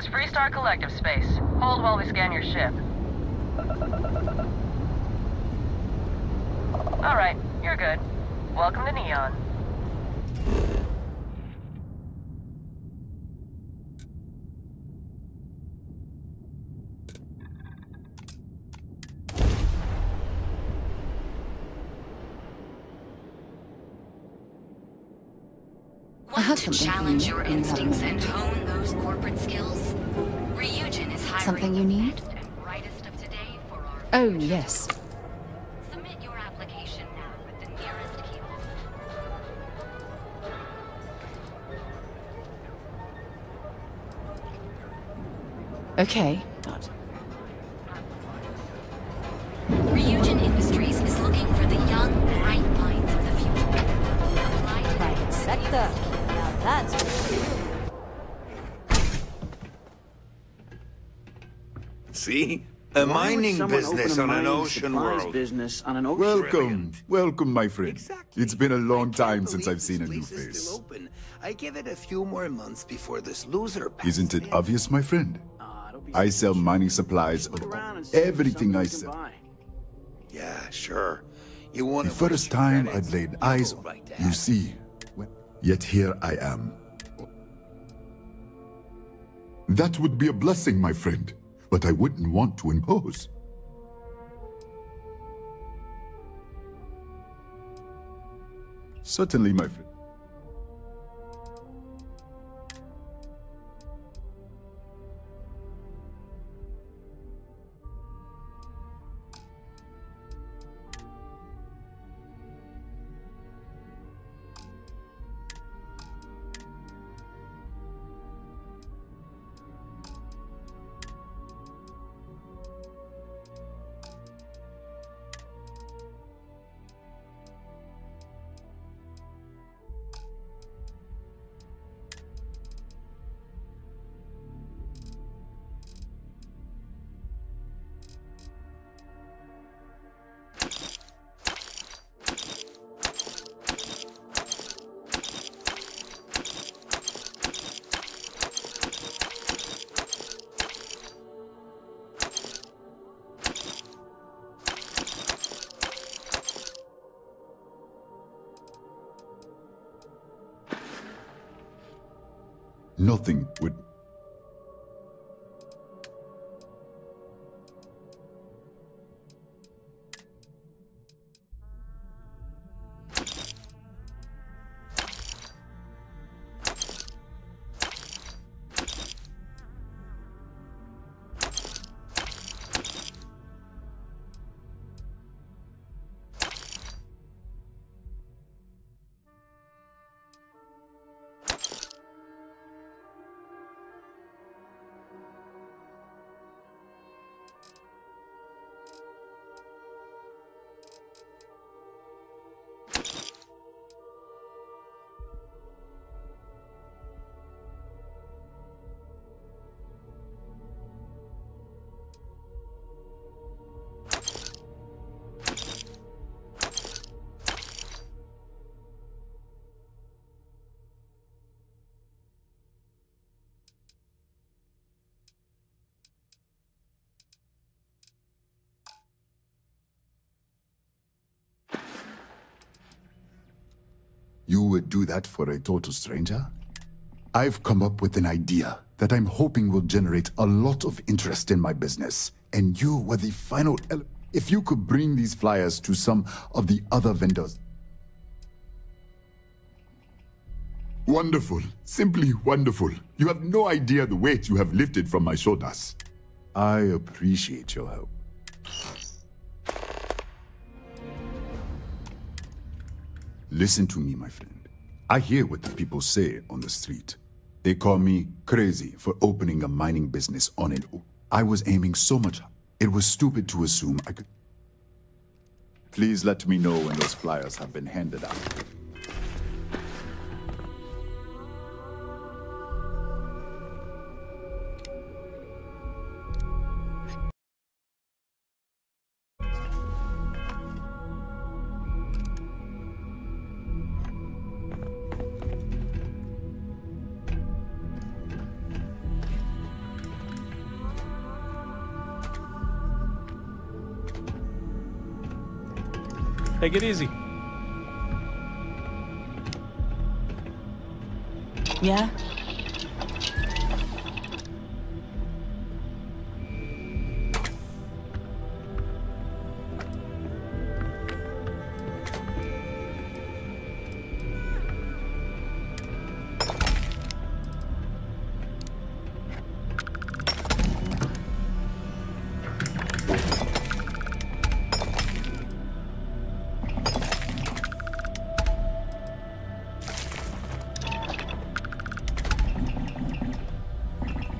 is Freestar Collective space. Hold while we scan your ship. Alright, you're good. Welcome to Neon. Want to challenge your instincts and hone those corporate skills? Ryujin is hiring Something you need? the best and brightest of today for our Oh, future. yes. Submit your application now with the nearest kiosk. Okay, but Ryujin Industries is looking for the young, bright minds of the future. Apply today. Private sector. Now that's See? A mining business on an ocean world. Business on an ocean. Welcome, welcome, my friend. Exactly. It's been a long I can't time since believe I've seen a this new place is face. still open. I give it a few more months before this loser passes. Isn't it in. obvious, my friend? Don't be I sell mining supplies Look of around and see if everything I something you can sell. buy. Yeah, sure. You want The first time I'd laid eyes on you see. Yet here I am. That would be a blessing, my friend, but I wouldn't want to impose. Certainly, my friend. Nothing would... You would do that for a total stranger? I've come up with an idea that I'm hoping will generate a lot of interest in my business. And you were the final If you could bring these flyers to some of the other vendors. Wonderful. Simply wonderful. You have no idea the weight you have lifted from my shoulders. I appreciate your help. Listen to me, my friend. I hear what the people say on the street. They call me crazy for opening a mining business on an ocean. I was aiming so much. It was stupid to assume I could... Please let me know when those flyers have been handed out. Take it easy. Yeah?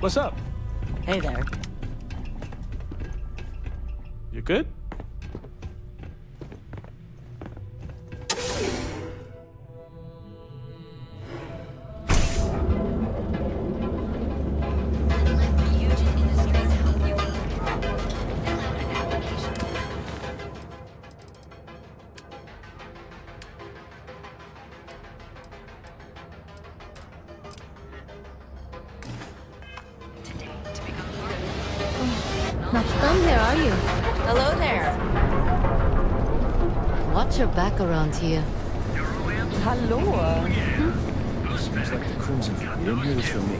What's up? Hey there. You good? Not from here, are you? Hello there. Watch your back around here. Hallo. Seems like the Crimson Fleet. You didn't hear this from me.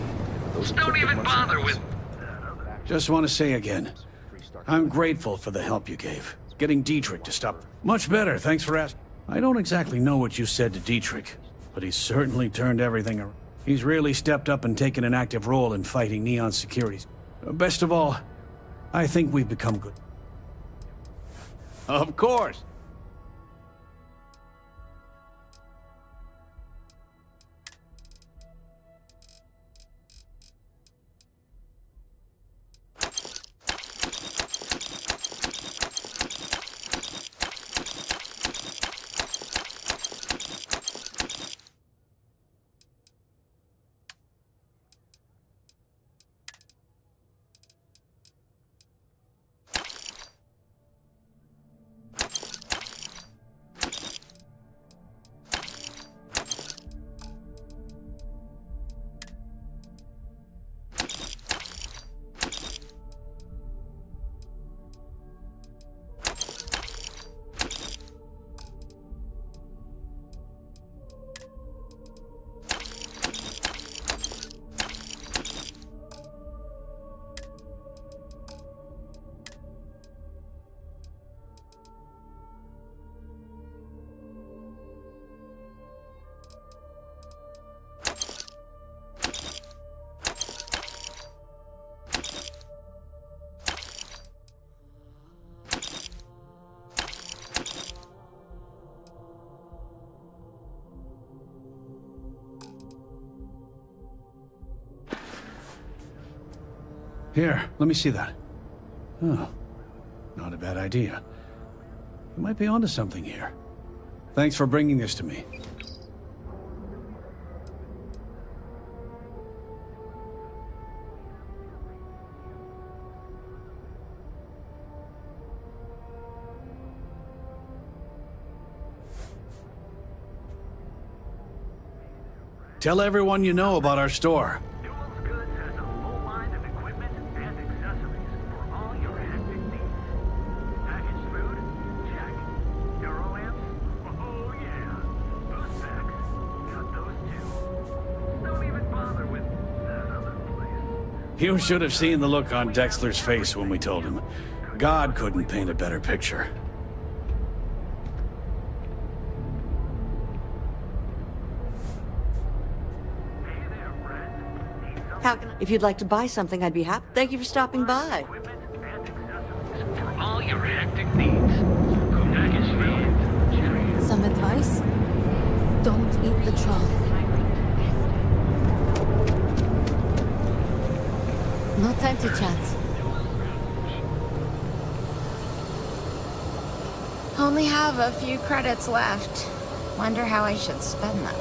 Those Don't even bother with... Just want to say again, I'm grateful for the help you gave. Getting Dietrich to stop. Much better, thanks for asking. I don't exactly know what you said to Dietrich, but he's certainly turned everything around. He's really stepped up and taken an active role in fighting Neon securities. Best of all, I think we've become good. Of course. Here, let me see that. Oh, not a bad idea. You might be onto something here. Thanks for bringing this to me. Tell everyone you know about our store. You should have seen the look on Dexter's face when we told him. God couldn't paint a better picture. If you'd like to buy something, I'd be happy. Thank you for stopping by. For all your hectic needs. Package food. Some advice? Don't eat the troll. No time to chat. Only have a few credits left. Wonder how I should spend them.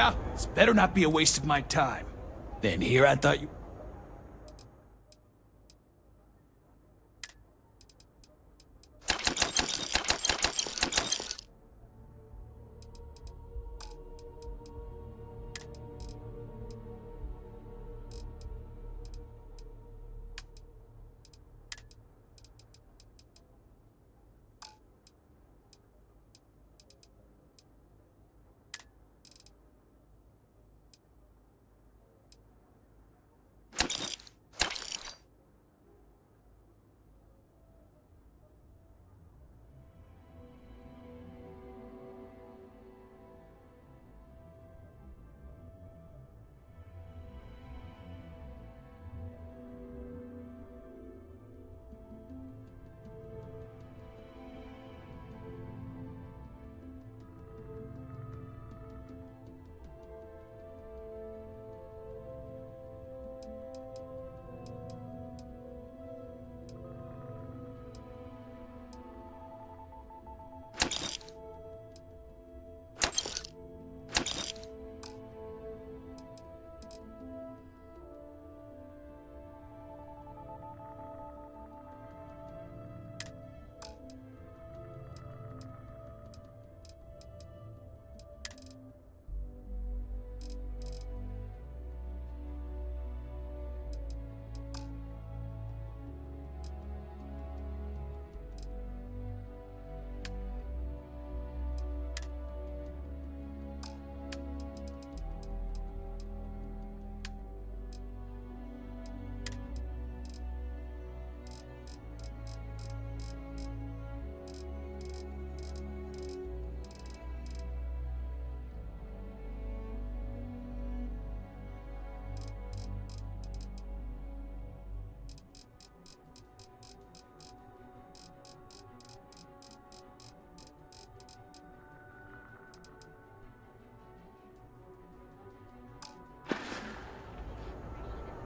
Yeah? This better not be a waste of my time. Then here I thought you...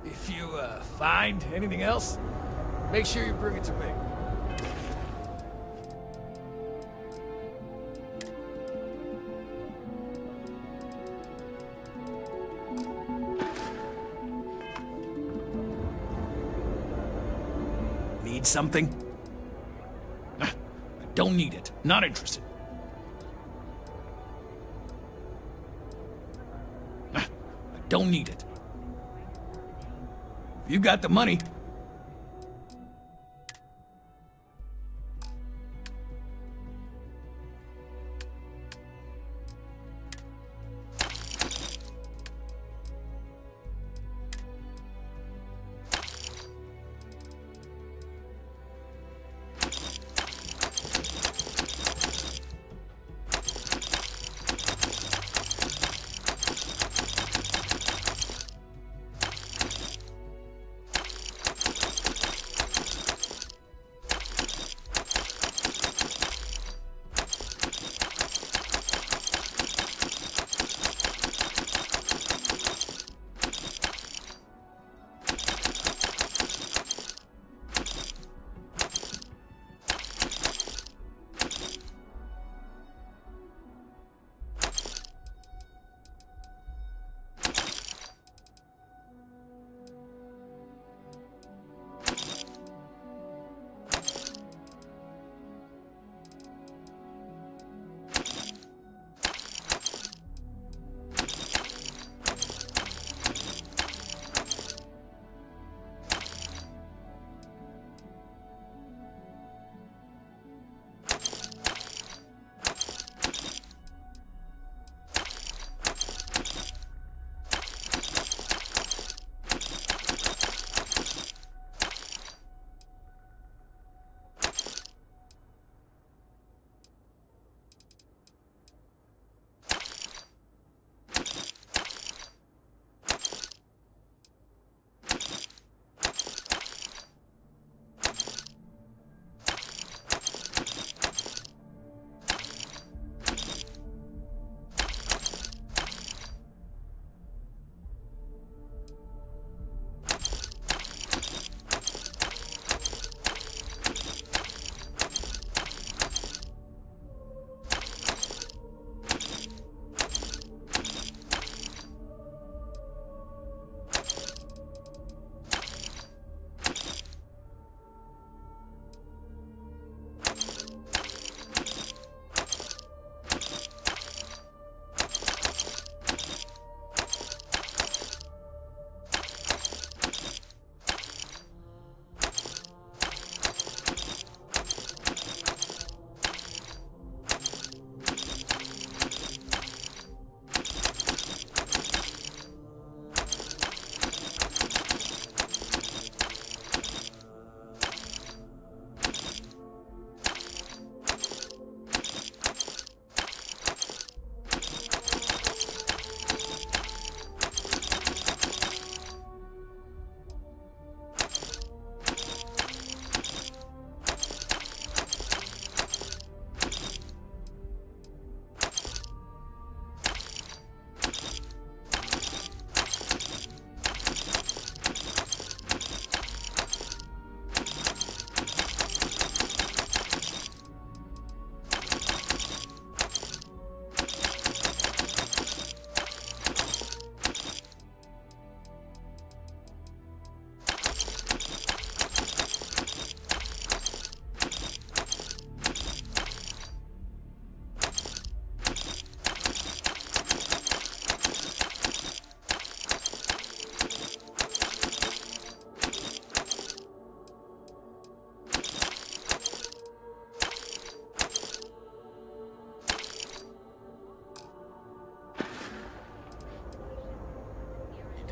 If you, find anything else, make sure you bring it to me. Need something? I don't need it. Not interested. I don't need it. You got the money.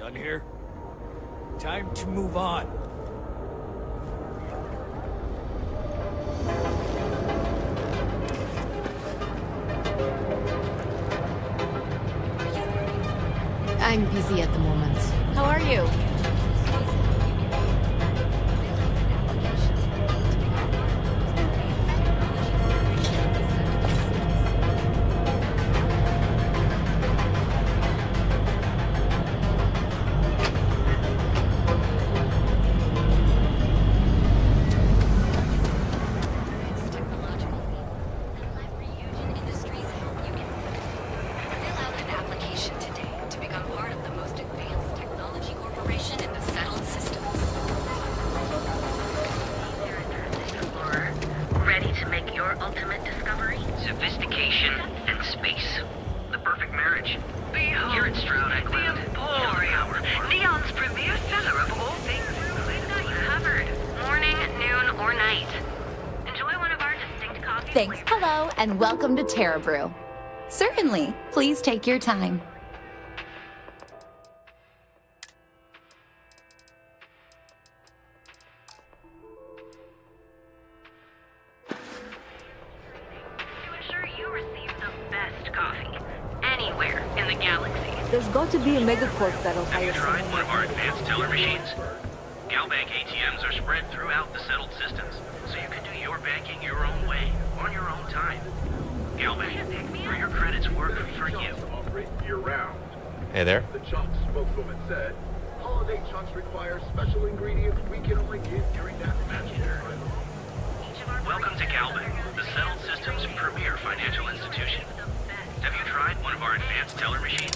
Done here? Time to move on. I'm busy at the moment. How are you? Thanks. Hello, and welcome to Terra Brew. Certainly. Please take your time. To ensure you receive the best coffee anywhere in the galaxy. There's got to be a megacorp that'll hire Have you tried someone one of like our me. advanced teller machines? GalBank ATMs are spread throughout the settled systems, so you can do your banking your own way, on your own time. GalBank, where your credits work for you. Hey there. The Chunks spokeswoman said, holiday chunks require special ingredients we can only get during that magic. Welcome to GalBank, the settled systems premier financial institution. Have you tried one of our advanced teller machines?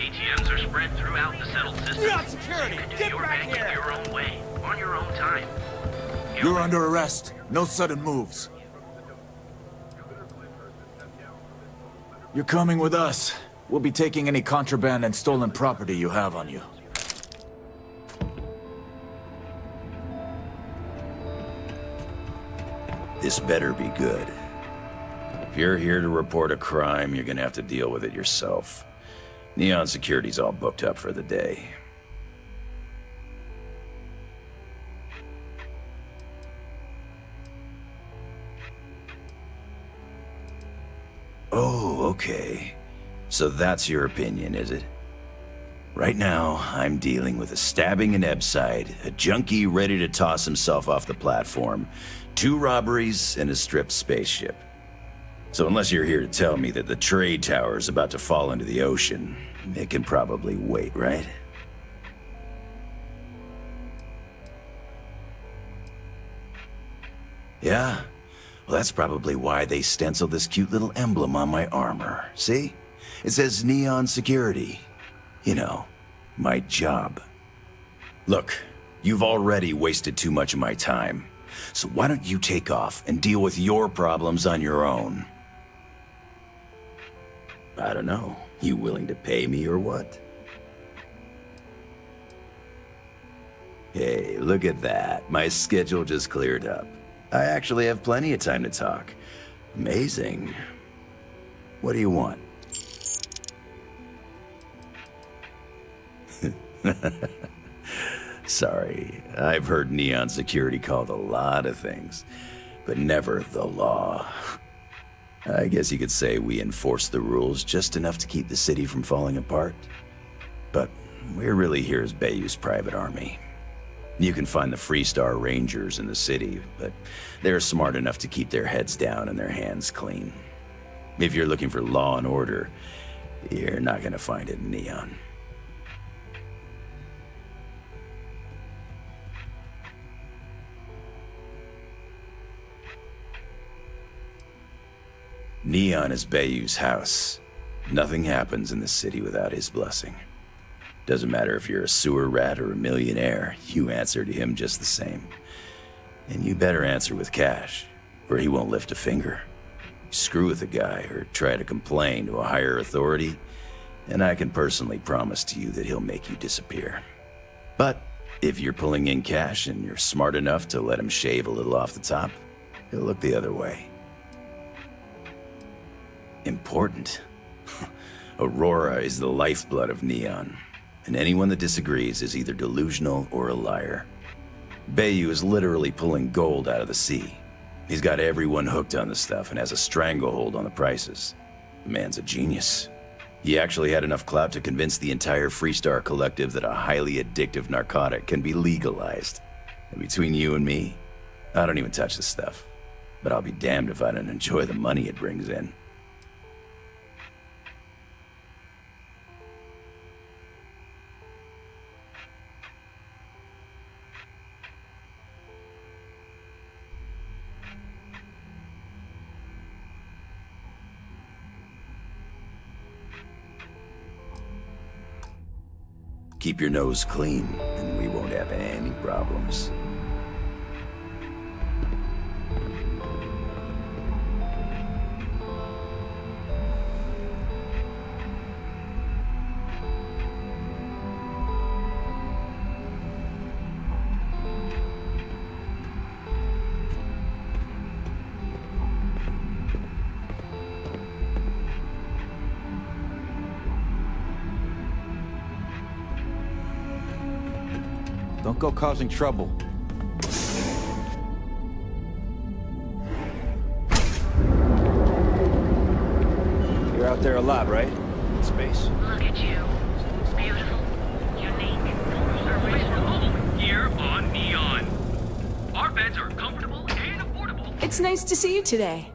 ATMs are spread throughout the settled system. Neon security! So you can do Get your back banking here! your own way, on your own time. You're under arrest. No sudden moves. You're coming with us. We'll be taking any contraband and stolen property you have on you. This better be good. If you're here to report a crime, you're gonna have to deal with it yourself. Neon Security's all booked up for the day. Oh, okay. So that's your opinion, is it? Right now, I'm dealing with a stabbing in Ebside, a junkie ready to toss himself off the platform, 2 robberies, and a stripped spaceship. So unless you're here to tell me that the trade tower is about to fall into the ocean, it can probably wait, right? Yeah? Well, that's probably why they stenciled this cute little emblem on my armor. See? It says Neon Security. You know, my job. Look, you've already wasted too much of my time. So why don't you take off and deal with your problems on your own? I don't know. You willing to pay me or what? Hey, look at that. My schedule just cleared up. I actually have plenty of time to talk. Amazing. What do you want? Sorry, I've heard Neon Security called a lot of things, but never the law. I guess you could say we enforce the rules just enough to keep the city from falling apart. But we're really here as Bayou's private army. You can find the Freestar Rangers in the city, but they're smart enough to keep their heads down and their hands clean. If you're looking for law and order, you're not gonna find it in Neon. Neon is Bayou's house. Nothing happens in the city without his blessing. Doesn't matter if you're a sewer rat or a millionaire, you answer to him just the same. And you better answer with cash, or he won't lift a finger. Screw with a guy or try to complain to a higher authority, and I can personally promise to you that he'll make you disappear. But if you're pulling in cash and you're smart enough to let him shave a little off the top, he'll look the other way. Important. Aurora is the lifeblood of Neon, and anyone that disagrees is either delusional or a liar. Bayou is literally pulling gold out of the sea. He's got everyone hooked on the stuff and has a stranglehold on the prices. The man's a genius. He actually had enough clout to convince the entire Freestar Collective that a highly addictive narcotic can be legalized. And between you and me, I don't even touch the stuff. But I'll be damned if I don't enjoy the money it brings in. Keep your nose clean, and we won't have any problems. Don't go causing trouble. You're out there a lot, right? In space? Look at you. Beautiful. Unique. Original. Here on Neon. Our beds are comfortable and affordable. It's nice to see you today.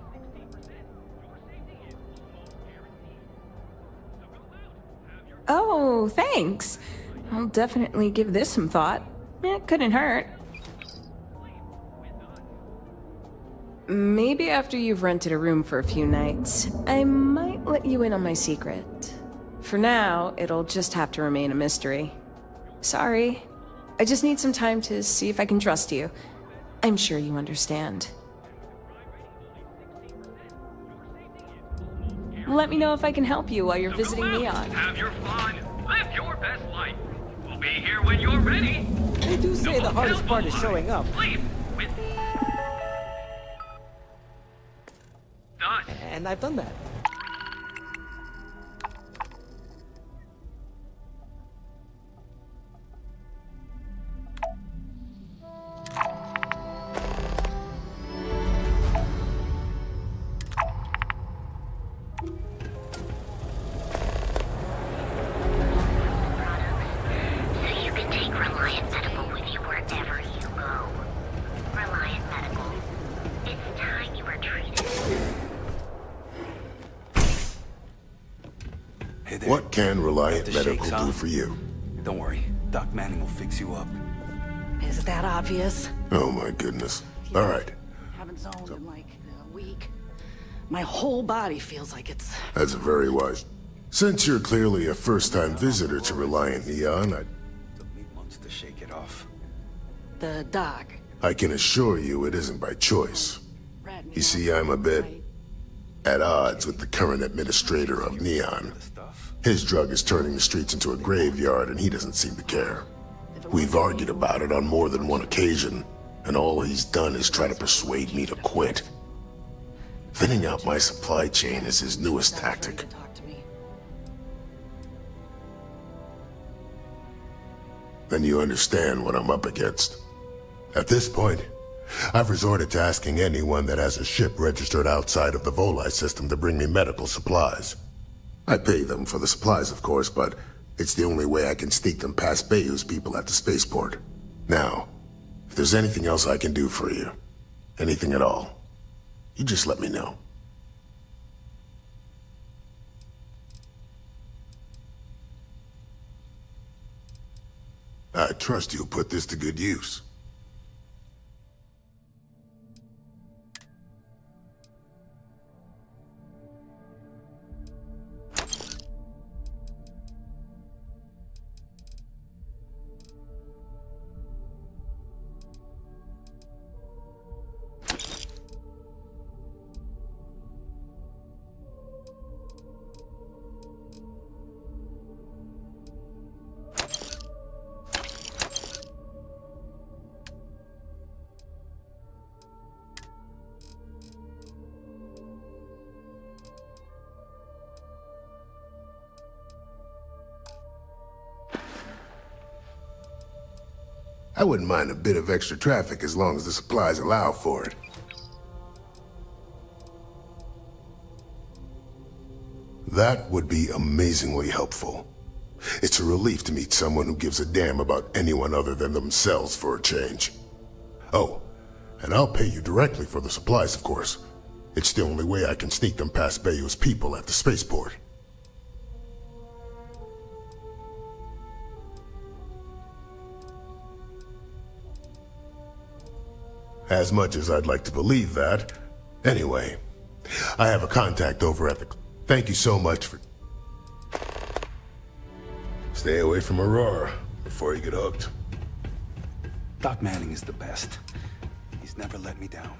Oh, thanks. I'll definitely give this some thought. It couldn't hurt. Maybe after you've rented a room for a few nights, I might let you in on my secret. For now, it'll just have to remain a mystery. Sorry. I just need some time to see if I can trust you. I'm sure you understand. Let me know if I can help you while you're visiting Neon. Have your fun. Live your best life. We'll be here when you're ready. They do say the hardest part is showing up. Sleep with us. And I've done that. What can Reliant Medical do for you? Don't worry. Doc Manning will fix you up. Is it that obvious? Oh my goodness. All right. Haven't zoned in like a week. My whole body feels like it's... That's very wise. Since you're clearly a first-time visitor to Reliant Neon, Took me months to shake it off. The doc. I can assure you it isn't by choice. You see, I'm a bit at odds with the current administrator of Neon. His drug is turning the streets into a graveyard, and he doesn't seem to care. We've argued about it on more than one occasion, and all he's done is try to persuade me to quit. Thinning out my supply chain is his newest tactic. Then you understand what I'm up against. At this point, I've resorted to asking anyone that has a ship registered outside of the Volii system to bring me medical supplies. I pay them for the supplies, of course, but it's the only way I can sneak them past Bayou's people at the spaceport. Now, if there's anything else I can do for you, anything at all, you just let me know. I trust you'll put this to good use. I wouldn't mind a bit of extra traffic as long as the supplies allow for it. That would be amazingly helpful. It's a relief to meet someone who gives a damn about anyone other than themselves for a change. Oh, and I'll pay you directly for the supplies, of course. It's the only way I can sneak them past Bayou's people at the spaceport. As much as I'd like to believe that. Anyway, I have a contact over at the... Thank you so much for... Stay away from Aurora before you get hooked. Doc Manning is the best. He's never let me down.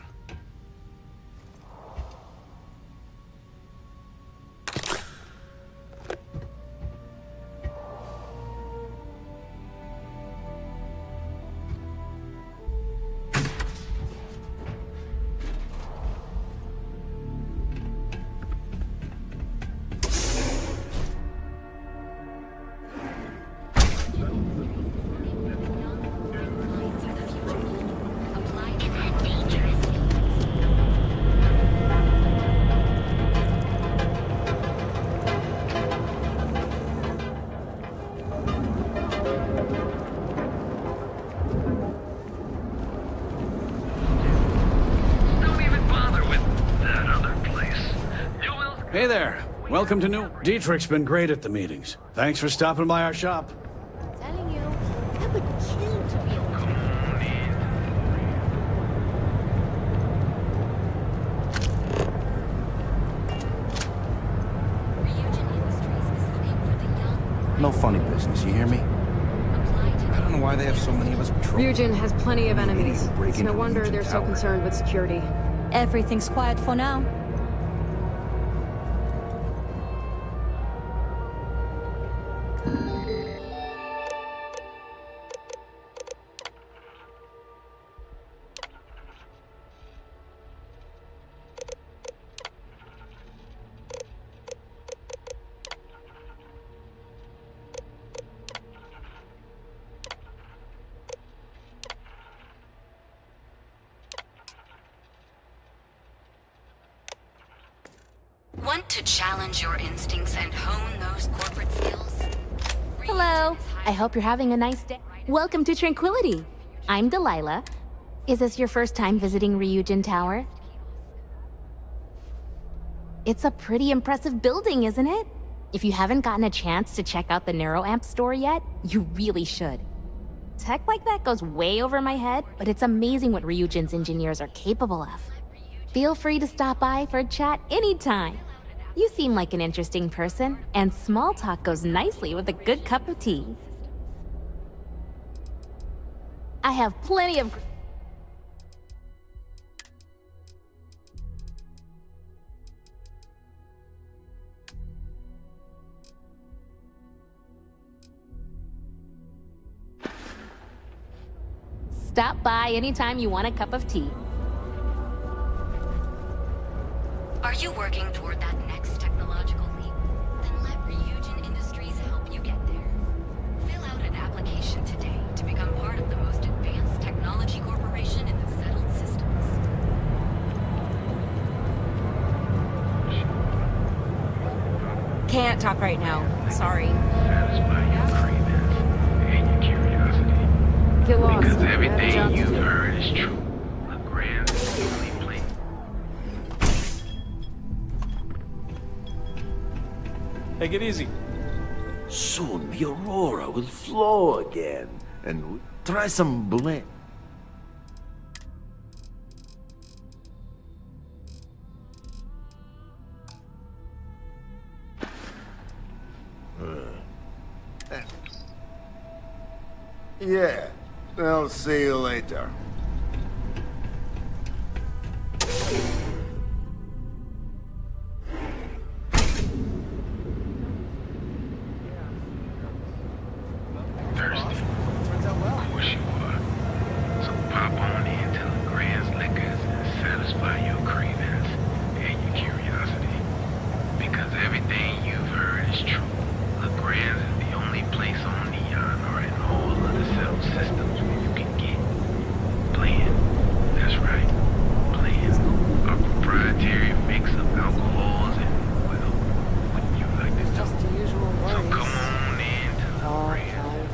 Hey there. Welcome to New... Dietrich's been great at the meetings. Thanks for stopping by our shop. Telling you, that would kill to be Ryujin Industries is looking for the No funny business, you hear me? I don't know why they have so many of us patrolling. Ryujin has plenty of enemies. It's no wonder they're so concerned with security. Everything's quiet for now. Want to challenge your instincts and hone those corporate skills? Hello. I hope you're having a nice day. Welcome to Tranquility. I'm Delilah. Is this your first time visiting Ryujin Tower? It's a pretty impressive building, isn't it? If you haven't gotten a chance to check out the NeuroAmp store yet, you really should. Tech like that goes way over my head, but it's amazing what Ryujin's engineers are capable of. Feel free to stop by for a chat anytime. You seem like an interesting person, and small talk goes nicely with a good cup of tea. I have plenty of... Stop by anytime you want a cup of tea. Are you working toward that next technological leap? Then let Ryujin Industries help you get there. Fill out an application today to become part of the most advanced technology corporation in the settled systems. Can't talk right now. Sorry. Get lost. Because everything you've heard is true. A grand family play. Take it easy. Soon the aurora will flow again, and we'll try some blend. Yeah, I'll see you later. Thirsty? Of course you are. So pop on in to LeGrand's Liquors and satisfy your cravings and your curiosity. Because everything you've heard is true. LeGrand's is the only place on Neon or in all other settled systems where you can get blend. That's right, blend. Our proprietary mix of alcohols and, well, wouldn't you like to know? Just the usual worries. So come on in to LeGrand's.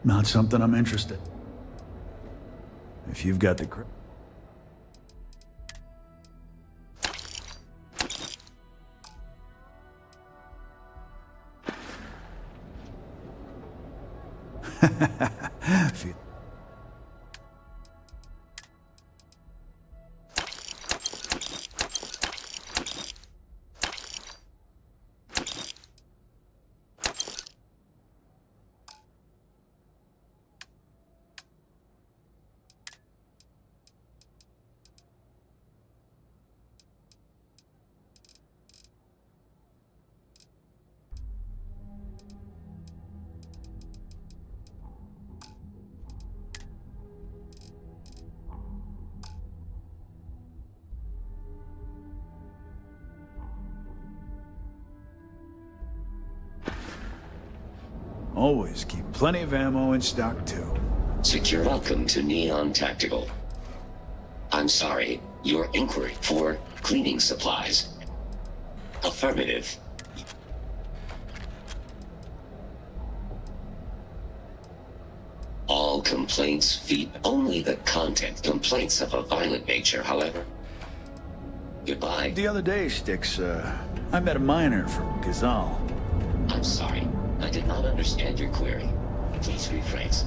Not something I'm interested. If you've got the Always keep plenty of ammo in stock, too. Secure welcome to Neon Tactical. I'm sorry, your inquiry for cleaning supplies. Affirmative. All complaints feed only the content. Complaints of a violent nature, however. Goodbye. The other day, Styx, I met a miner from Gazal. I'm sorry. I did not understand your query. Please rephrase.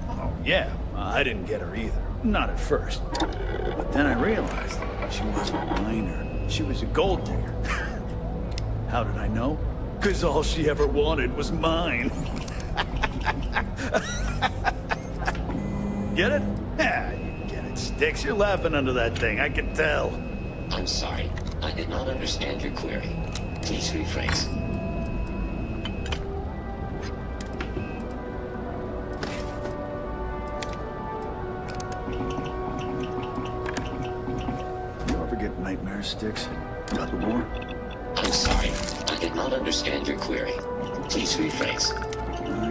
Oh, yeah. I didn't get her either. Not at first. But then I realized she wasn't a miner. She was a gold digger. How did I know? Because all she ever wanted was mine. Get it? Yeah, you get it, Sticks. You're laughing under that thing, I can tell. I'm sorry. I did not understand your query. Please rephrase. You ever get nightmares, Sticks? About the war? I'm sorry. I did not understand your query. Please rephrase. I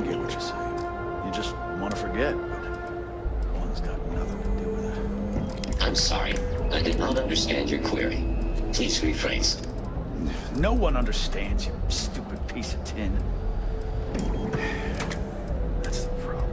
get what you're saying. You just want to forget, but one's got nothing to do with it. I'm sorry. I did not understand your query. Please rephrase. No one understands, you stupid piece of tin. That's the problem.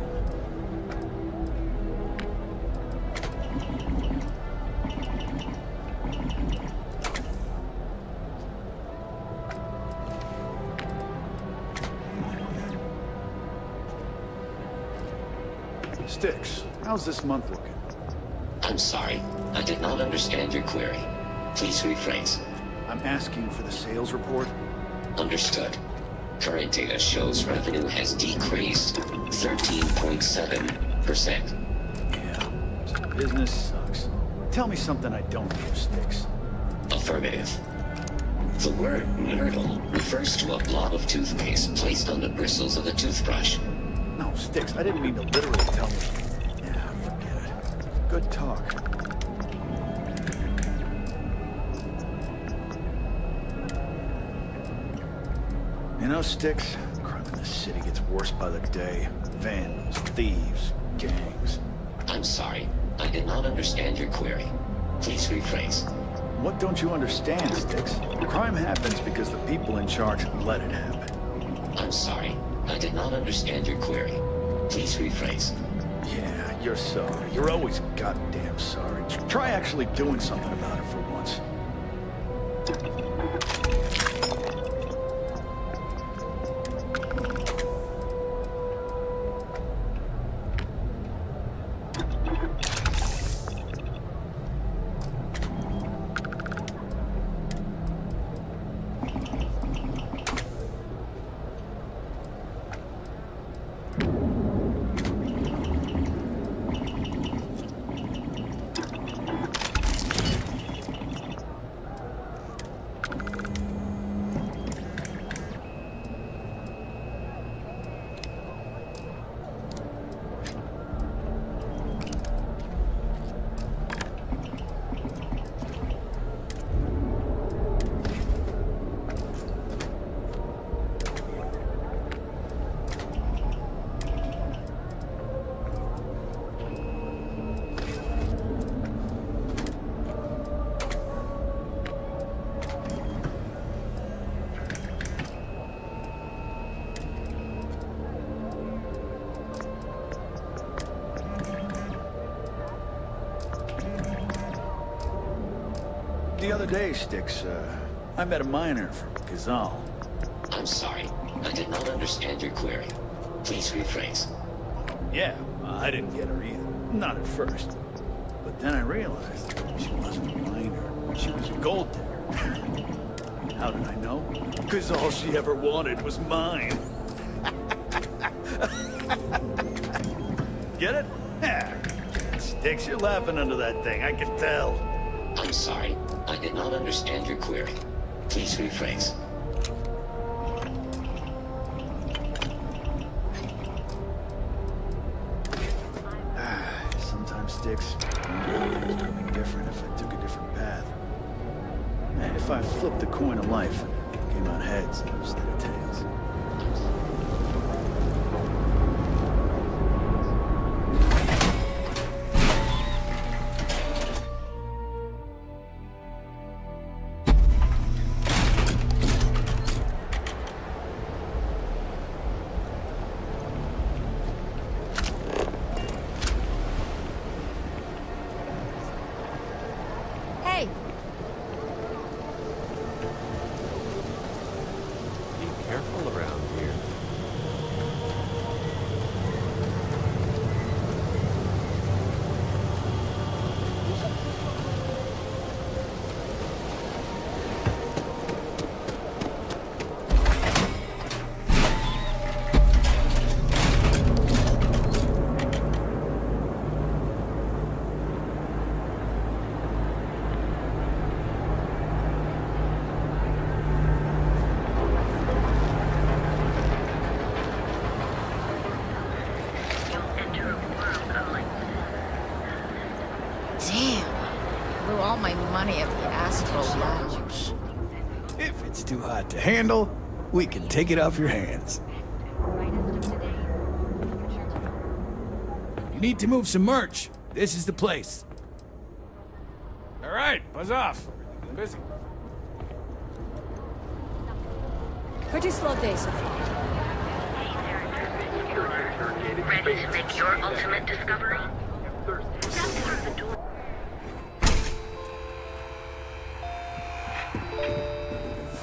Sticks, how's this month looking? I'm sorry. I did not understand your query. Please rephrase. I'm asking for the sales report. Understood. Current data shows revenue has decreased 13.7%. Yeah, so business sucks. Tell me something I don't know, Sticks. Affirmative. The word myrtle refers to a blob of toothpaste placed on the bristles of a toothbrush. No, Sticks, I didn't mean to literally tell you. Yeah, forget it. Good talk. You know, Sticks, crime in this city gets worse by the day. Vandals, thieves, gangs. I'm sorry. I did not understand your query. Please rephrase. What don't you understand, Sticks? Crime happens because the people in charge let it happen. I'm sorry. I did not understand your query. Please rephrase. Yeah, you're sorry. You're always goddamn sorry. Try actually doing something about it for once. The other day, Sticks, I met a miner from Gazal. I'm sorry. I did not understand your query. Please rephrase. Yeah, I didn't get her either. Not at first. But then I realized she wasn't a miner. She was a gold digger. How did I know? Because all she ever wanted was mine. Get it? Yeah. Sticks, you're laughing under that thing, I can tell. I'm sorry. I did not understand your query. Please rephrase. Sometimes, Sticks, things would be different if I took a different path. If I flipped the coin of life and it came out heads instead of tails. Careful around here. all my money at the Astral Lounge. If it's too hot to handle, we can take it off your hands. You need to move some merch. This is the place. All right, buzz off. I'm busy. Pretty slow day so far. Ready to make your ultimate discovery? Step through the door.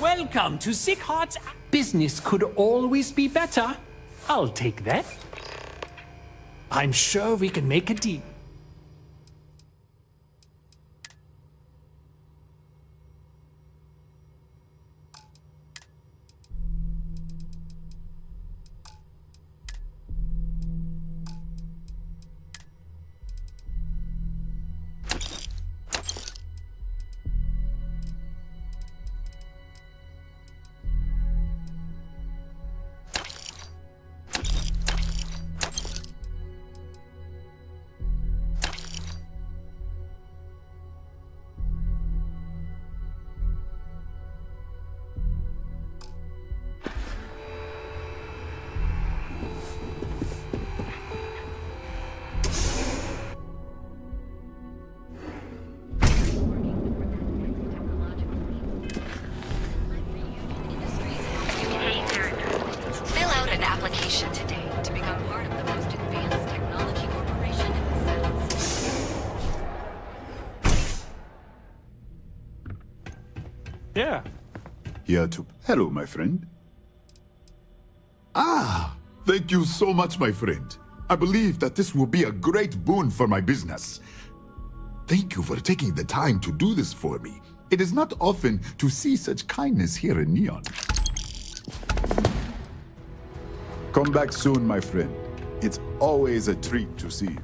Welcome to Sick Heart's. Business could always be better. I'll take that. I'm sure we can make a deal. Yeah. Here to... Hello, my friend. Ah! Thank you so much, my friend. I believe that this will be a great boon for my business. Thank you for taking the time to do this for me. It is not often to see such kindness here in Neon. Come back soon, my friend. It's always a treat to see you.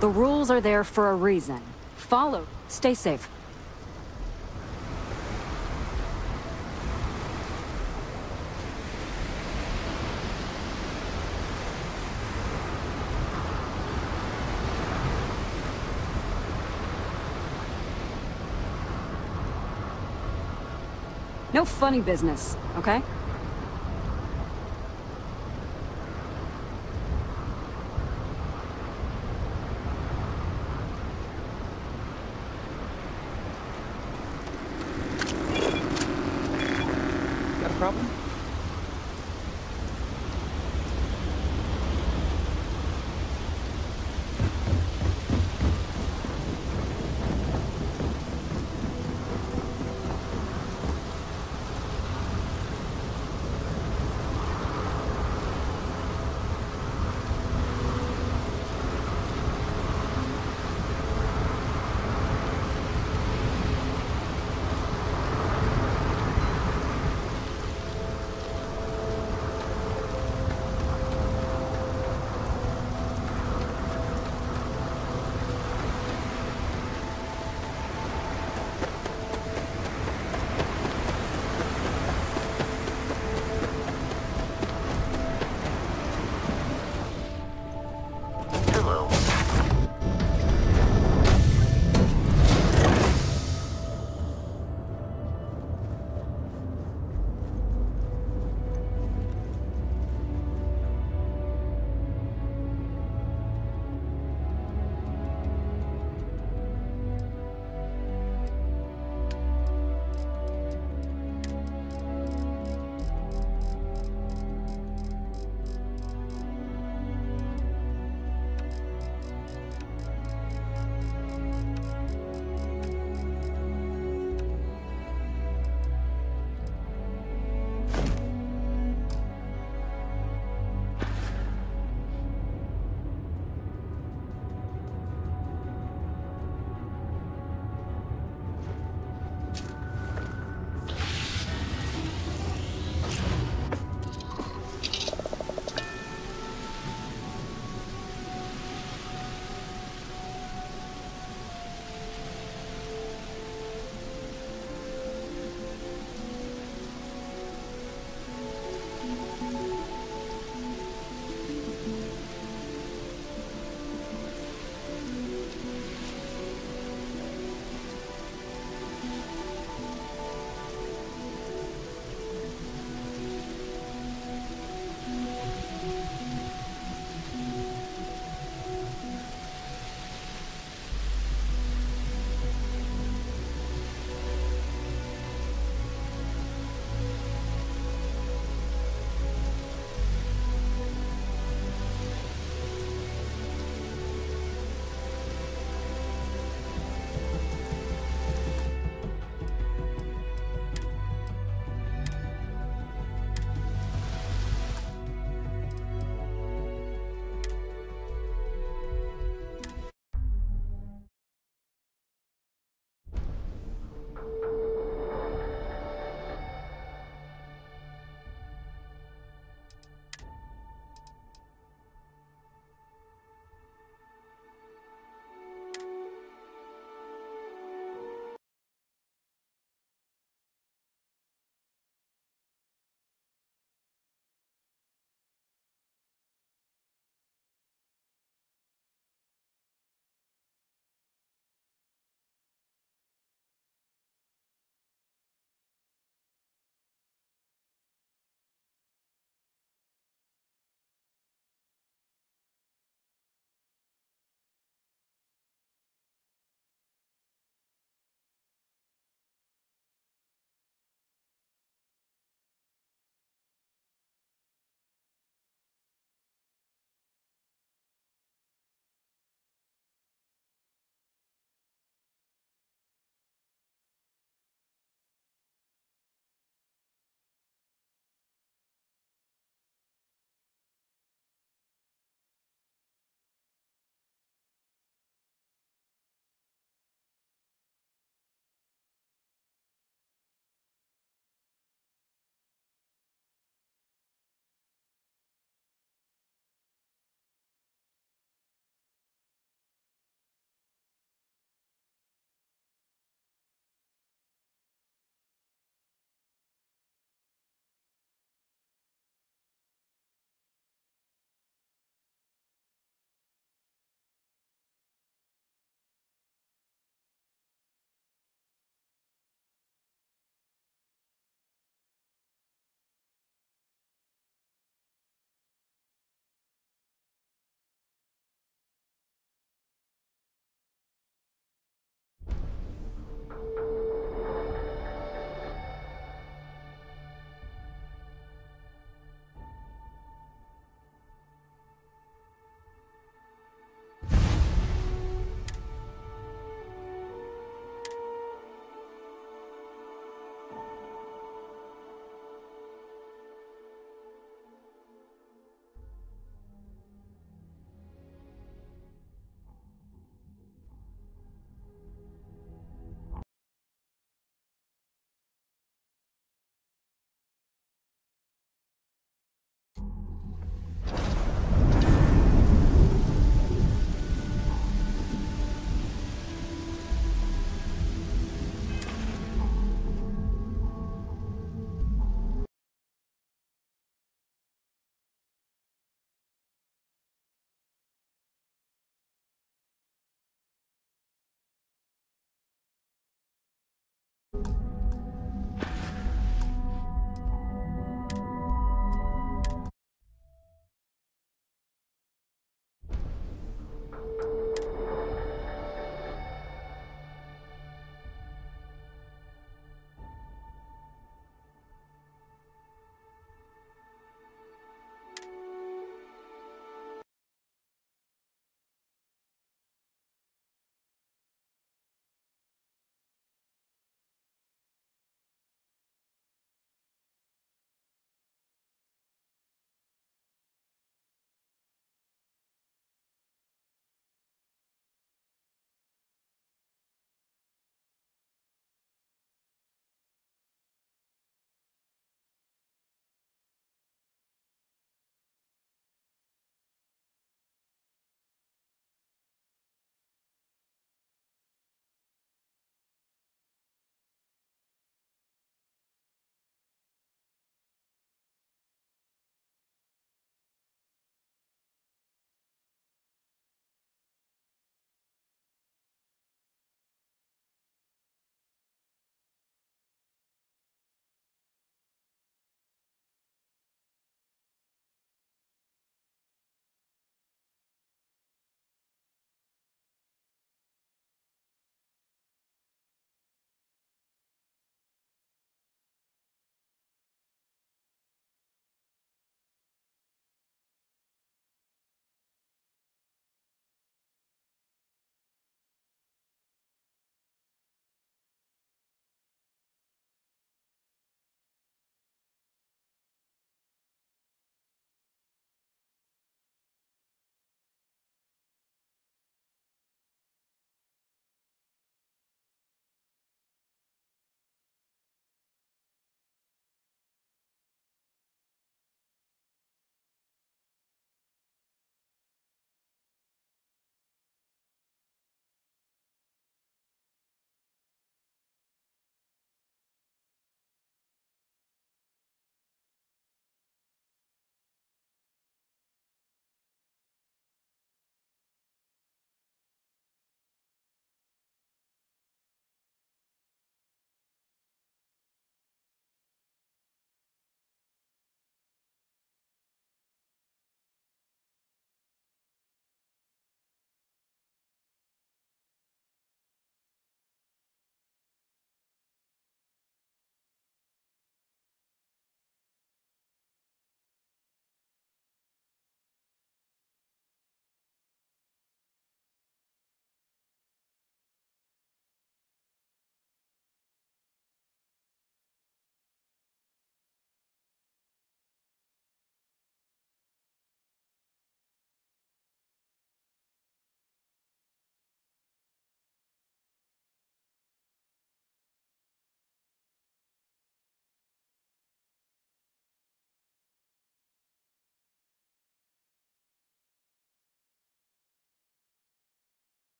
The rules are there for a reason. Follow. Stay safe. No funny business, okay? Problem?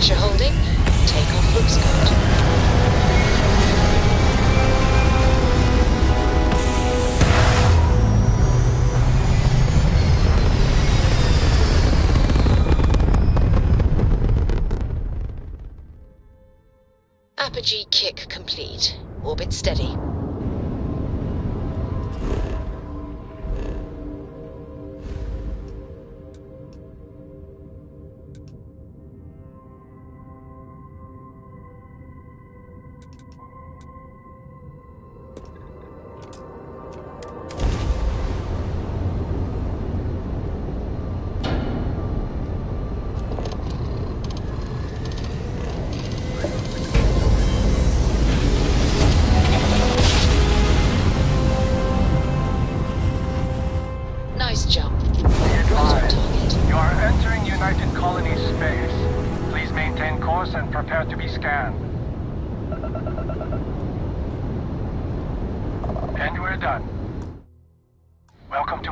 Pressure holding. Takeoff looks good. Apogee kick complete. Orbit steady. Nice jump. You are entering United Colony space. Please maintain course and prepare to be scanned. And we're done. Welcome to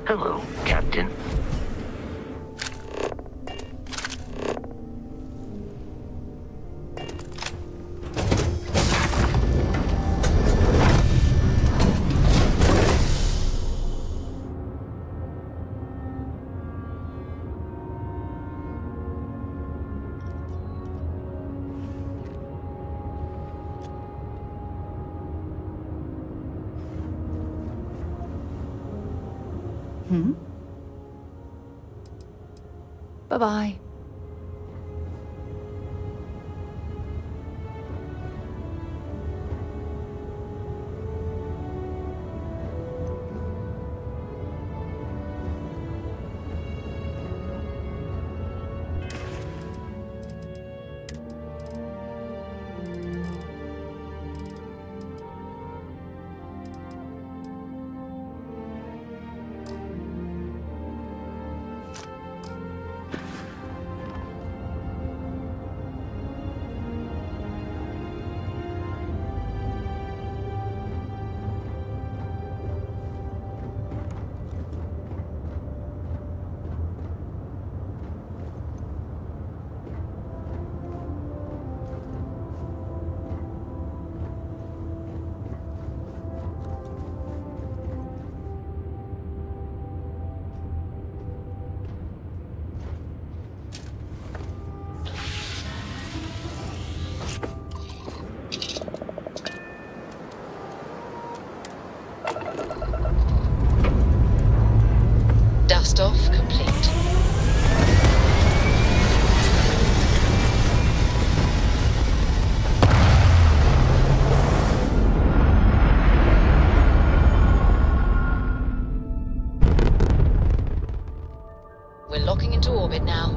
Hello, Captain. Bye-bye. Dust off complete. We're locking into orbit now.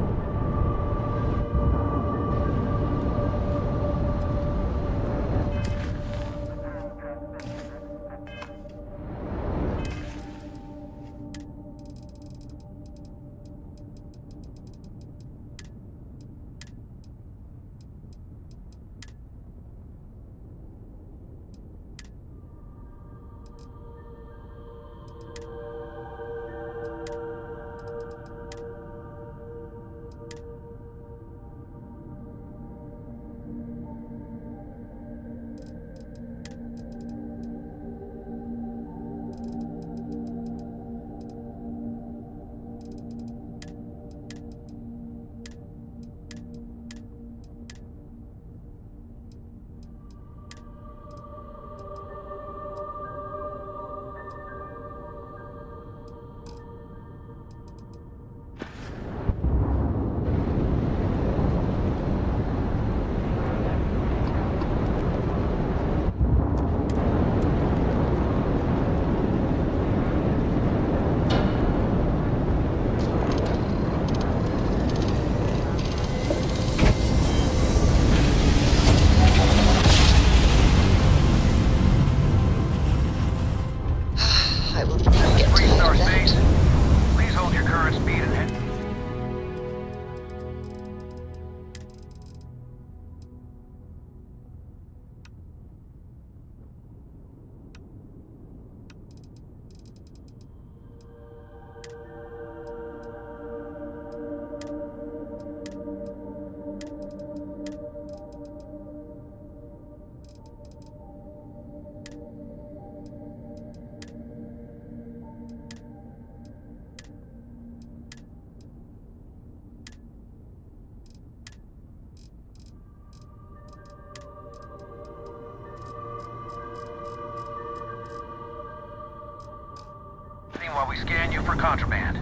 While we scan you for contraband.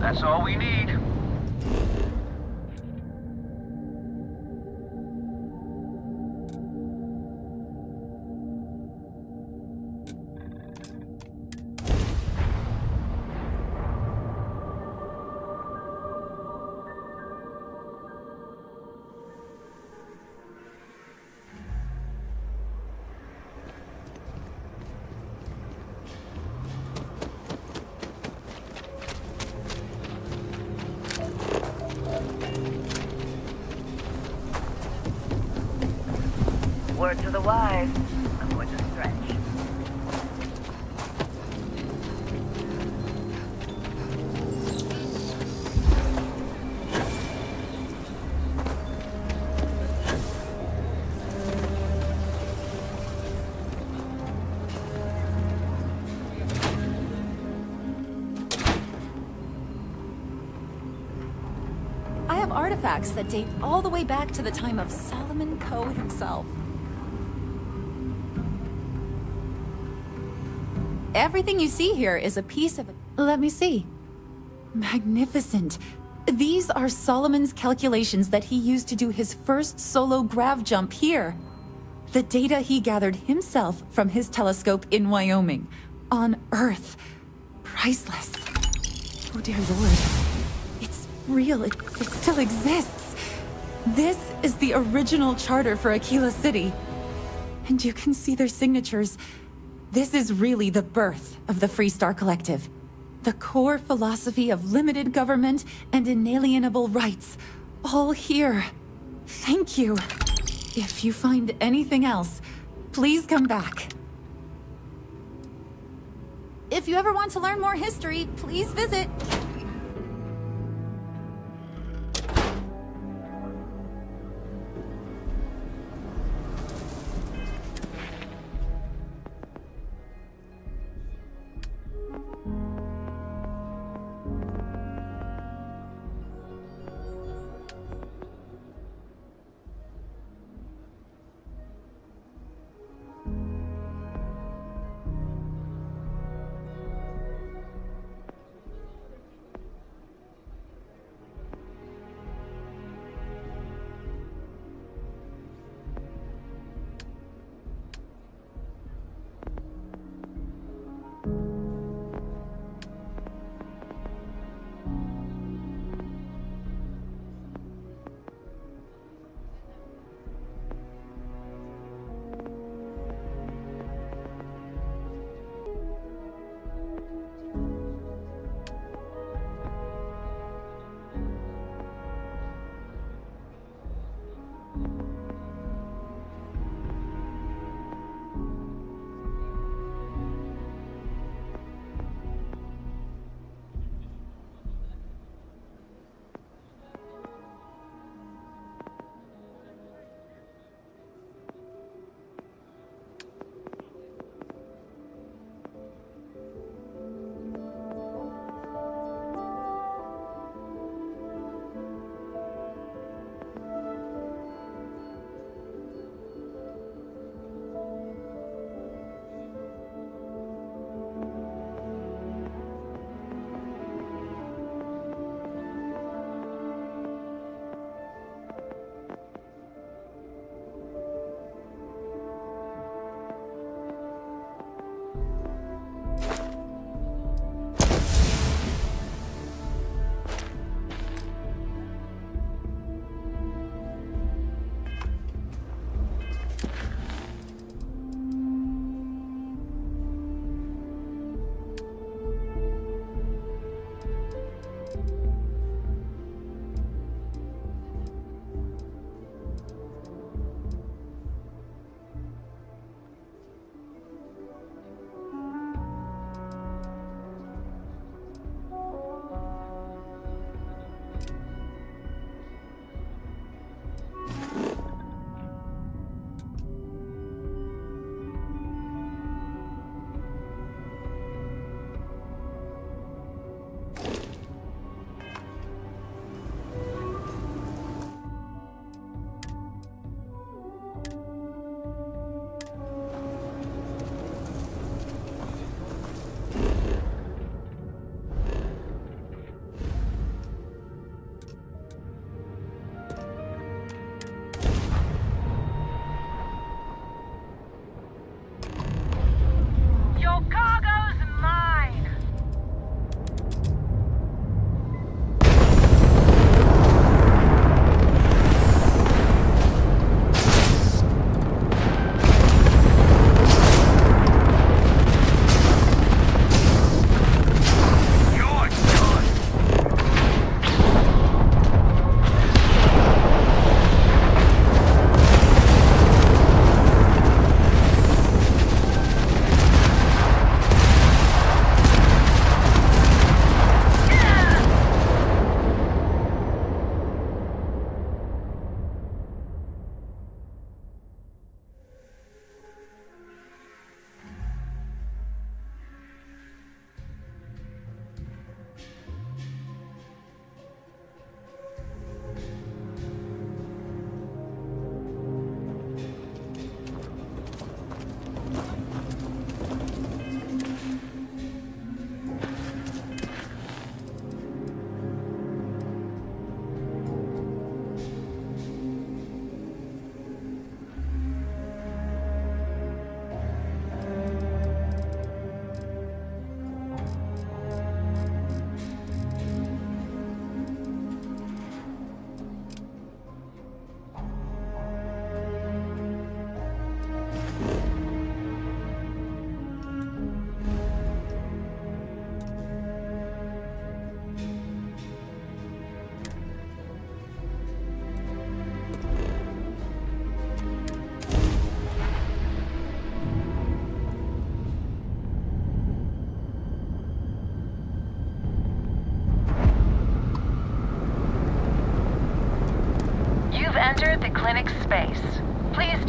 That's all we need. Word to the wise, I'm going to stretch. artifacts that date all the way back to the time of Solomon Coe himself. Everything you see here is a piece of... Let me see. Magnificent. These are Solomon's calculations that he used to do his first solo grav jump here. The data he gathered himself from his telescope in Wyoming. On Earth. Priceless. Oh dear Lord. It's real. It still exists. This is the original charter for Aquila City. And you can see their signatures. This is really the birth of the Freestar Collective. The core philosophy of limited government and inalienable rights. All here. Thank you. If you find anything else, please come back. If you ever want to learn more history, please visit.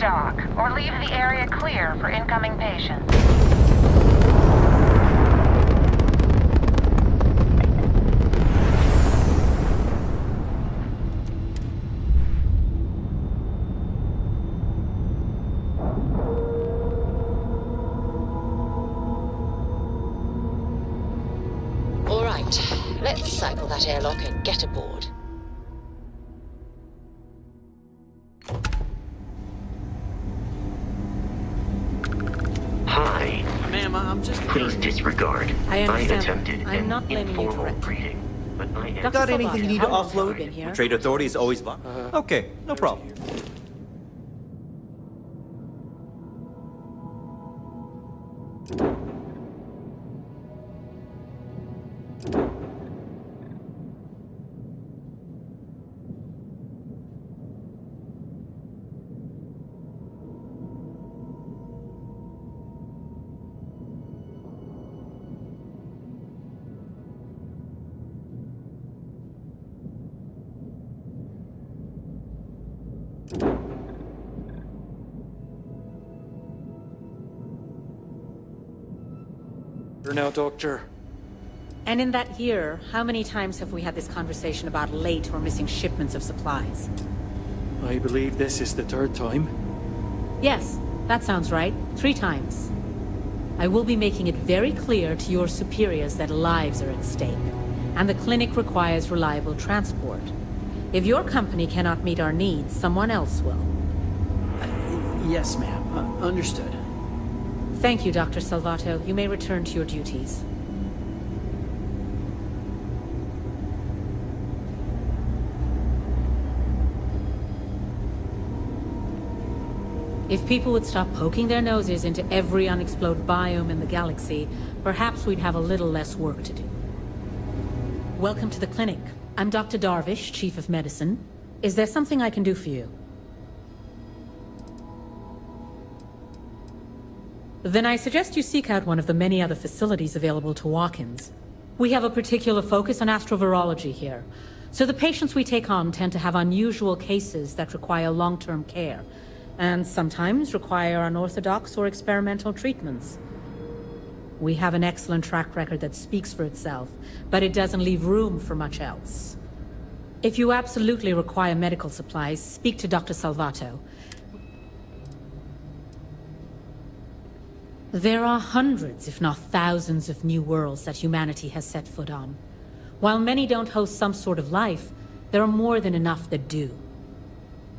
dock, or leave the area clear for incoming patients. All right, let's cycle that airlock and get aboard. Hi. Ma'am, I'm just... Please disregard. I understand. attempted I'm an not blaming you informal directly. greeting, but I am... Got anything you need to offload? Been here? Trade authority is always fun. Okay, no problem. You're now, Doctor. And in that year, how many times have we had this conversation about late or missing shipments of supplies? I believe this is the 3rd time. Yes, that sounds right. 3 times. I will be making it very clear to your superiors that lives are at stake, and the clinic requires reliable transport. If your company cannot meet our needs, someone else will. Yes, ma'am. Understood. Thank you, Dr. Salvato. You may return to your duties. If people would stop poking their noses into every unexplored biome in the galaxy, perhaps we'd have a little less work to do. Welcome to the clinic. I'm Dr. Darvish, Chief of Medicine. Is there something I can do for you? Then I suggest you seek out one of the many other facilities available to walk-ins. We have a particular focus on astrovirology here, so the patients we take on tend to have unusual cases that require long-term care, and sometimes require unorthodox or experimental treatments. We have an excellent track record that speaks for itself, but it doesn't leave room for much else. If you absolutely require medical supplies, speak to Dr. Salvato. There are hundreds, if not thousands, of new worlds that humanity has set foot on. While many don't host some sort of life, there are more than enough that do.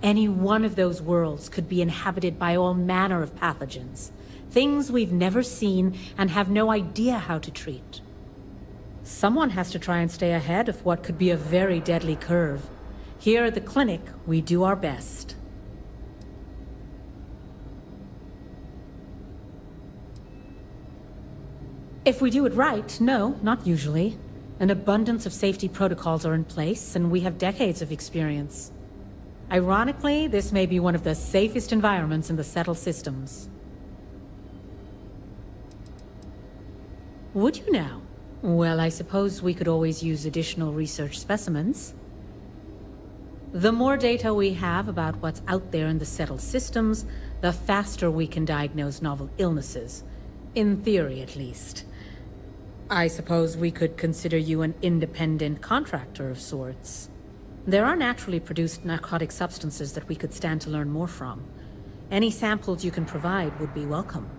Any one of those worlds could be inhabited by all manner of pathogens, things we've never seen and have no idea how to treat. Someone has to try and stay ahead of what could be a very deadly curve. Here at the clinic, we do our best. If we do it right, no, not usually. An abundance of safety protocols are in place, and we have decades of experience. Ironically, this may be one of the safest environments in the settled systems. Would you now? Well, I suppose we could always use additional research specimens. The more data we have about what's out there in the settled systems, the faster we can diagnose novel illnesses. In theory, at least. I suppose we could consider you an independent contractor of sorts. There are naturally produced narcotic substances that we could stand to learn more from. Any samples you can provide would be welcome.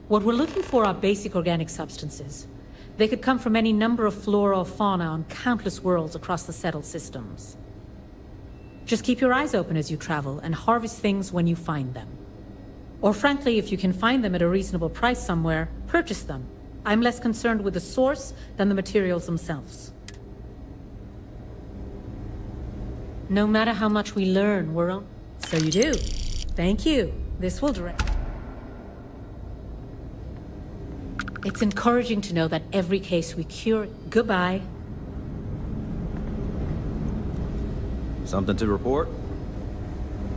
What we're looking for are basic organic substances. They could come from any number of flora or fauna on countless worlds across the settled systems. Just keep your eyes open as you travel and harvest things when you find them. Or frankly, if you can find them at a reasonable price somewhere, purchase them. I'm less concerned with the source than the materials themselves. No matter how much we learn, we're on... So you do. Thank you. This will direct... It's encouraging to know that every case we cure... Goodbye. Something to report?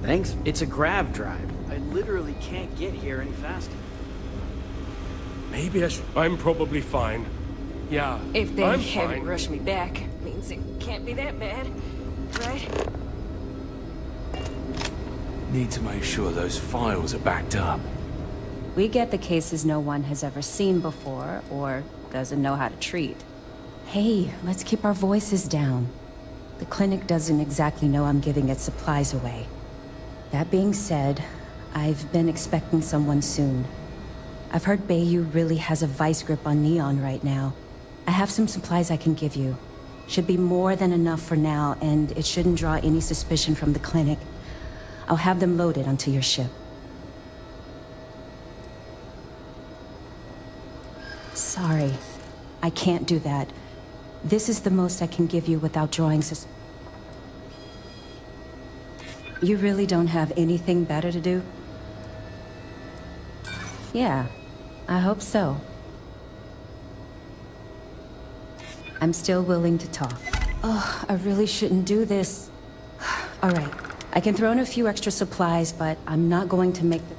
Thanks. It's a grav drive. I literally can't get here any faster. Maybe I should... I'm probably fine. Yeah, If they I'm haven't fine. rushed me back, means it can't be that bad, right? Need to make sure those files are backed up. We get the cases no one has ever seen before, or doesn't know how to treat. Hey, let's keep our voices down. The clinic doesn't exactly know I'm giving its supplies away. That being said, I've been expecting someone soon. I've heard Bayou really has a vice grip on Neon right now. I have some supplies I can give you. Should be more than enough for now, and it shouldn't draw any suspicion from the clinic. I'll have them loaded onto your ship. Sorry, I can't do that. This is the most I can give you without drawing You really don't have anything better to do? Yeah, I hope so. I'm still willing to talk. Oh, I really shouldn't do this. All right, I can throw in a few extra supplies, but I'm not going to make the...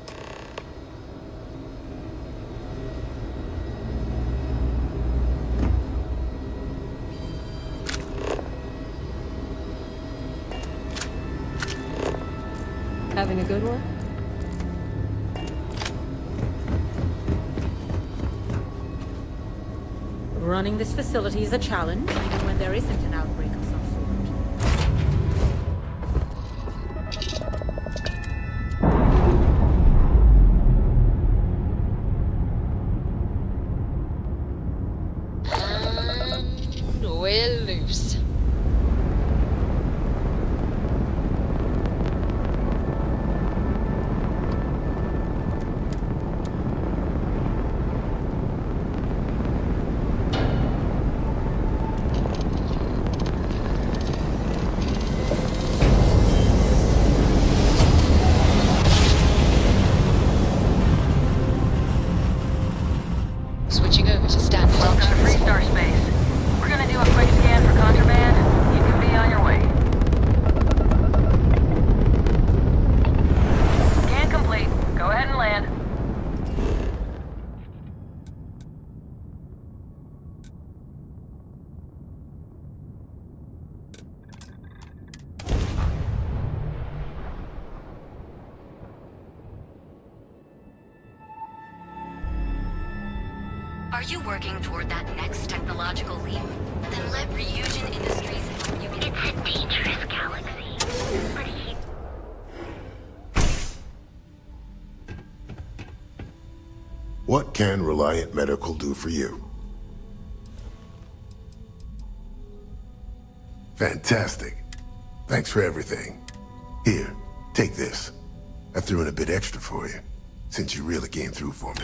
Having a good one? Running this facility is a challenge, even when there isn't an outbreak of some And we're loose. Switching over to standard Welcome to Freestar Space. We're gonna do a quick scan for contraband. You can be on your way. Scan complete. Go ahead and land. Are you working toward that next technological leap? Then let Ryujin Industries help you get It's a dangerous galaxy, but he... What can Reliant Medical do for you? Fantastic. Thanks for everything. Here, take this. I threw in a bit extra for you, since you really came through for me.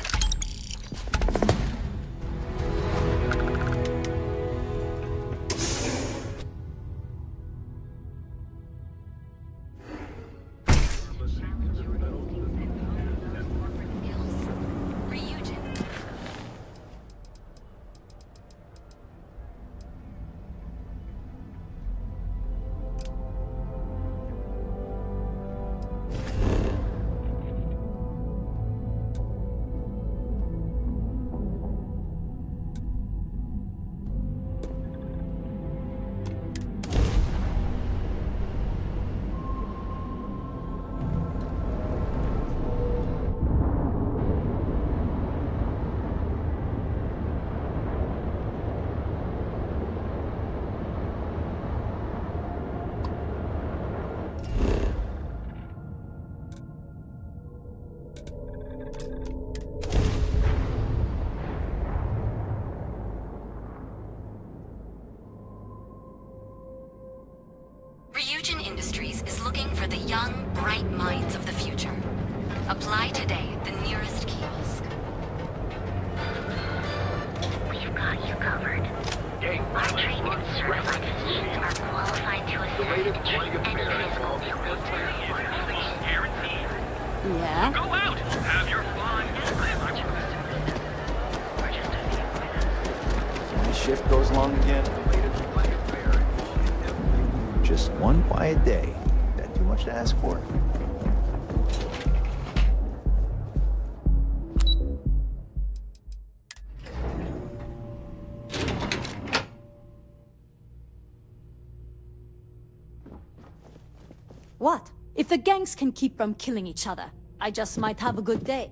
Ryujin Industries is looking for the young, bright minds of the future. Apply today at the nearest kiosk. We've got you covered. Our trained and certified physicians are qualified to assist and treat any physical ailment. Yeah? Go out! Have your fun! So my shift goes long again. Just one quiet day. That too much to ask for? What? If the gangs can keep from killing each other, I just might have a good day.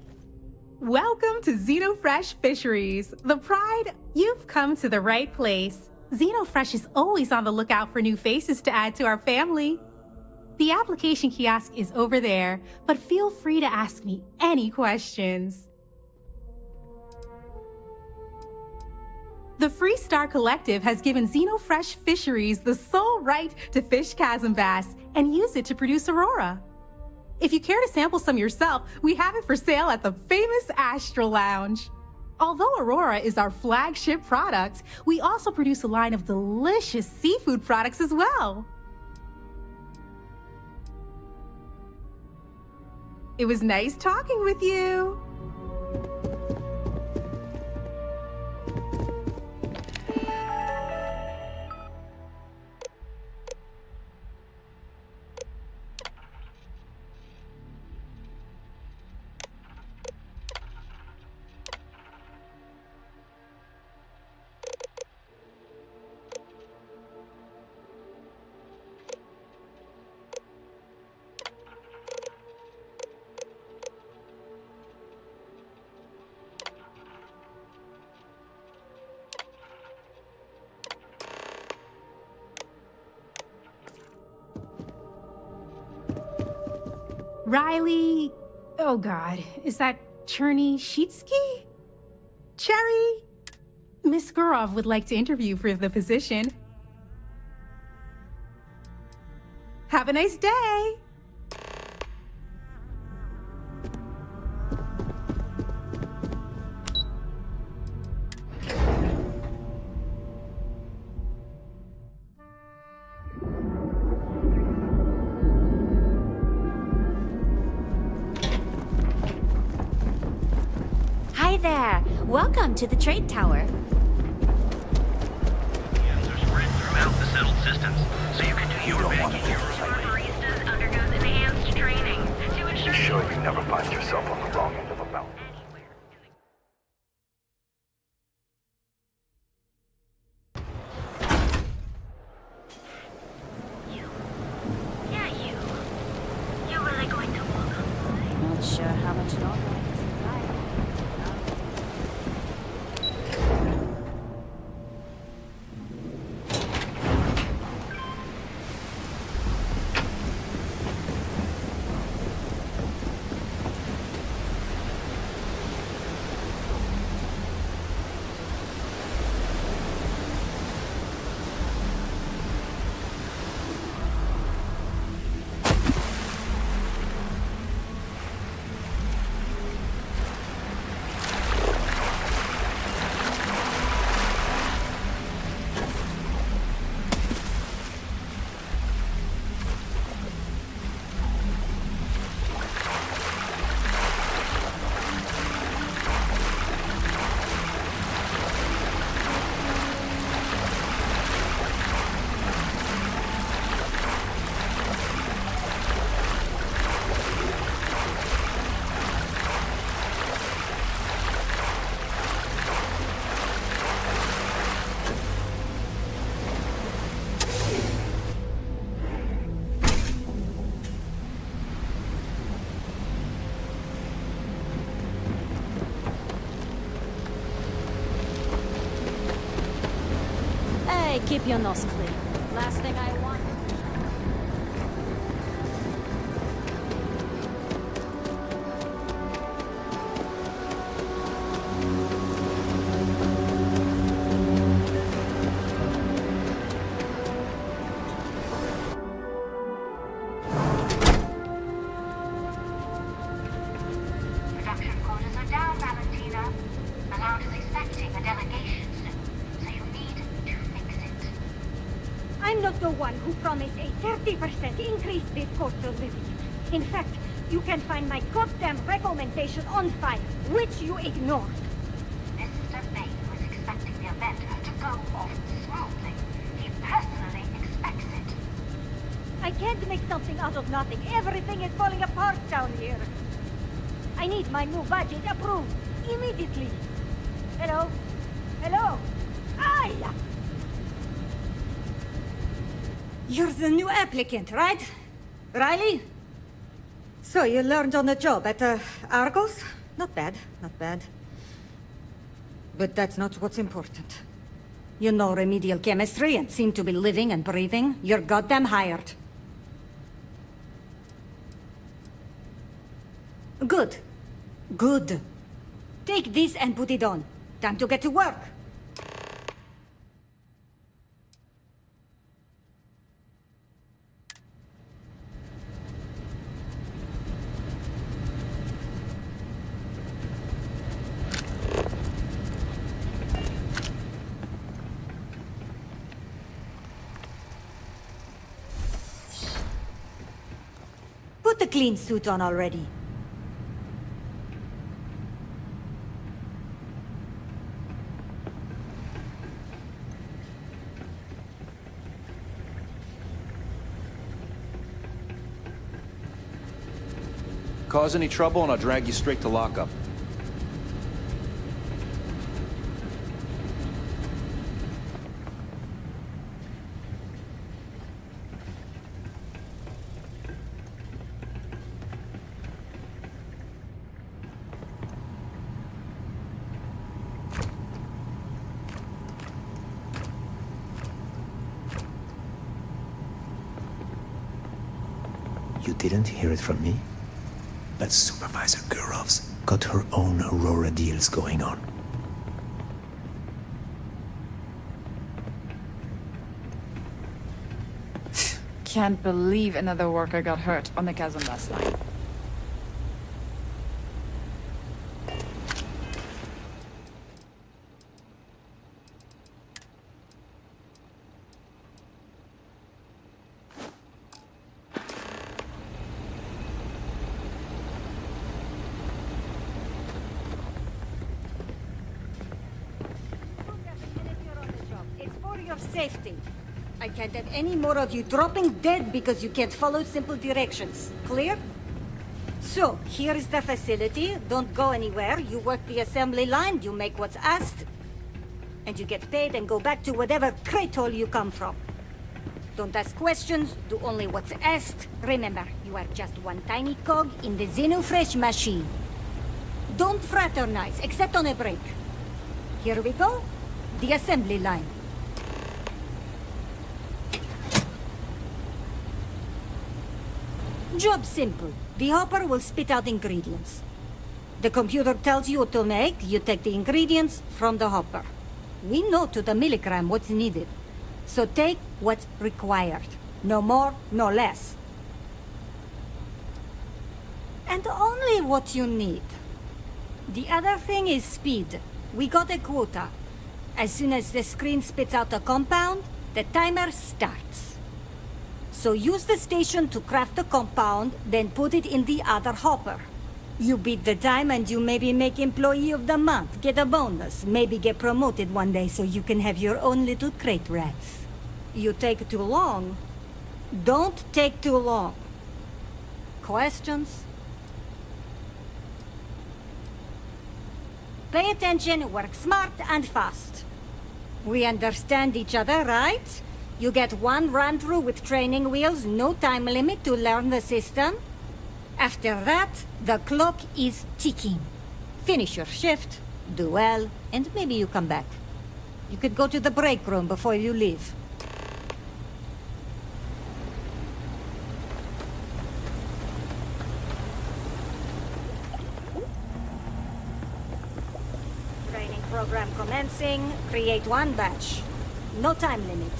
Welcome to Xenofresh Fisheries, the pride. You've come to the right place. Xenofresh is always on the lookout for new faces to add to our family. The application kiosk is over there, but feel free to ask me any questions. The Freestar Collective has given Xenofresh Fisheries the sole right to fish chasm bass and use it to produce Aurora. If you care to sample some yourself, we have it for sale at the famous Astral Lounge. Although Aurora is our flagship product, we also produce a line of delicious seafood products as well. It was nice talking with you. Riley, oh God, is that Cherny-Sheetsky? Cherry? Miss Gurov would like to interview for the position. Have a nice day. Welcome to the Trade Tower. Hands are spread throughout the settled systems, so you can do your banking here. Baristas undergoes enhanced training to ensure... Be sure you never find yourself on the wrong end of a mountain. You really going to walk on? Not sure how much longer. Keep your nose clean. Last thing I want. Production quotas are down, Valentina. The lounge is expecting a delegation soon, so you need to fix it. I'm not the one who promised a 30% increase this cost of living. In fact, you can find my goddamn recommendation on file, which you ignored. Mr. Bain was expecting the event to go off smoothly. He personally expects it. I can't make something out of nothing. Everything is falling apart down here. I need my new budget approved immediately. Hello? Hello? Aye! You're the new applicant, right? Riley? So you learned on the job at Argos? Not bad, not bad. But that's not what's important. You know remedial chemistry and seem to be living and breathing. You're goddamn hired. Good. Good. Take this and put it on. Time to get to work. Put the clean suit on already. Cause any trouble and I'll drag you straight to lockup. You didn't hear it from me? But Supervisor Gurov's got her own Aurora deals going on. Can't believe another worker got hurt on the Chasm Bus line. Safety. I can't have any more of you dropping dead because you can't follow simple directions. Clear? So, here is the facility. Don't go anywhere. You work the assembly line, you make what's asked, and you get paid and go back to whatever crate hole you come from. Don't ask questions, do only what's asked. Remember, you are just one tiny cog in the Xenofresh machine. Don't fraternize, except on a break. Here we go. The assembly line. Job simple. The hopper will spit out ingredients. The computer tells you what to make, you take the ingredients from the hopper. We know to the milligram what's needed. So take what's required. No more, no less. And only what you need. The other thing is speed. We got a quota. As soon as the screen spits out a compound, the timer starts. So use the station to craft the compound, then put it in the other hopper. You beat the time and you maybe make Employee of the Month, get a bonus, maybe get promoted one day so you can have your own little crate rats. You take too long. Don't take too long. Questions? Pay attention, work smart and fast. We understand each other, right? You get one run-through with training wheels, no time limit to learn the system. After that, the clock is ticking. Finish your shift, do well, and maybe you come back. You could go to the break room before you leave. Training program commencing. Create one batch. No time limit.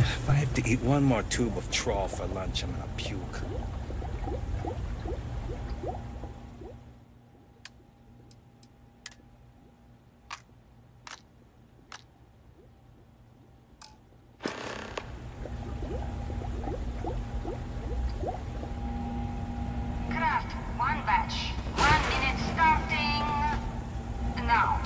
If I have to eat one more tube of trawl for lunch, I'm gonna puke. Craft one batch. 1 minute starting now.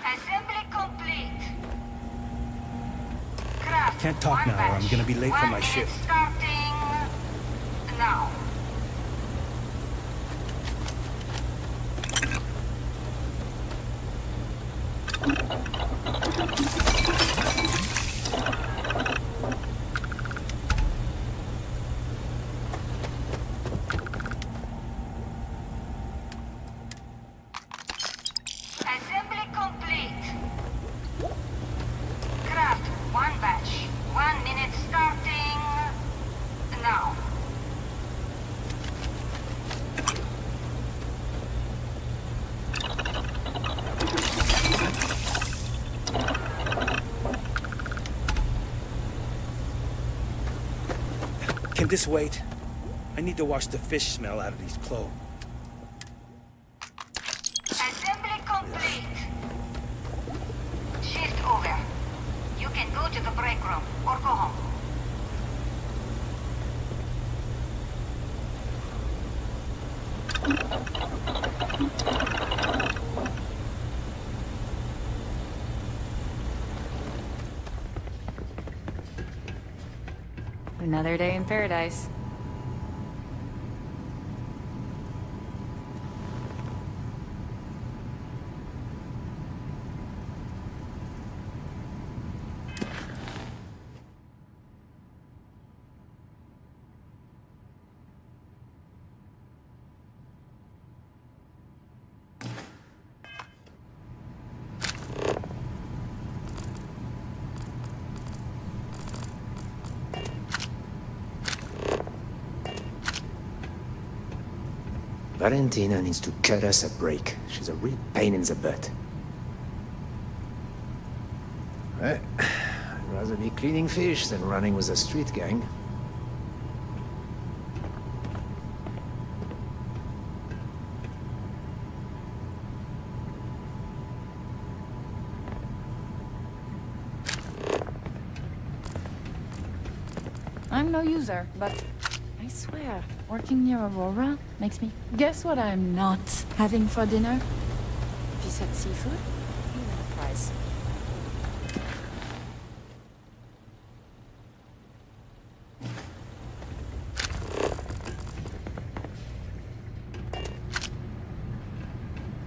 Assembly complete. Craft Can't talk one now, or I'm batch. gonna be late for 1 my minute shift. Starting now. Assembly complete. Craft one batch. 1 minute starting now. Can this wait? I need to wash the fish smell out of these clothes. Assembly complete. Shift over. You can go to the break room or go home. Another day in paradise. Valentina needs to cut us a break. She's a real pain in the butt. Well, I'd rather be cleaning fish than running with a street gang. I'm no user, but I swear, working near Aurora makes me guess what I'm not having for dinner. If you said seafood, you win a prize.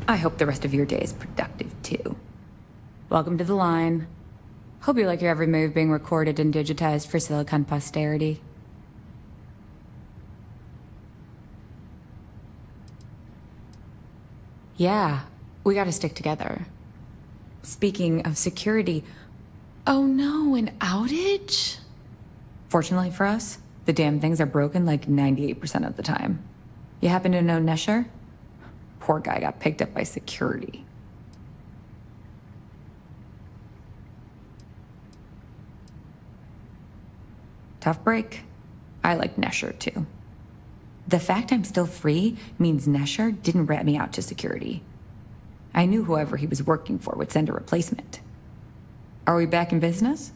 I hope the rest of your day is productive, too. Welcome to the line. Hope you like your every move being recorded and digitized for Silicon posterity. Yeah, we gotta stick together. Speaking of security... Oh no, an outage? Fortunately for us, the damn things are broken like 98% of the time. You happen to know Nesher? Poor guy got picked up by security. Tough break. I like Nesher too. The fact I'm still free means Nesher didn't rat me out to security. I knew whoever he was working for would send a replacement. Are we back in business?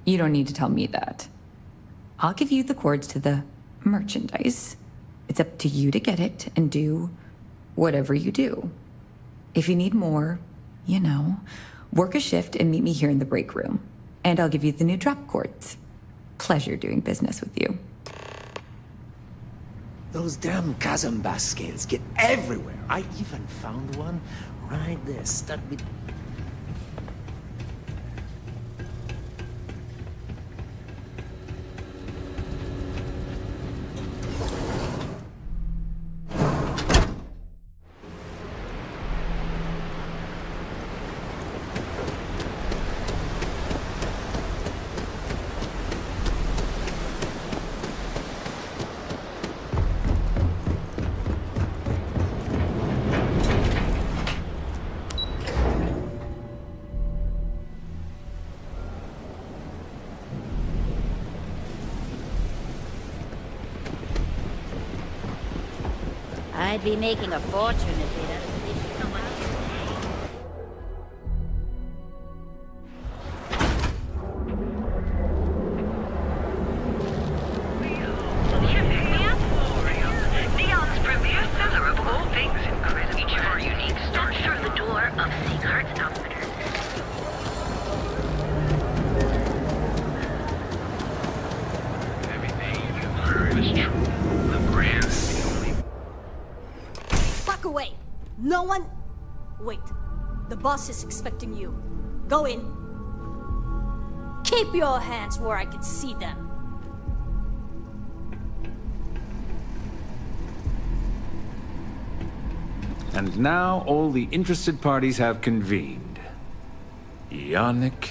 You don't need to tell me that. I'll give you the codes to the merchandise. It's up to you to get it and do whatever you do. If you need more, you know, work a shift and meet me here in the break room. And I'll give you the new drop cords. Pleasure doing business with you. Those damn chasm bass scales get everywhere. I even found one right there, stuck with... I'd be making a fortune if they'd unleashed someone else. Neon's premier seller of all things incredible. Each of our unique stars through the door of Seagard's Outfitters. Everything you've heard is true. The Grand is the only... Back away! No one... Wait. The boss is expecting you. Go in. Keep your hands where I can see them. And now all the interested parties have convened. Yannick.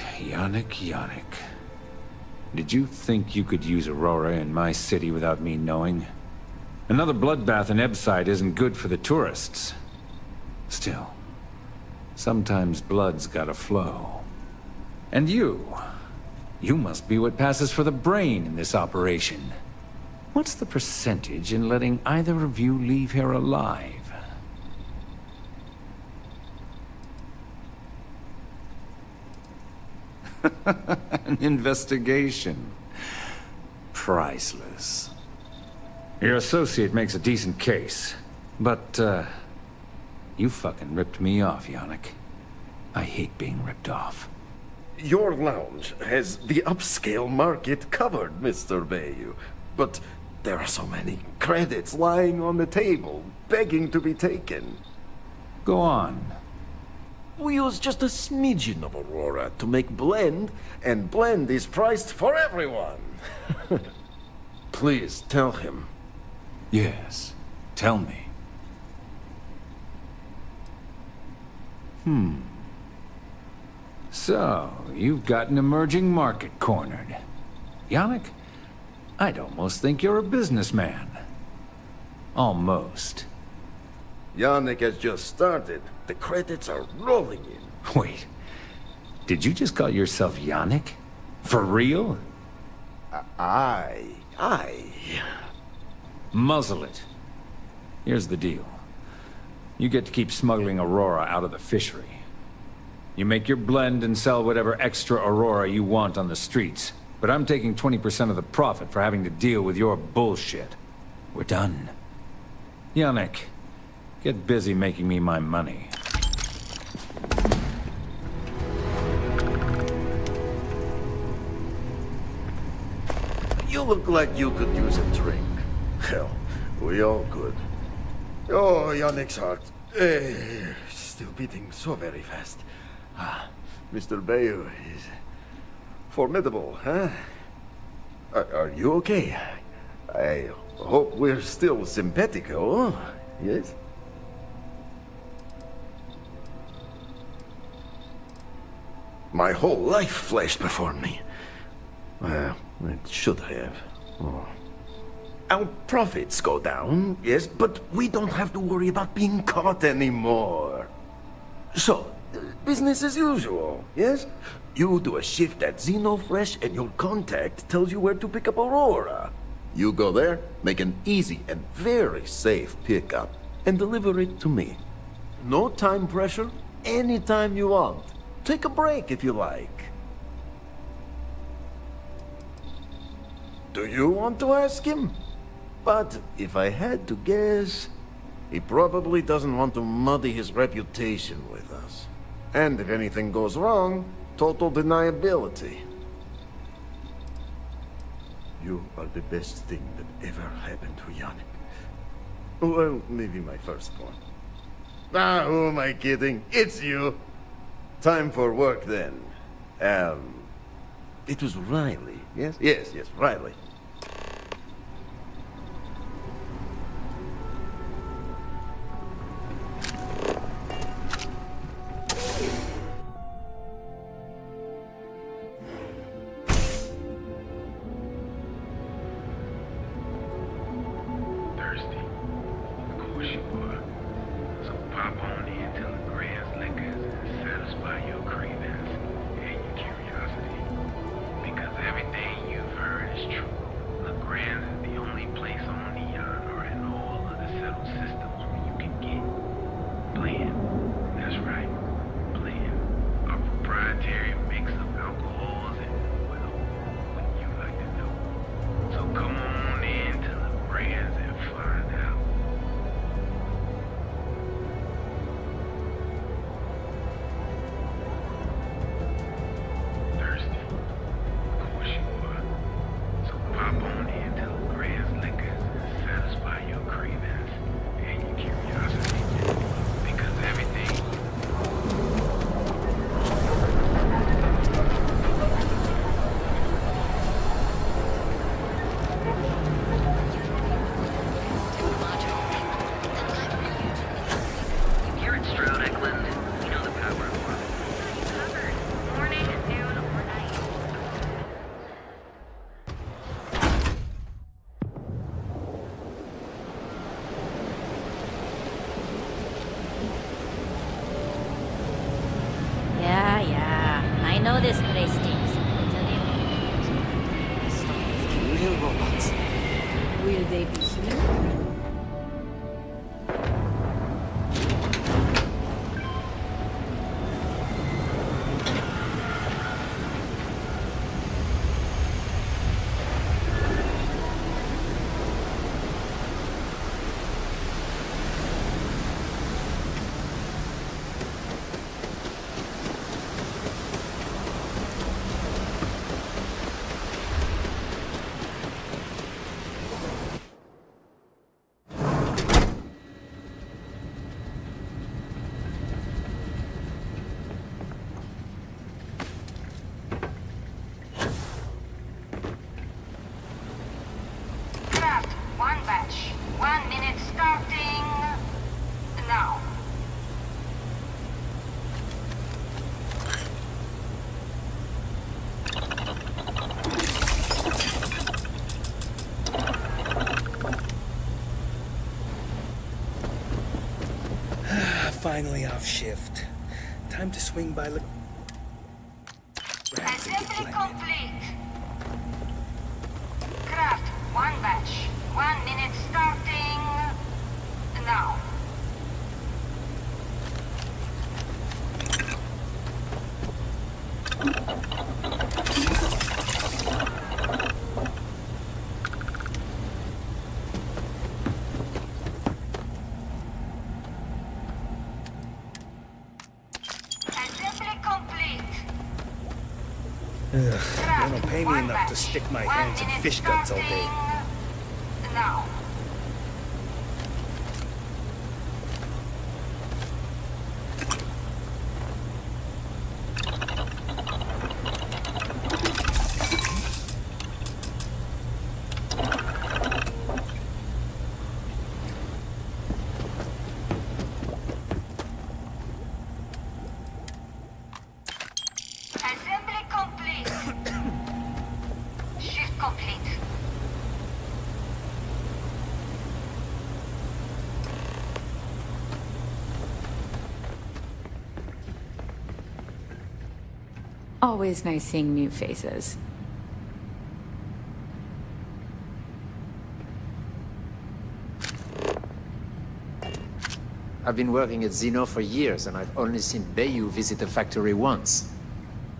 Did you think you could use Aurora in my city without me knowing? Another bloodbath in Ebside isn't good for the tourists. Still, sometimes blood's gotta flow. And you must be what passes for the brain in this operation. What's the percentage in letting either of you leave here alive? An investigation. Priceless. Your associate makes a decent case, but, you fucking ripped me off, Yannick. I hate being ripped off. Your lounge has the upscale market covered, Mr. Bayou. But there are so many credits lying on the table, begging to be taken. Go on. We use just a smidgen of Aurora to make blend, and blend is priced for everyone. Please tell him. Yes, tell me. So, you've got an emerging market cornered. Yannick, I'd almost think you're a businessman. Almost. Yannick has just started. The credits are rolling in. Wait, did you just call yourself Yannick? For real? Aye. Muzzle it. Here's the deal. You get to keep smuggling Aurora out of the fishery. You make your blend and sell whatever extra Aurora you want on the streets. But I'm taking 20% of the profit for having to deal with your bullshit. We're done. Yannick, get busy making me my money. You look like you could use a drink. Hell, we all could. Oh, Yannick's heart. Still beating so very fast. Mr. Bayou is formidable, huh? Are you okay? I hope we're still simpatico, yes? My whole life flashed before me. Well, it should have. Oh. Our profits go down, yes, but we don't have to worry about being caught anymore. So, business as usual, yes? You do a shift at Xenofresh and your contact tells you where to pick up Aurora. You go there, make an easy and very safe pickup, and deliver it to me. No time pressure, anytime you want. Take a break if you like. Do you want to ask him? But if I had to guess, he probably doesn't want to muddy his reputation with us. And if anything goes wrong, total deniability. You are the best thing that ever happened to Yannick. Well, maybe my first one. Who am I kidding? It's you. Time for work then. It was Riley, yes? Yes, Riley. Systems kill robots. Will they be human? Finally off shift. Time to swing by the... Assembly complete. Craft one batch. 1 minute starting now. They don't pay me enough to stick my hands in fish guts all day. Now. Always nice seeing new faces. I've been working at Xeno for years, and I've only seen Bayou visit the factory once.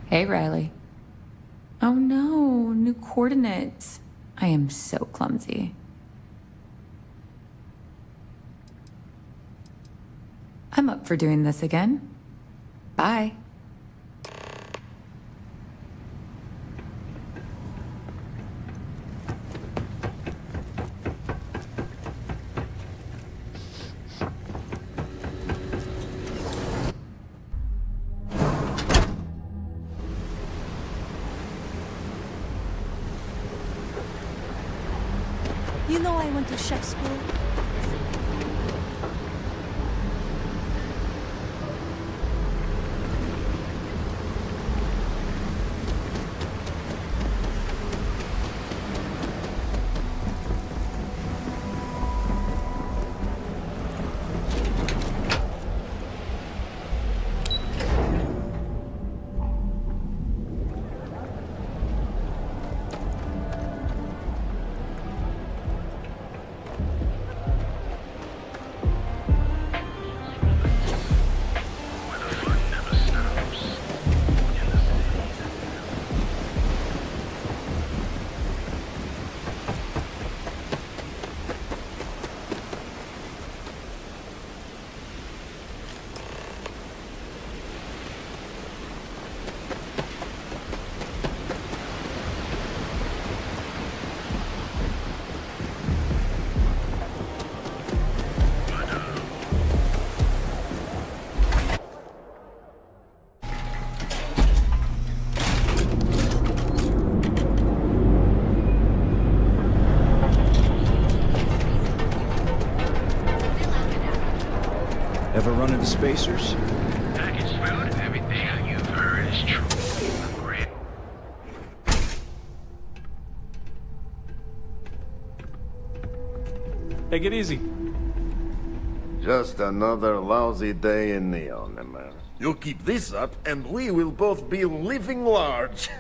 Hey, Riley. Oh no, new coordinates. I am so clumsy. I'm up for doing this again. Bye. You know I went to chef school. Ever run into spacers? Packaged food, everything you've heard is true. Great. Take it easy. Just another lousy day in Neon, man. You keep this up, and we will both be living large.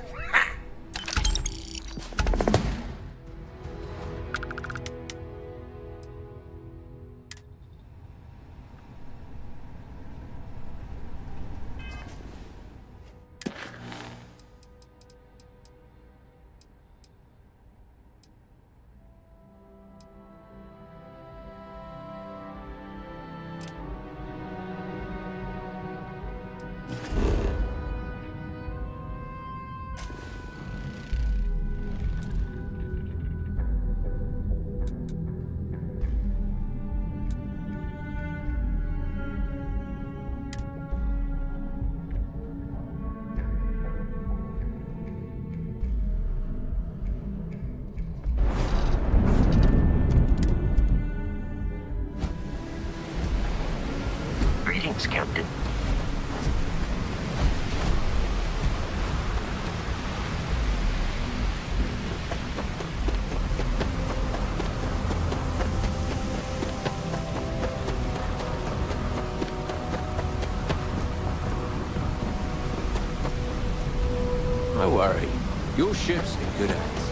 worry. Your ship's in good hands.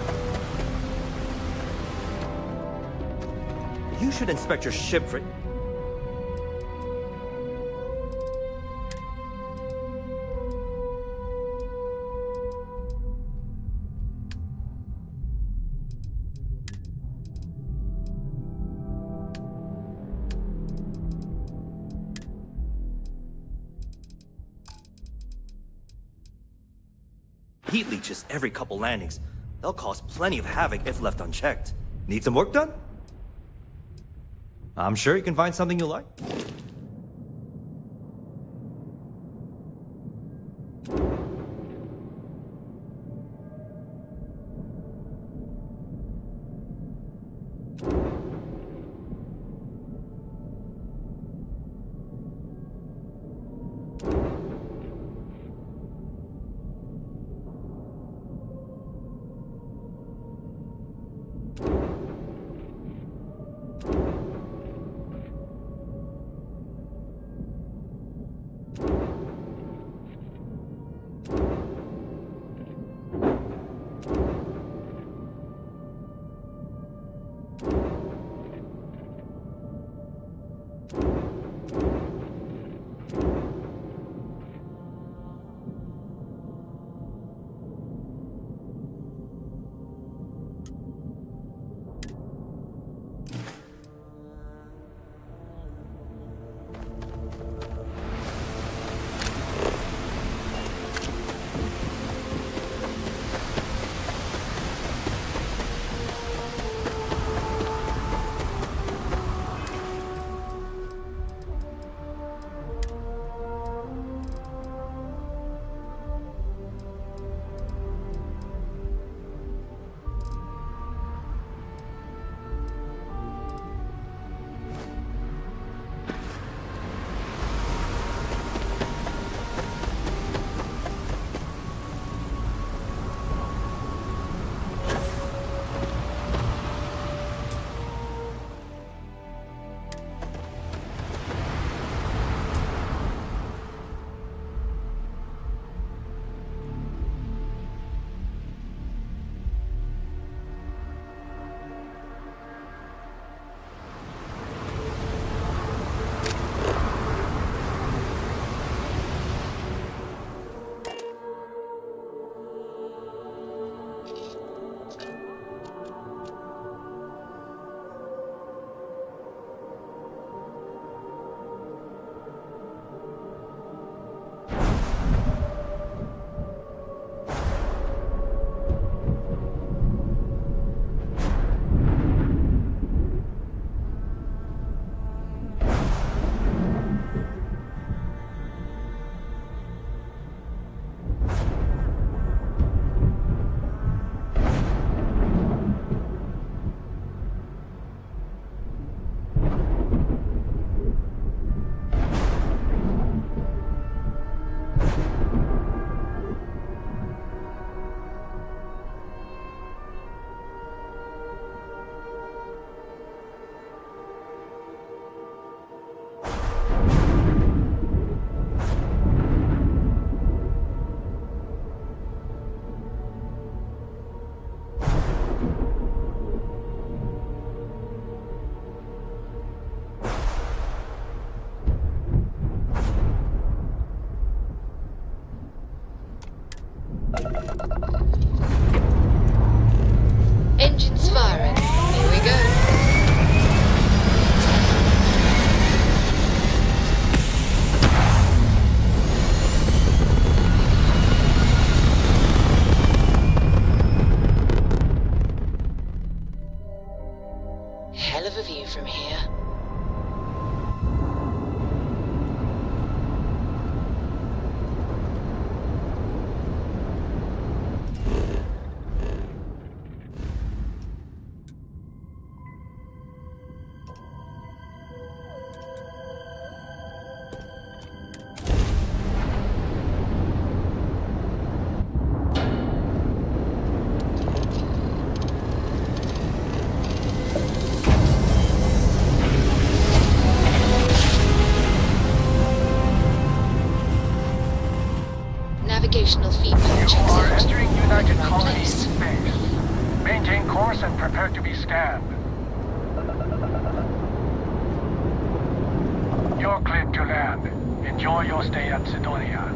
You should inspect your ship for... Heat leeches every couple landings. They'll cause plenty of havoc if left unchecked. Need some work done? I'm sure you can find something you like. Engines firing. Here we go. Hell of a view from here. be scanned. You're cleared to land. Enjoy your stay at Sidonia.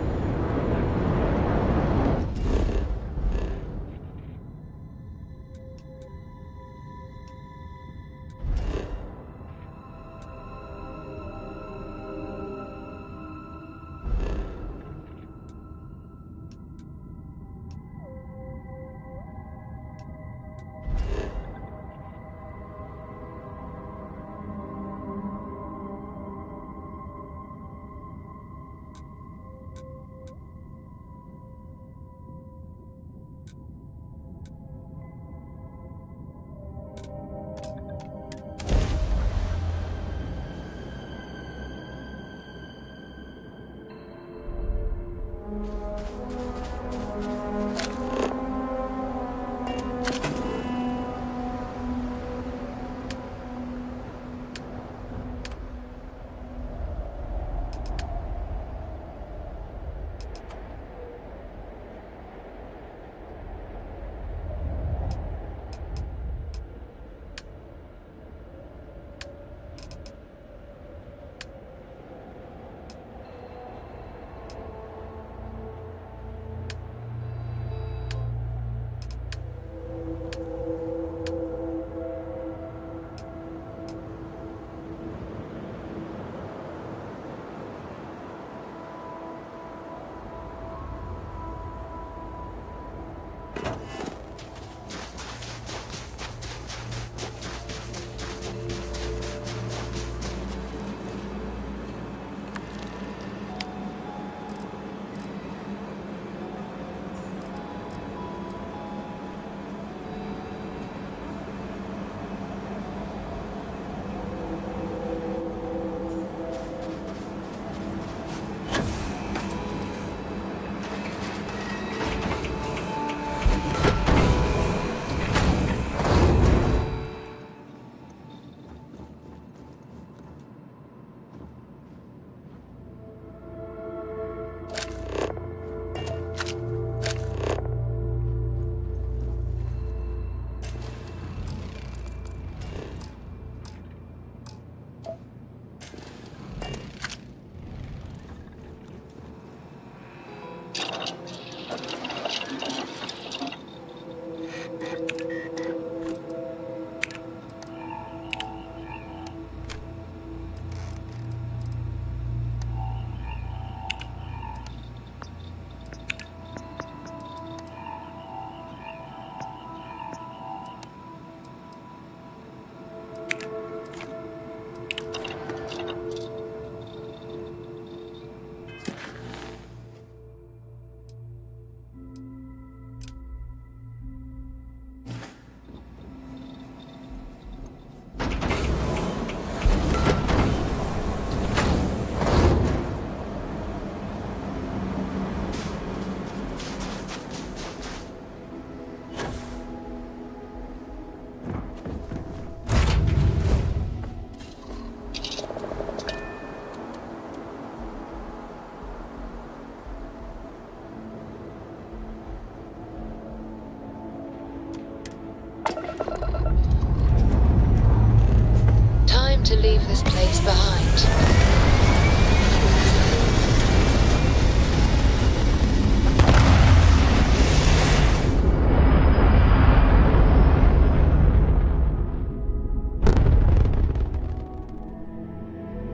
To leave this place behind.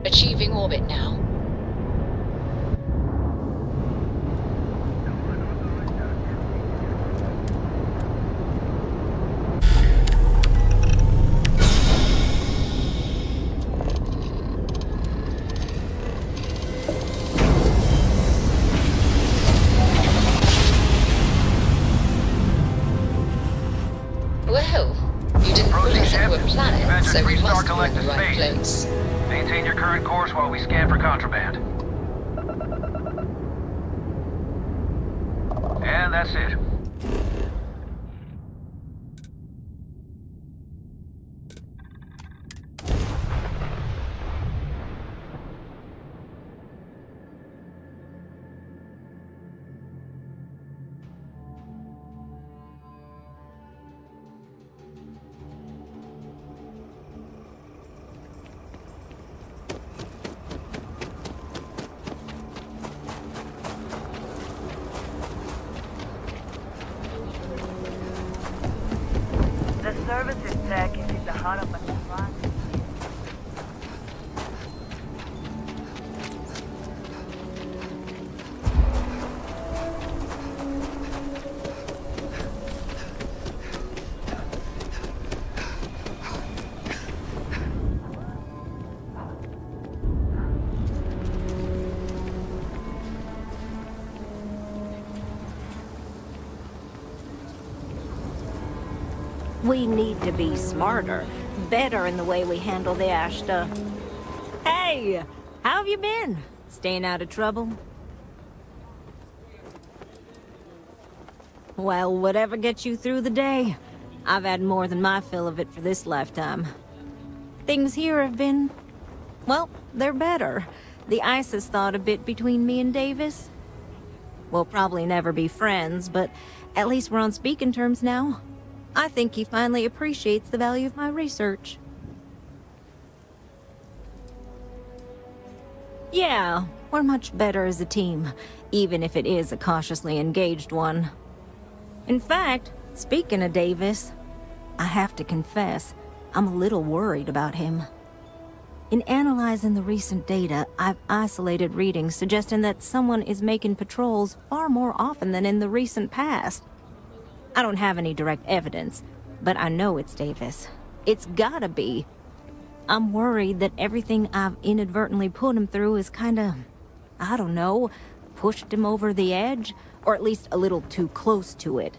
Achieving orbit now. So we must be in the right place. Maintain your current course while we scan for contraband. And that's it. caught up in the front. We need to be smarter, better in the way we handle the Ashta. Hey, how have you been? Staying out of trouble? Well, whatever gets you through the day. I've had more than my fill of it for this lifetime. Things here have been... well, they're better. The ice has thawed a bit between me and Davis. We'll probably never be friends, but at least we're on speaking terms now. I think he finally appreciates the value of my research. Yeah, we're much better as a team, even if it is a cautiously engaged one. In fact, speaking of Davis, I have to confess, I'm a little worried about him. In analyzing the recent data, I've isolated readings suggesting that someone is making patrols far more often than in the recent past. I don't have any direct evidence, but I know it's Davis. It's gotta be. I'm worried that everything I've inadvertently put him through is kinda, I don't know, pushed him over the edge, or at least a little too close to it.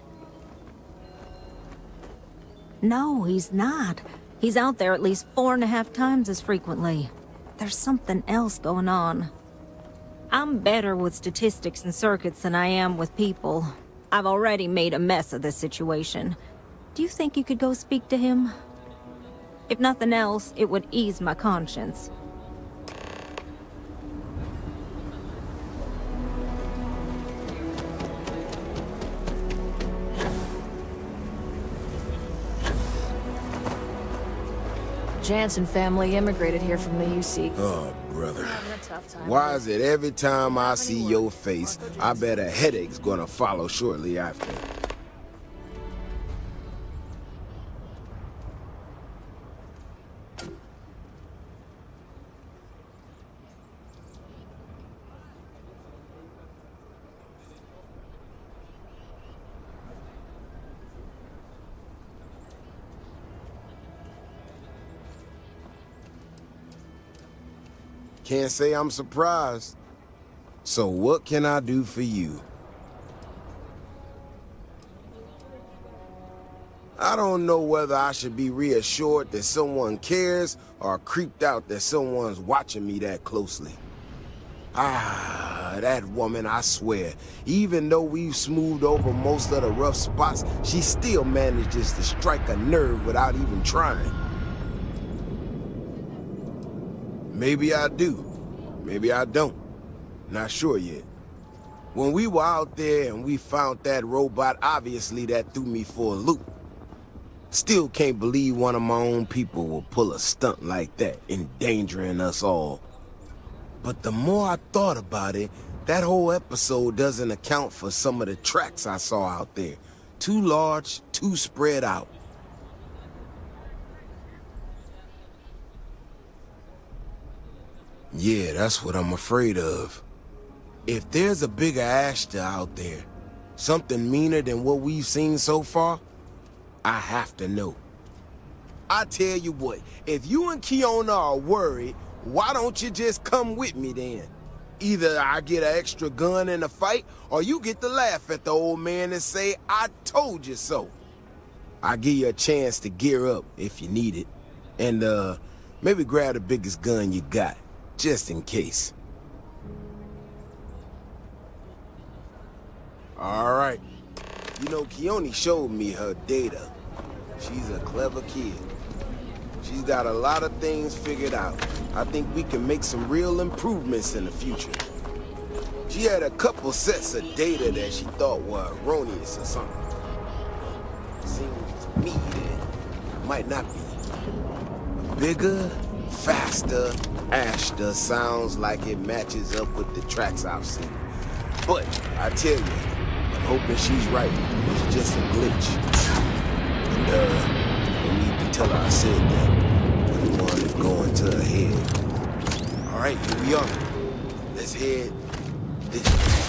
No, he's not. He's out there at least 4.5 times as frequently. There's something else going on. I'm better with statistics and circuits than I am with people. I've already made a mess of this situation. Do you think you could go speak to him? If nothing else, it would ease my conscience. Jansen family immigrated here from the UC. Oh, brother. Why is it every time I see your face, I bet a headache's gonna follow shortly after? Can't say I'm surprised. So what can I do for you? I don't know whether I should be reassured that someone cares or creeped out that someone's watching me that closely. Ah, that woman, I swear, even though we've smoothed over most of the rough spots, she still manages to strike a nerve without even trying. Maybe I do. Maybe I don't. Not sure yet. When we were out there and we found that robot, obviously that threw me for a loop. Still can't believe one of my own people will pull a stunt like that, endangering us all. But the more I thought about it, that whole episode doesn't account for some of the tracks I saw out there. Too large, too spread out. Yeah, that's what I'm afraid of. If there's a bigger Ashta out there, something meaner than what we've seen so far, I have to know. I tell you what, if you and Kiona are worried, why don't you just come with me then? Either I get an extra gun in the fight, or you get to laugh at the old man and say, I told you so. I'll give you a chance to gear up if you need it. And, maybe grab the biggest gun you got. Just in case. Alright. You know, Kioni showed me her data. She's a clever kid. She's got a lot of things figured out. I think we can make some real improvements in the future. She had a couple sets of data that she thought were erroneous or something. Seems to me that might not be. Bigger, faster, Ashta sounds like it matches up with the tracks I've seen. But, I tell you, I'm hoping she's right. It's just a glitch. And, we need to tell her I said that. Wouldn't want it going to her head. All right, here we are. Let's head this way.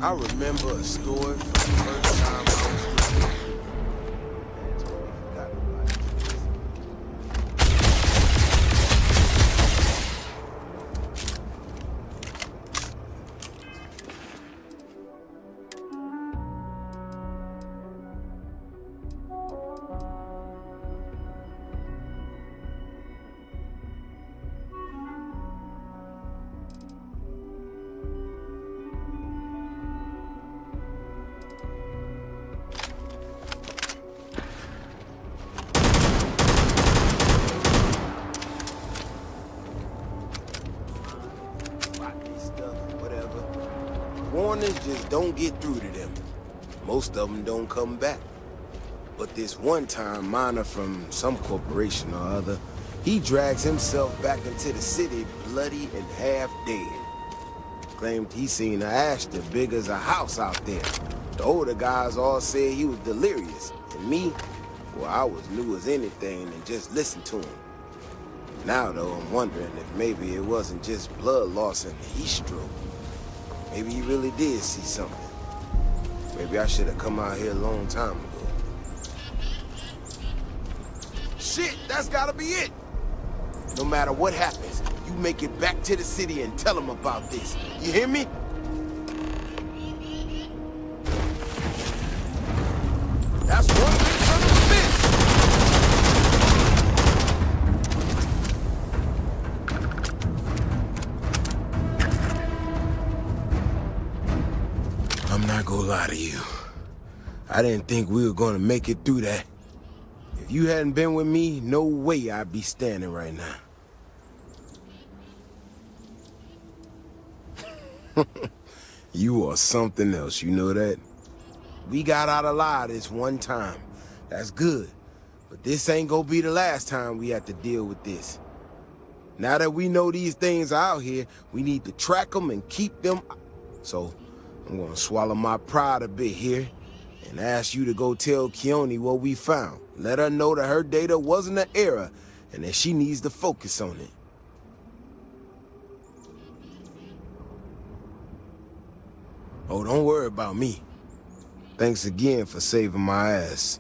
I remember a story from the first time I was with you. Warnings just don't get through to them. Most of them don't come back. But this one-time miner from some corporation or other, he drags himself back into the city bloody and half dead. Claimed he seen an Ashton big as a house out there. The older guys all said he was delirious. And me, well, I was new as anything and just listened to him. Now, though, I'm wondering if maybe it wasn't just blood loss and heat stroke. Maybe he really did see something. Maybe I should have come out here a long time ago. Shit, that's gotta be it! No matter what happens, you make it back to the city and tell them about this. You hear me? That's one big son of a bitch! I'm not gonna lie to you. I didn't think we were gonna make it through that. If you hadn't been with me, no way I'd be standing right now. You are something else, you know that? We got out alive this one time. That's good. But this ain't gonna be the last time we have to deal with this. Now that we know these things are out here, we need to track them and keep them. So, I'm gonna swallow my pride a bit here and ask you to go tell Keone what we found. Let her know that her data wasn't an error and that she needs to focus on it. Oh, don't worry about me. Thanks again for saving my ass.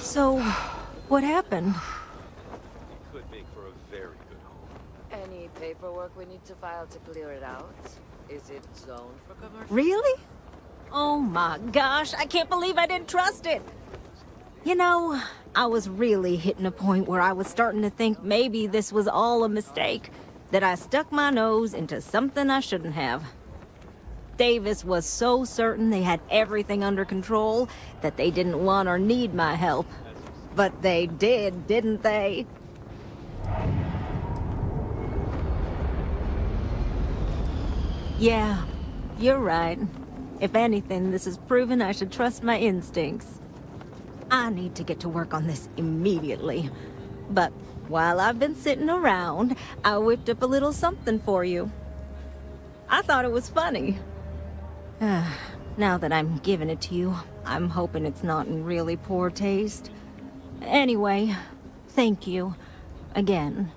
So, what happened? Could make for a very good home. Any paperwork we need to file to clear it out? Is it zoned for commercial? Really? Oh my gosh, I can't believe I didn't trust it. You know, I was really hitting a point where I was starting to think maybe this was all a mistake, that I stuck my nose into something I shouldn't have. Davis was so certain they had everything under control that they didn't want or need my help. But they did, didn't they? Yeah, you're right. If anything, this has proven I should trust my instincts. I need to get to work on this immediately. But while I've been sitting around, I whipped up a little something for you. I thought it was funny. Now that I'm giving it to you, I'm hoping it's not in really poor taste. Anyway, thank you. Again.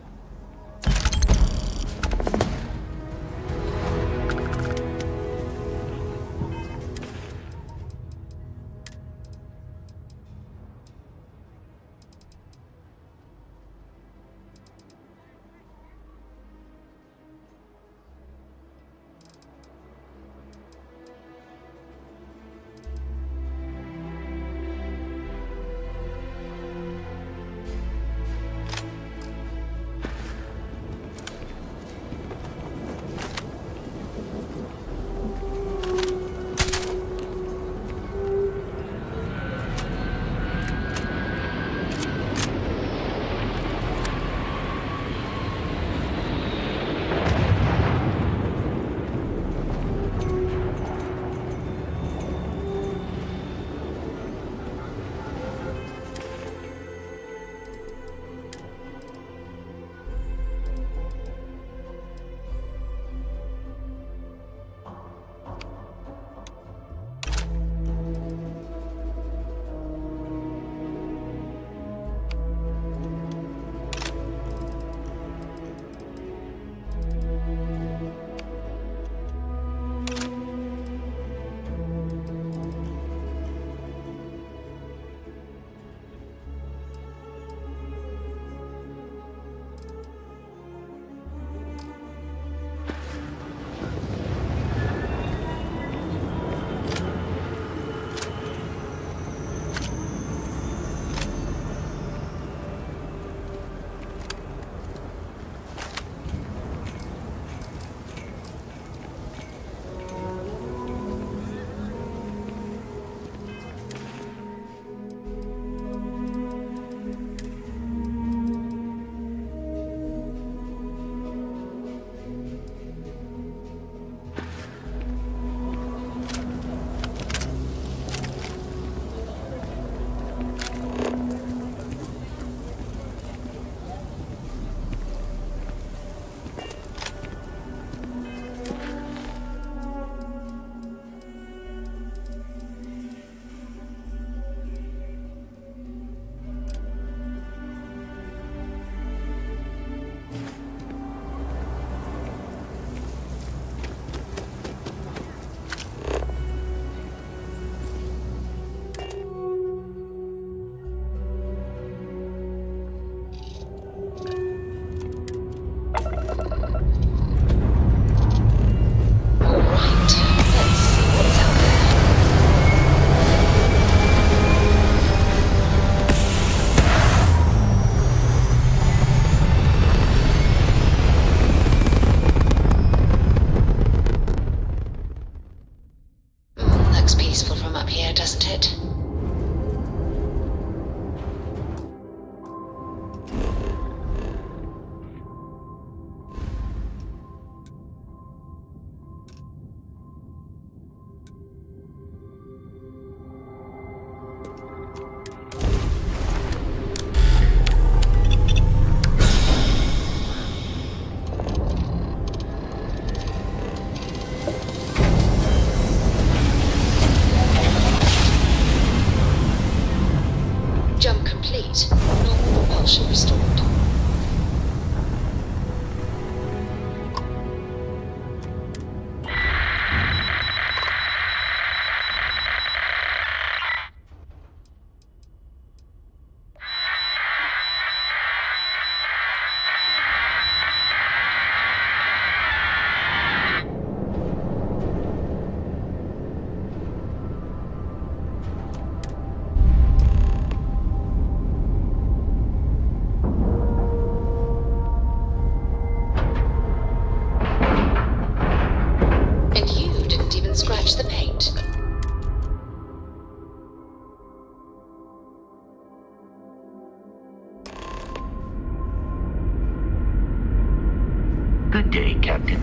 Captain.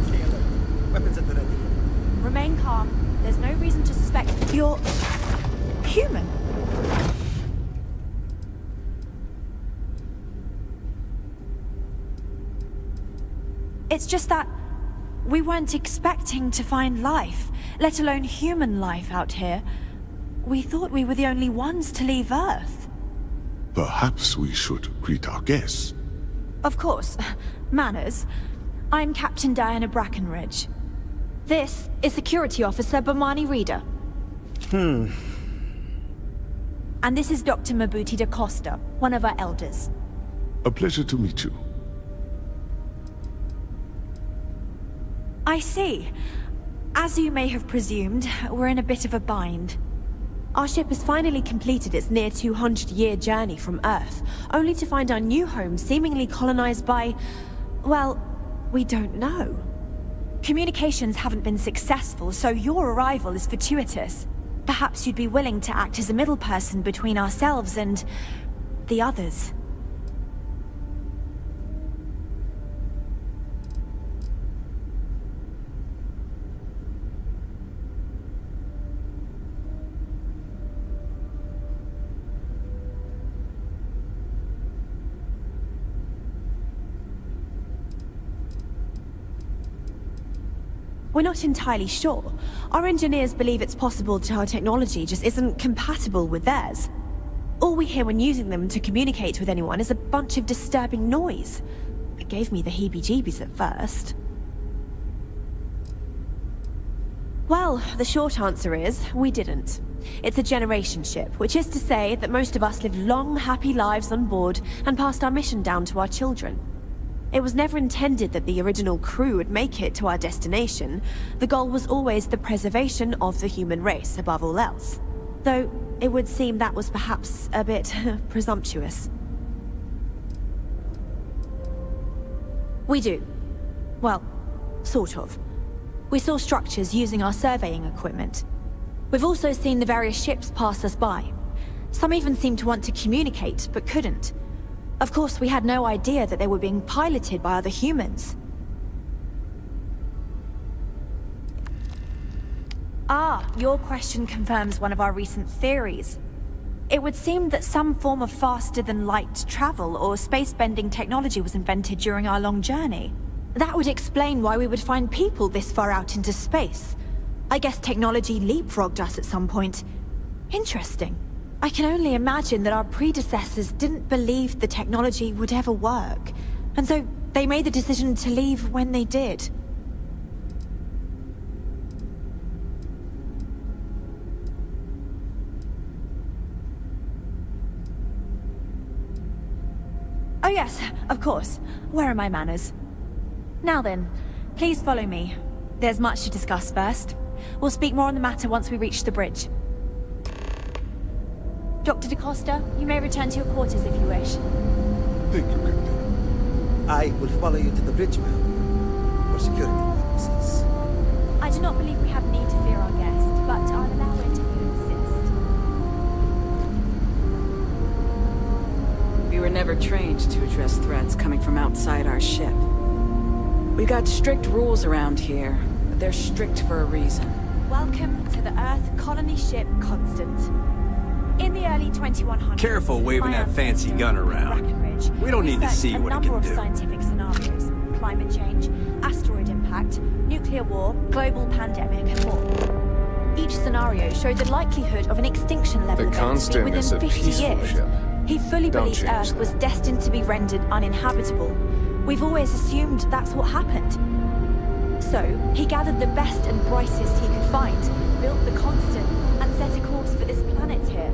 Stay alert. Weapons at the ready. Remain calm. There's no reason to suspect you're human. It's just that we weren't expecting to find life, let alone human life out here. We thought we were the only ones to leave Earth. Perhaps we should greet our guests. Of course. Manners. I'm Captain Diana Brackenridge. This is Security Officer Bomani Reader. And this is Dr. Mabuti da Costa, one of our elders. A pleasure to meet you. I see. As you may have presumed, we're in a bit of a bind. Our ship has finally completed its near 200-year journey from Earth, only to find our new home seemingly colonized by... well, we don't know. Communications haven't been successful, so your arrival is fortuitous. Perhaps you'd be willing to act as a middle person between ourselves and... the others. We're not entirely sure. Our engineers believe it's possible that our technology just isn't compatible with theirs. All we hear when using them to communicate with anyone is a bunch of disturbing noise. It gave me the heebie-jeebies at first. Well, the short answer is, we didn't. It's a generation ship, which is to say that most of us lived long, happy lives on board and passed our mission down to our children. It was never intended that the original crew would make it to our destination. The goal was always the preservation of the human race above all else. Though, it would seem that was perhaps a bit presumptuous. We do. Well, sort of. We saw structures using our surveying equipment. We've also seen the various ships pass us by. Some even seemed to want to communicate, but couldn't. Of course, we had no idea that they were being piloted by other humans. Ah, your question confirms one of our recent theories. It would seem that some form of faster-than-light travel or space-bending technology was invented during our long journey. That would explain why we would find people this far out into space. I guess technology leapfrogged us at some point. Interesting. I can only imagine that our predecessors didn't believe the technology would ever work, and so they made the decision to leave when they did. Oh yes, of course. Where are my manners? Now then, please follow me. There's much to discuss first. We'll speak more on the matter once we reach the bridge. Dr. da Costa, you may return to your quarters if you wish. Thank you, Captain. I will follow you to the bridge, ma'am, for security purposes. I do not believe we have need to fear our guest, but I'll allow it if you insist. We were never trained to address threats coming from outside our ship. We've got strict rules around here, but they're strict for a reason. Welcome to the Earth colony ship Constant. In the early 2100s... Careful waving that fancy gun around. We don't need to see what it can do. A number of scientific scenarios. Climate change, asteroid impact, nuclear war, global pandemic, and more. Each scenario showed the likelihood of an extinction level event within 50 years. Ship. He fully believed Earth was destined to be rendered uninhabitable. We've always assumed that's what happened. So, he gathered the best and brightest he could find, built the Constant, and set a course for this planet here.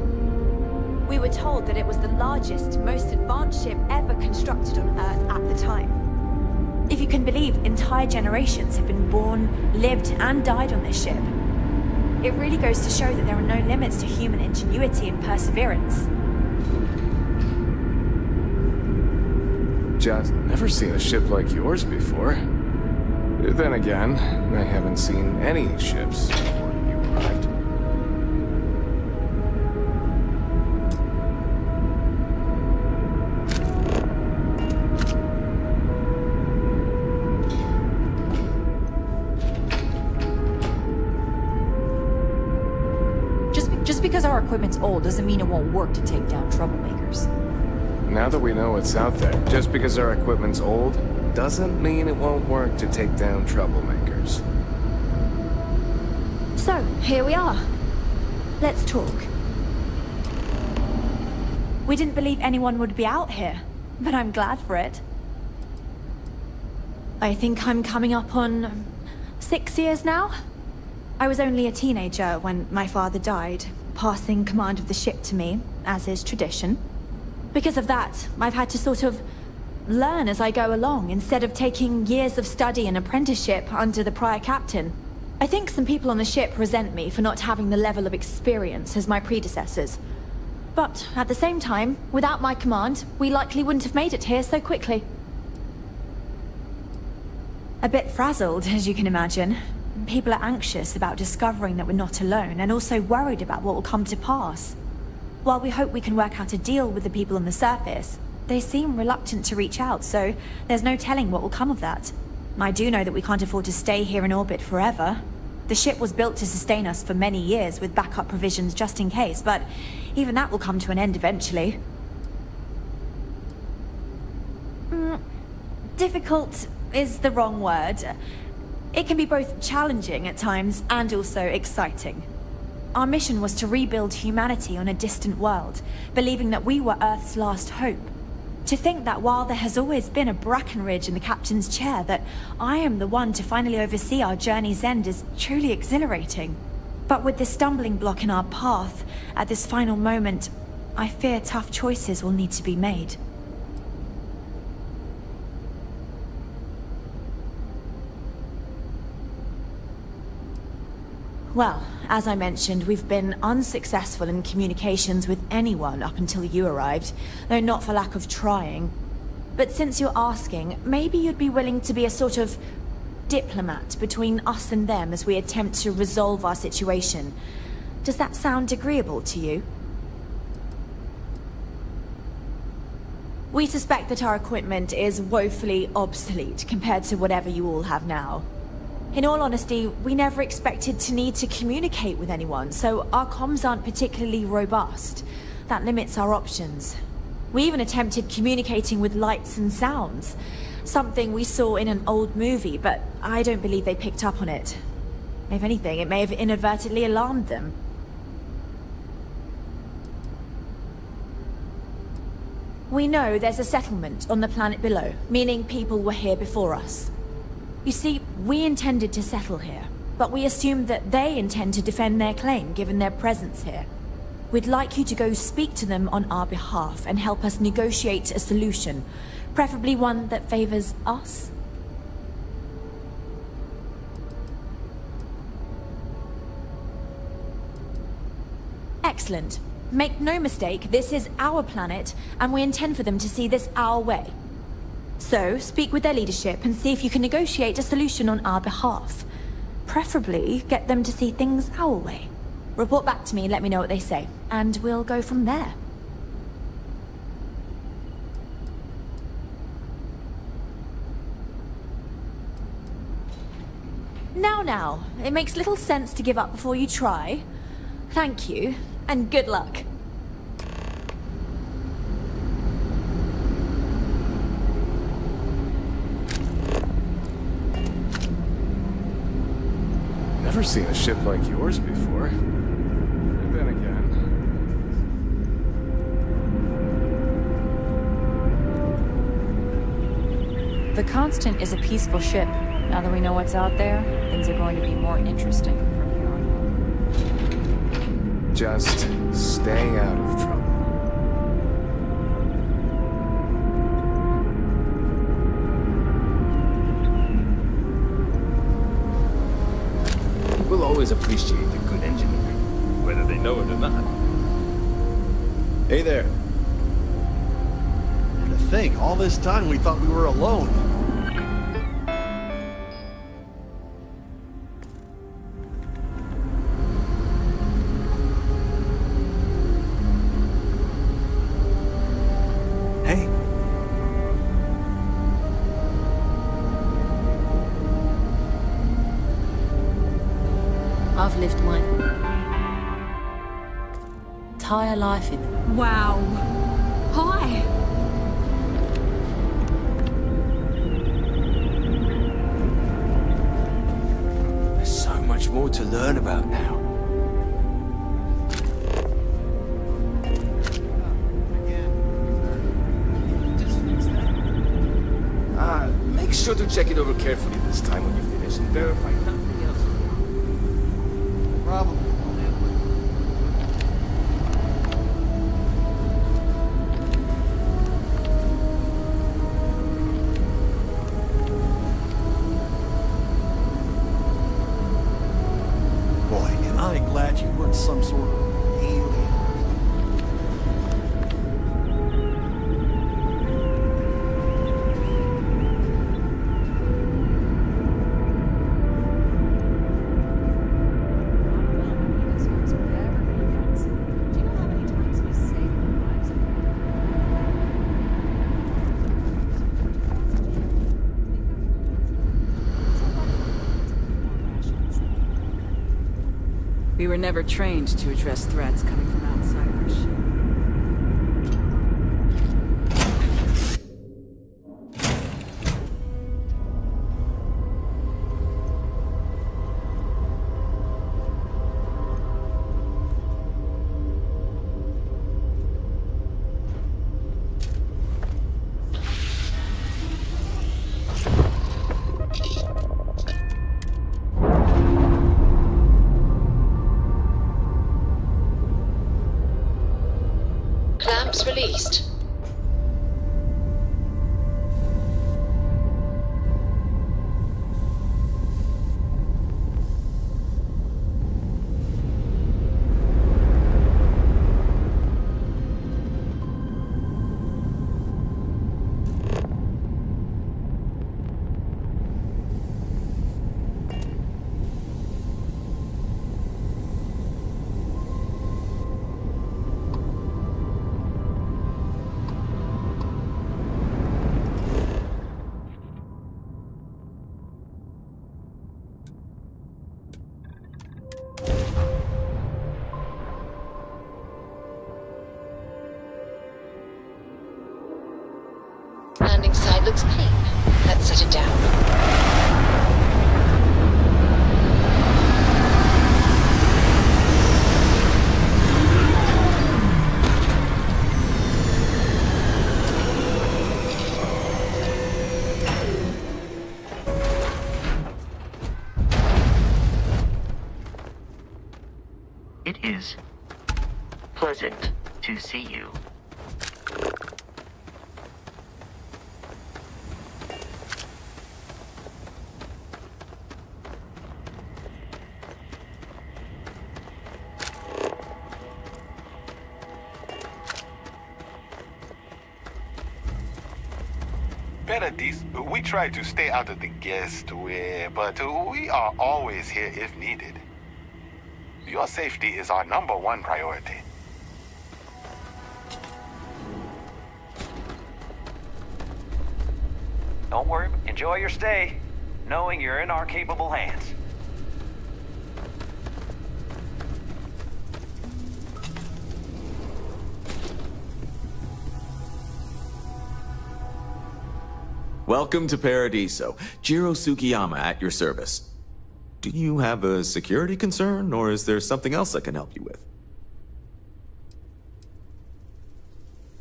We were told that it was the largest, most advanced ship ever constructed on Earth at the time. If you can believe, entire generations have been born, lived, and died on this ship. It really goes to show that there are no limits to human ingenuity and perseverance. Just never seen a ship like yours before. Then again, I haven't seen any ships before you arrived. Just because our equipment's old doesn't mean it won't work to take down troublemakers. Now that we know what's out there, just because our equipment's old, doesn't mean it won't work to take down troublemakers. So, here we are. Let's talk. We didn't believe anyone would be out here, but I'm glad for it. I think I'm coming up on 6 years now. I was only a teenager when my father died, passing command of the ship to me, as is tradition. Because of that, I've had to sort of learn as I go along, instead of taking years of study and apprenticeship under the prior captain. I think some people on the ship resent me for not having the level of experience as my predecessors. But at the same time, without my command, we likely wouldn't have made it here so quickly. A bit frazzled, as you can imagine. People are anxious about discovering that we're not alone, and also worried about what will come to pass. While we hope we can work out a deal with the people on the surface, they seem reluctant to reach out, so there's no telling what will come of that. I do know that we can't afford to stay here in orbit forever. The ship was built to sustain us for many years with backup provisions just in case, but even that will come to an end eventually. Difficult is the wrong word. It can be both challenging at times and also exciting. Our mission was to rebuild humanity on a distant world, believing that we were Earth's last hope. To think that while there has always been a Brackenridge in the captain's chair, that I am the one to finally oversee our journey's end is truly exhilarating. But with this stumbling block in our path, at this final moment, I fear tough choices will need to be made. Well, as I mentioned, we've been unsuccessful in communications with anyone up until you arrived, though not for lack of trying. But since you're asking, maybe you'd be willing to be a sort of diplomat between us and them as we attempt to resolve our situation. Does that sound agreeable to you? We suspect that our equipment is woefully obsolete compared to whatever you all have now. In all honesty, we never expected to need to communicate with anyone, so our comms aren't particularly robust. That limits our options. We even attempted communicating with lights and sounds, something we saw in an old movie, but I don't believe they picked up on it. If anything, it may have inadvertently alarmed them. We know there's a settlement on the planet below, meaning people were here before us. You see, we intended to settle here, but we assumed that they intend to defend their claim given their presence here. We'd like you to go speak to them on our behalf and help us negotiate a solution, preferably one that favors us. Excellent. Make no mistake, this is our planet, and we intend for them to see this our way. So, speak with their leadership and see if you can negotiate a solution on our behalf. Preferably, get them to see things our way. Report back to me and let me know what they say, and we'll go from there. Now, it makes little sense to give up before you try. Thank you, and good luck. Never seen a ship like yours before. And then again... The Constant is a peaceful ship. Now that we know what's out there, things are going to be more interesting from here on. Just stay out of trouble. We'll always appreciate a good engineering, whether they know it or not. Hey there. And to think, all this time we thought we were alone. Hey. I've lived mine. entire life in them. Wow. Hi. There's so much more to learn about now. Make sure to check it over carefully this time when you finish and verify nothing else. Problem. Boy, am I glad you weren't some sort of alien. We were never trained to address threats coming from outside our ship. Clamps released. Landing side looks clean. Let's set it down. It is pleasant to see you. We try to stay out of the guest way, but we are always here if needed. Your safety is our #1 priority. Don't worry, enjoy your stay, knowing you're in our capable hands. Welcome to Paradiso. Jiro Sugiyama at your service. Do you have a security concern, or is there something else I can help you with?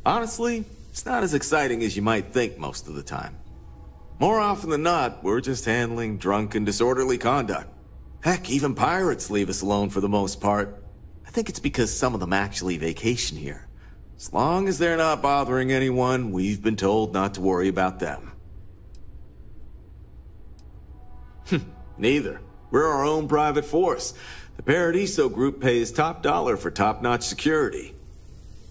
Honestly, it's not as exciting as you might think most of the time. More often than not, we're just handling drunk and disorderly conduct. Heck, even pirates leave us alone for the most part. I think it's because some of them actually vacation here. As long as they're not bothering anyone, we've been told not to worry about them. Neither. We're our own private force. The Paradiso group pays top dollar for top-notch security.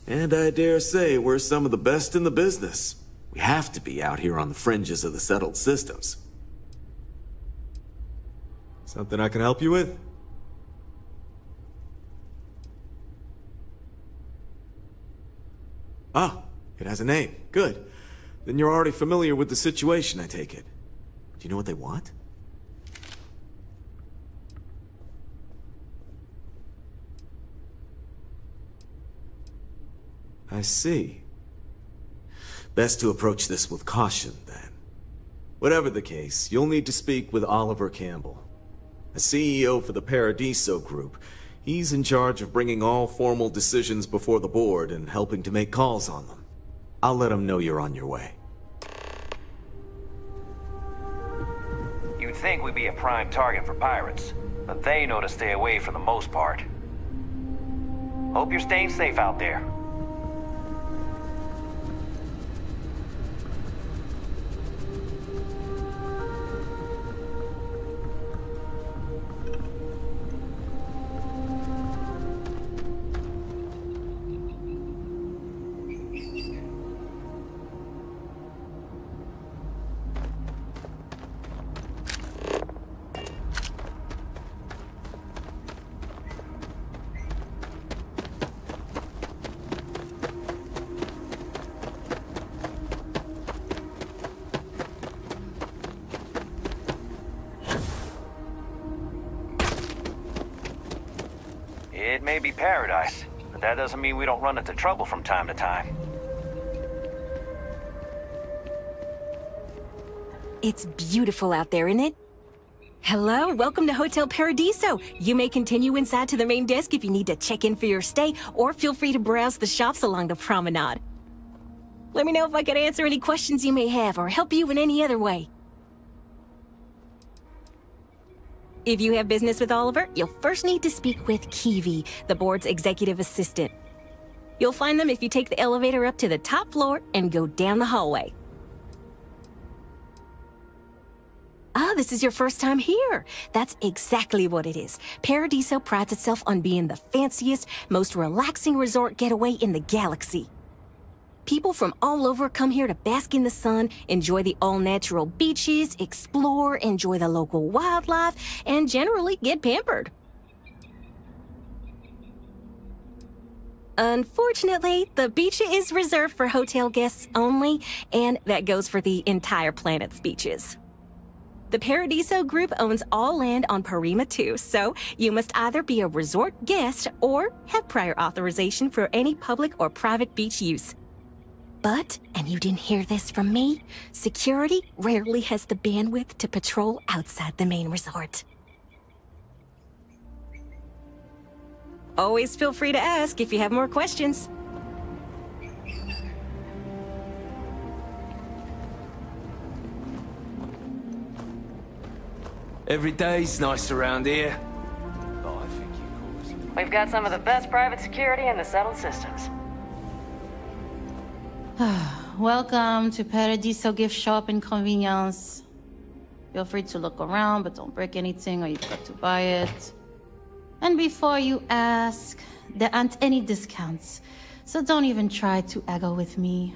And I dare say we're some of the best in the business. We have to be out here on the fringes of the settled systems. Something I can help you with? Ah, it has a name. Good. Then you're already familiar with the situation, I take it. Do you know what they want? I see. Best to approach this with caution, then. Whatever the case, you'll need to speak with Oliver Campbell. A CEO for the Paradiso Group, he's in charge of bringing all formal decisions before the board and helping to make calls on them. I'll let him know you're on your way. You'd think we'd be a prime target for pirates, but they know to stay away for the most part. Hope you're staying safe out there. It may be paradise, but that doesn't mean we don't run into trouble from time to time. It's beautiful out there, isn't it? Hello, welcome to Hotel Paradiso. You may continue inside to the main desk if you need to check in for your stay, or feel free to browse the shops along the promenade. Let me know if I can answer any questions you may have, or help you in any other way. If you have business with Oliver, you'll first need to speak with Kiwi, the board's executive assistant. You'll find them if you take the elevator up to the top floor and go down the hallway. Ah, this is your first time here. That's exactly what it is. Paradiso prides itself on being the fanciest, most relaxing resort getaway in the galaxy. People from all over come here to bask in the sun, enjoy the all-natural beaches, explore, enjoy the local wildlife, and generally get pampered. Unfortunately, the beach is reserved for hotel guests only, and that goes for the entire planet's beaches. The Paradiso Group owns all land on Parima 2, so you must either be a resort guest or have prior authorization for any public or private beach use. But, and you didn't hear this from me, security rarely has the bandwidth to patrol outside the main resort. Always feel free to ask if you have more questions. Every day's nice around here. We've got some of the best private security in the settled systems. Welcome to Paradiso Gift Shop and Convenience. Feel free to look around, but don't break anything or you've got to buy it. And before you ask, there aren't any discounts, so don't even try to haggle with me.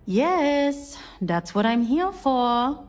Yes, that's what I'm here for.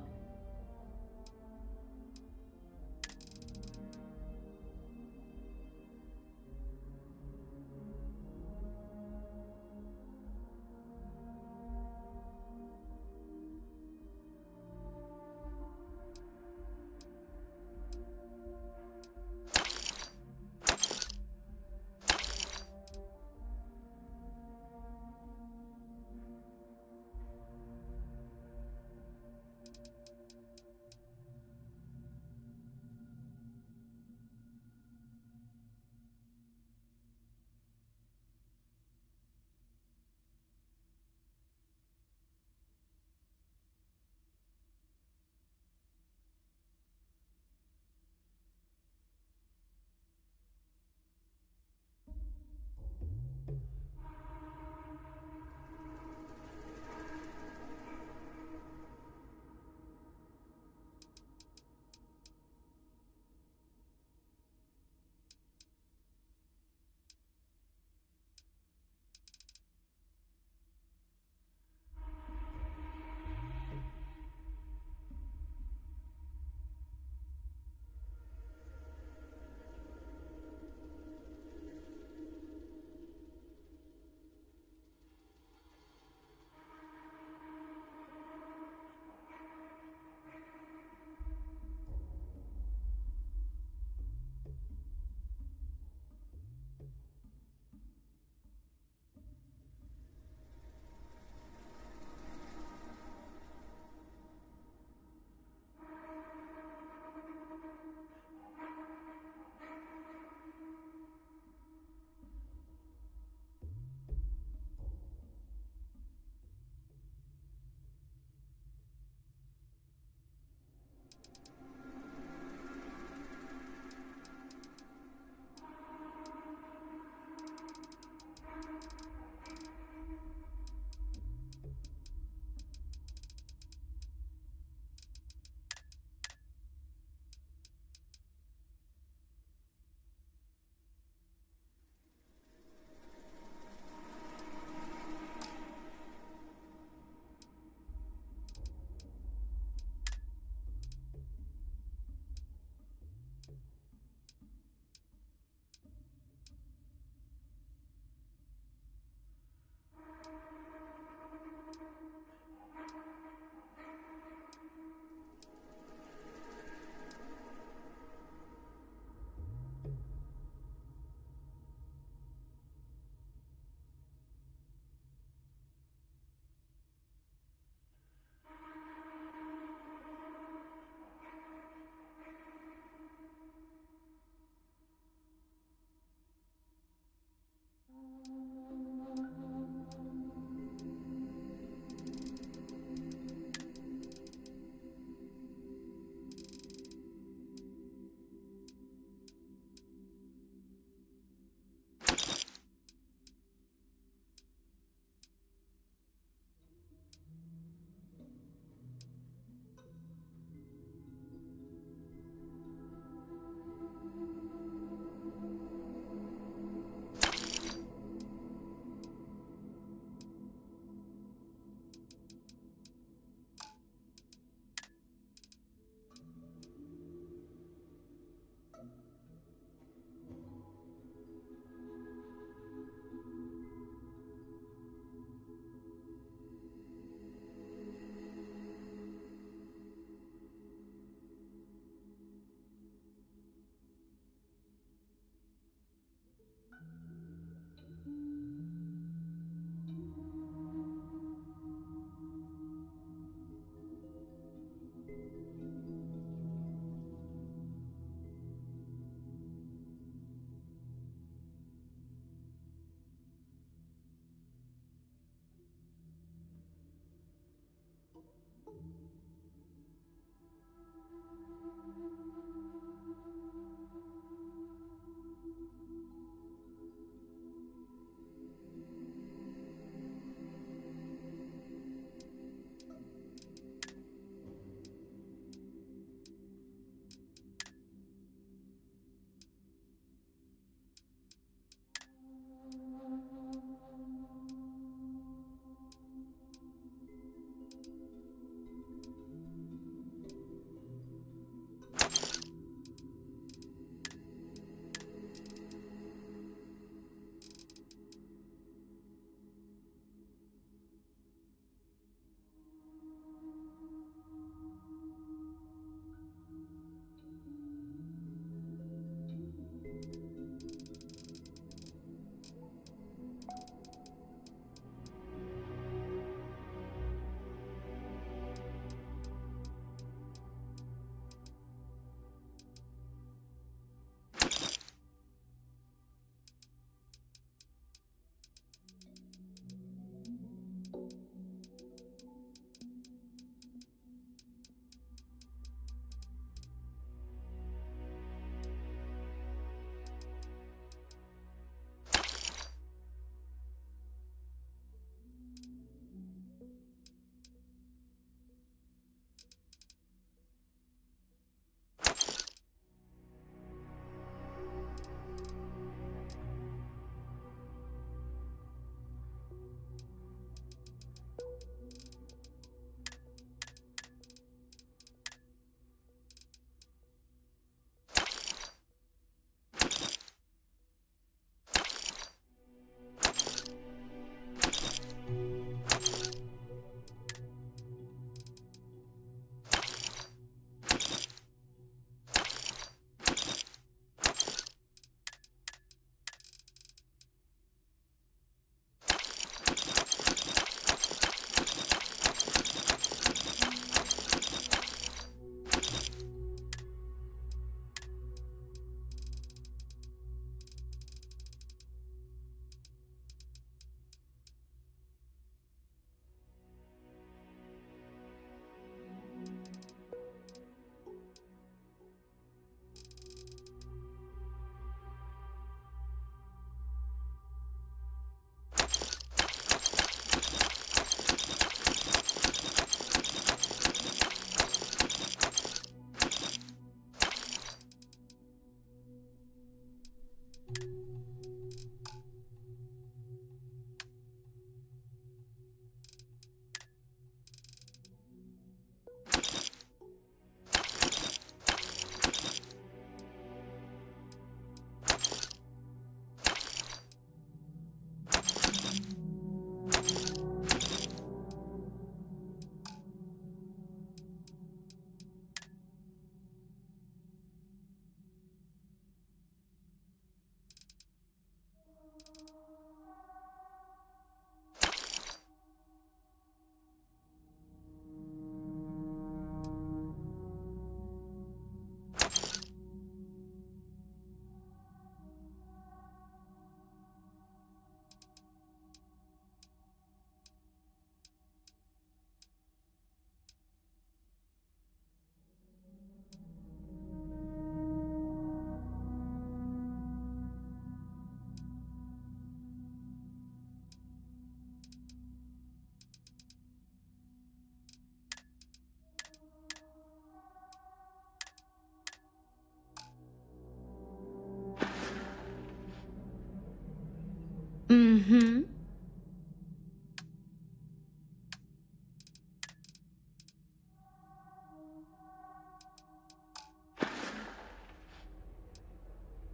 Mm-hmm.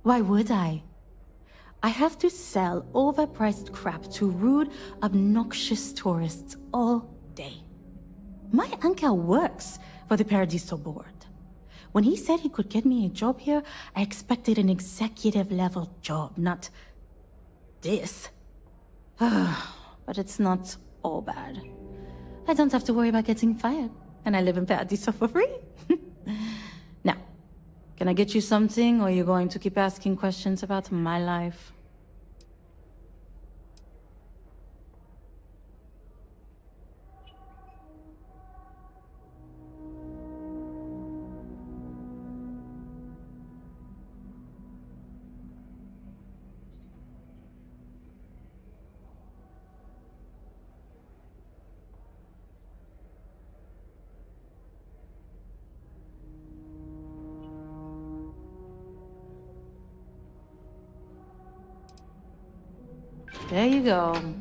Why would I? I have to sell overpriced crap to rude, obnoxious tourists all day. My uncle works for the Paradiso board. When he said he could get me a job here, I expected an executive-level job, not this. But it's not all bad. I don't have to worry about getting fired, and I live in Paradiso for free. Now, can I get you something, or are you going to keep asking questions about my life? There you go.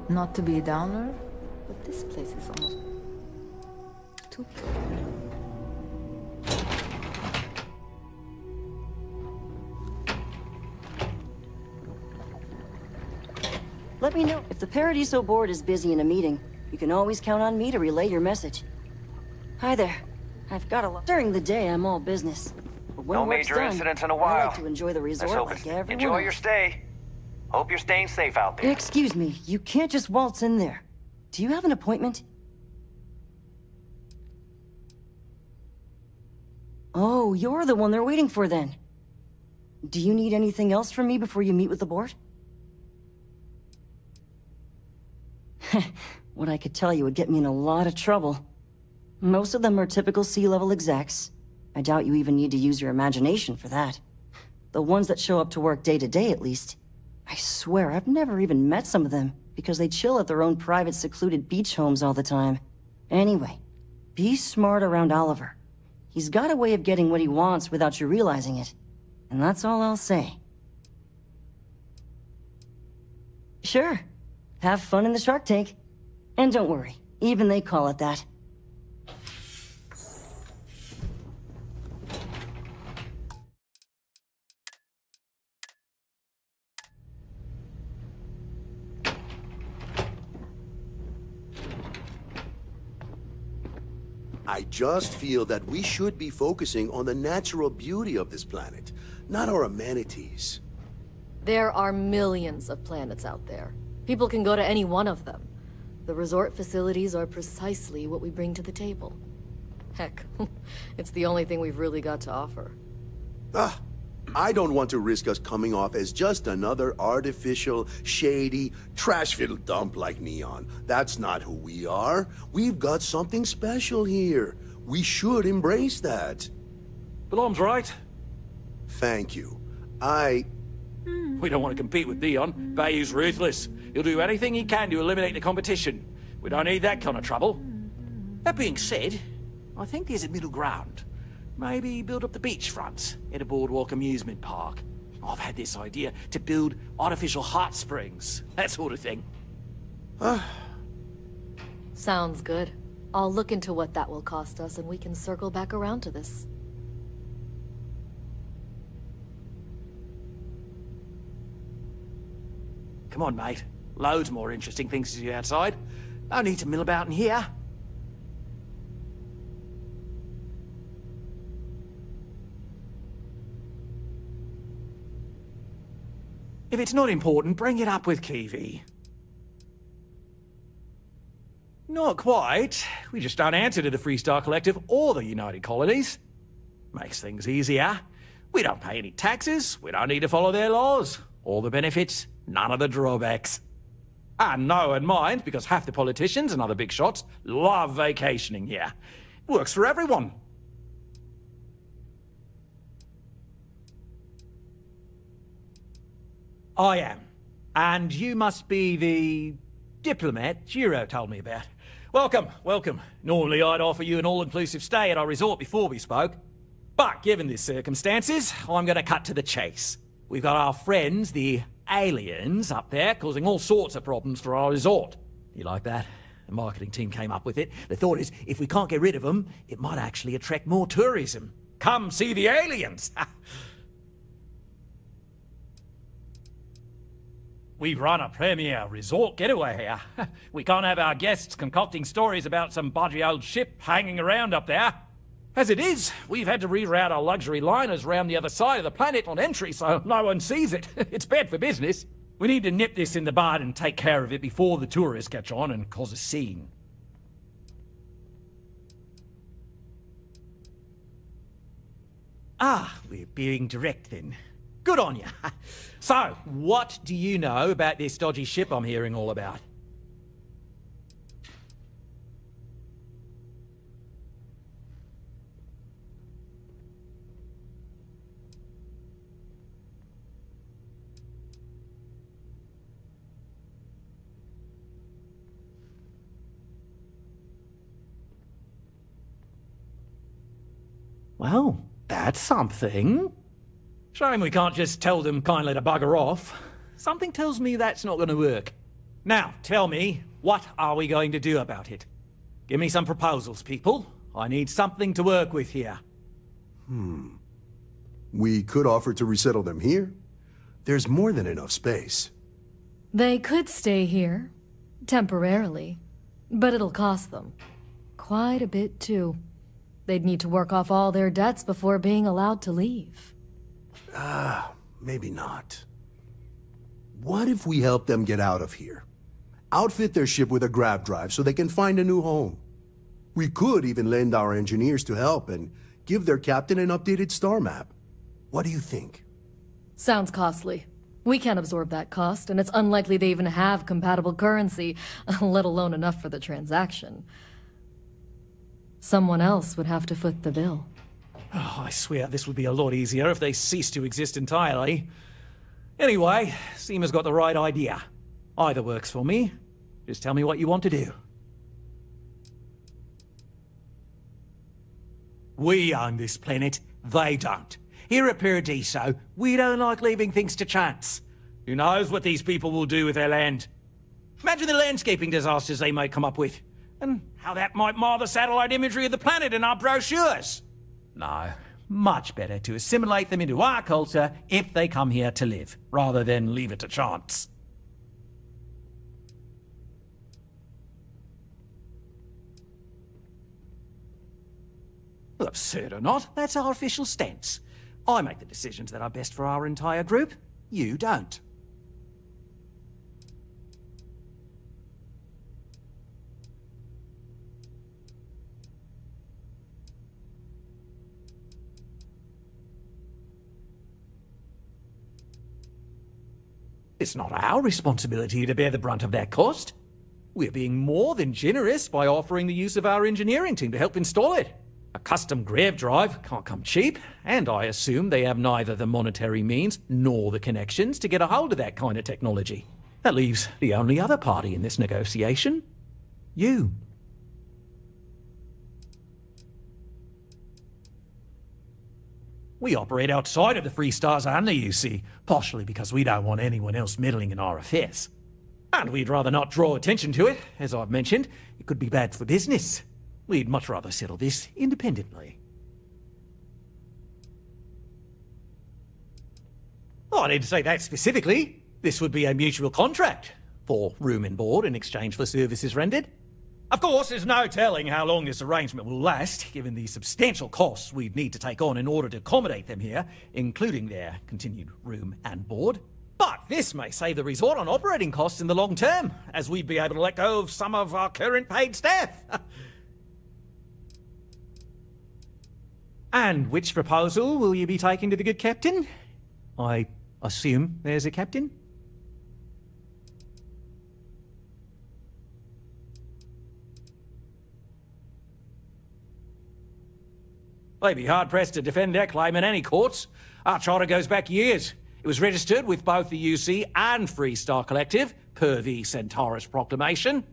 Not to be a downer, but this place is almost too Let me know if the Paradiso board is busy in a meeting. You can always count on me to relay your message. Hi there. I've got a lot. During the day, I'm all business. But when No work's major done, incidents in a I while. like to enjoy the Let's resort hope like it's- everyone Enjoy else. your stay. Hope you're staying safe out there. Excuse me, you can't just waltz in there. Do you have an appointment? Oh, you're the one they're waiting for then. Do you need anything else from me before you meet with the board? What I could tell you would get me in a lot of trouble. Most of them are typical C-level execs. I doubt you even need to use your imagination for that. The ones that show up to work day to day, at least. I swear, I've never even met some of them, because they chill at their own private, secluded beach homes all the time. Anyway, be smart around Oliver. He's got a way of getting what he wants without you realizing it. And that's all I'll say. Sure. Have fun in the shark tank. And don't worry, even they call it that. I just feel that we should be focusing on the natural beauty of this planet, not our amenities. There are millions of planets out there. People can go to any one of them. The resort facilities are precisely what we bring to the table. Heck, it's the only thing we've really got to offer. I don't want to risk us coming off as just another artificial, shady, trash-filled dump like Neon. That's not who we are. We've got something special here. We should embrace that. Balom's right. Thank you. We don't want to compete with Neon. Bayou's ruthless. He'll do anything he can to eliminate the competition. We don't need that kind of trouble. That being said, I think there's a middle ground. Maybe build up the beachfront at a boardwalk amusement park. I've had this idea to build artificial hot springs, that sort of thing. Sounds good. I'll look into what that will cost us and we can circle back around to this. Come on, mate. Loads more interesting things to do outside. No need to mill about in here. If it's not important, bring it up with Kiwi. Not quite. We just don't answer to the Freestar Collective or the United Colonies. Makes things easier. We don't pay any taxes, we don't need to follow their laws. All the benefits, none of the drawbacks. And no one minds, because half the politicians and other big shots love vacationing here. Works for everyone. I am. And you must be the diplomat Jiro told me about. Welcome, welcome. Normally I'd offer you an all-inclusive stay at our resort before we spoke. But given the circumstances, I'm going to cut to the chase. We've got our friends, the aliens, up there, causing all sorts of problems for our resort. You like that? The marketing team came up with it. The thought is, if we can't get rid of them, it might actually attract more tourism. Come see the aliens! We run a premier resort getaway here. We can't have our guests concocting stories about some budgy old ship hanging around up there. As it is, we've had to reroute our luxury liners round the other side of the planet on entry so no one sees it. It's bad for business. We need to nip this in the bud and take care of it before the tourists catch on and cause a scene. Ah, we're being direct then. Good on you. So, what do you know about this dodgy ship I'm hearing all about? Well, that's something. Shame we can't just tell them kindly to bugger off. Something tells me that's not going to work. Now, tell me, what are we going to do about it? Give me some proposals, people. I need something to work with here. We could offer to resettle them here. There's more than enough space. They could stay here, temporarily, but it'll cost them. Quite a bit, too. They'd need to work off all their debts before being allowed to leave. Maybe not. What if we help them get out of here? Outfit their ship with a grav drive so they can find a new home. We could even lend our engineers to help and give their captain an updated star map. What do you think? Sounds costly. We can't absorb that cost, and it's unlikely they even have compatible currency, let alone enough for the transaction. Someone else would have to foot the bill. Oh, I swear this would be a lot easier if they ceased to exist entirely. Anyway, Seema's got the right idea. Either works for me. Just tell me what you want to do. We own this planet, they don't. Here at Paradiso, we don't like leaving things to chance. Who knows what these people will do with their land? Imagine the landscaping disasters they may come up with, and how that might mar the satellite imagery of the planet in our brochures. No, much better to assimilate them into our culture if they come here to live, rather than leave it to chance. Well, absurd or not, that's our official stance. I make the decisions that are best for our entire group. You don't. It's not our responsibility to bear the brunt of that cost. We're being more than generous by offering the use of our engineering team to help install it. A custom grav drive can't come cheap, and I assume they have neither the monetary means nor the connections to get a hold of that kind of technology. That leaves the only other party in this negotiation. You. We operate outside of the Free Stars only, you see, partially because we don't want anyone else meddling in our affairs. And we'd rather not draw attention to it. As I've mentioned, it could be bad for business. We'd much rather settle this independently. Oh, I didn't say that specifically. This would be a mutual contract for room and board in exchange for services rendered. Of course, there's no telling how long this arrangement will last, given the substantial costs we'd need to take on in order to accommodate them here, including their continued room and board. But this may save the resort on operating costs in the long term, as we'd be able to let go of some of our current paid staff. And which proposal will you be taking to the good captain? I assume there's a captain? They'd be hard-pressed to defend their claim in any courts. Our charter goes back years. It was registered with both the UC and Free Star Collective, per the Centaurus Proclamation.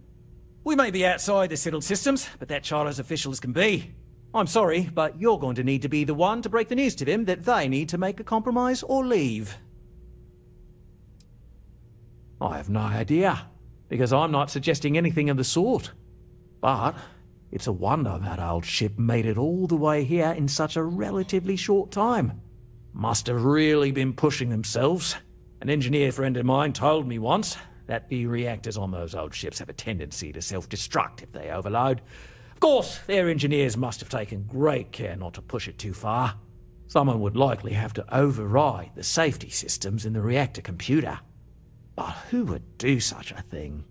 We may be outside the settled systems, but that charter's official as can be. I'm sorry, but you're going to need to be the one to break the news to them that they need to make a compromise or leave. I have no idea, because I'm not suggesting anything of the sort. But it's a wonder that old ship made it all the way here in such a relatively short time. Must have really been pushing themselves. An engineer friend of mine told me once that the reactors on those old ships have a tendency to self-destruct if they overload. Of course, their engineers must have taken great care not to push it too far. Someone would likely have to override the safety systems in the reactor computer. But who would do such a thing?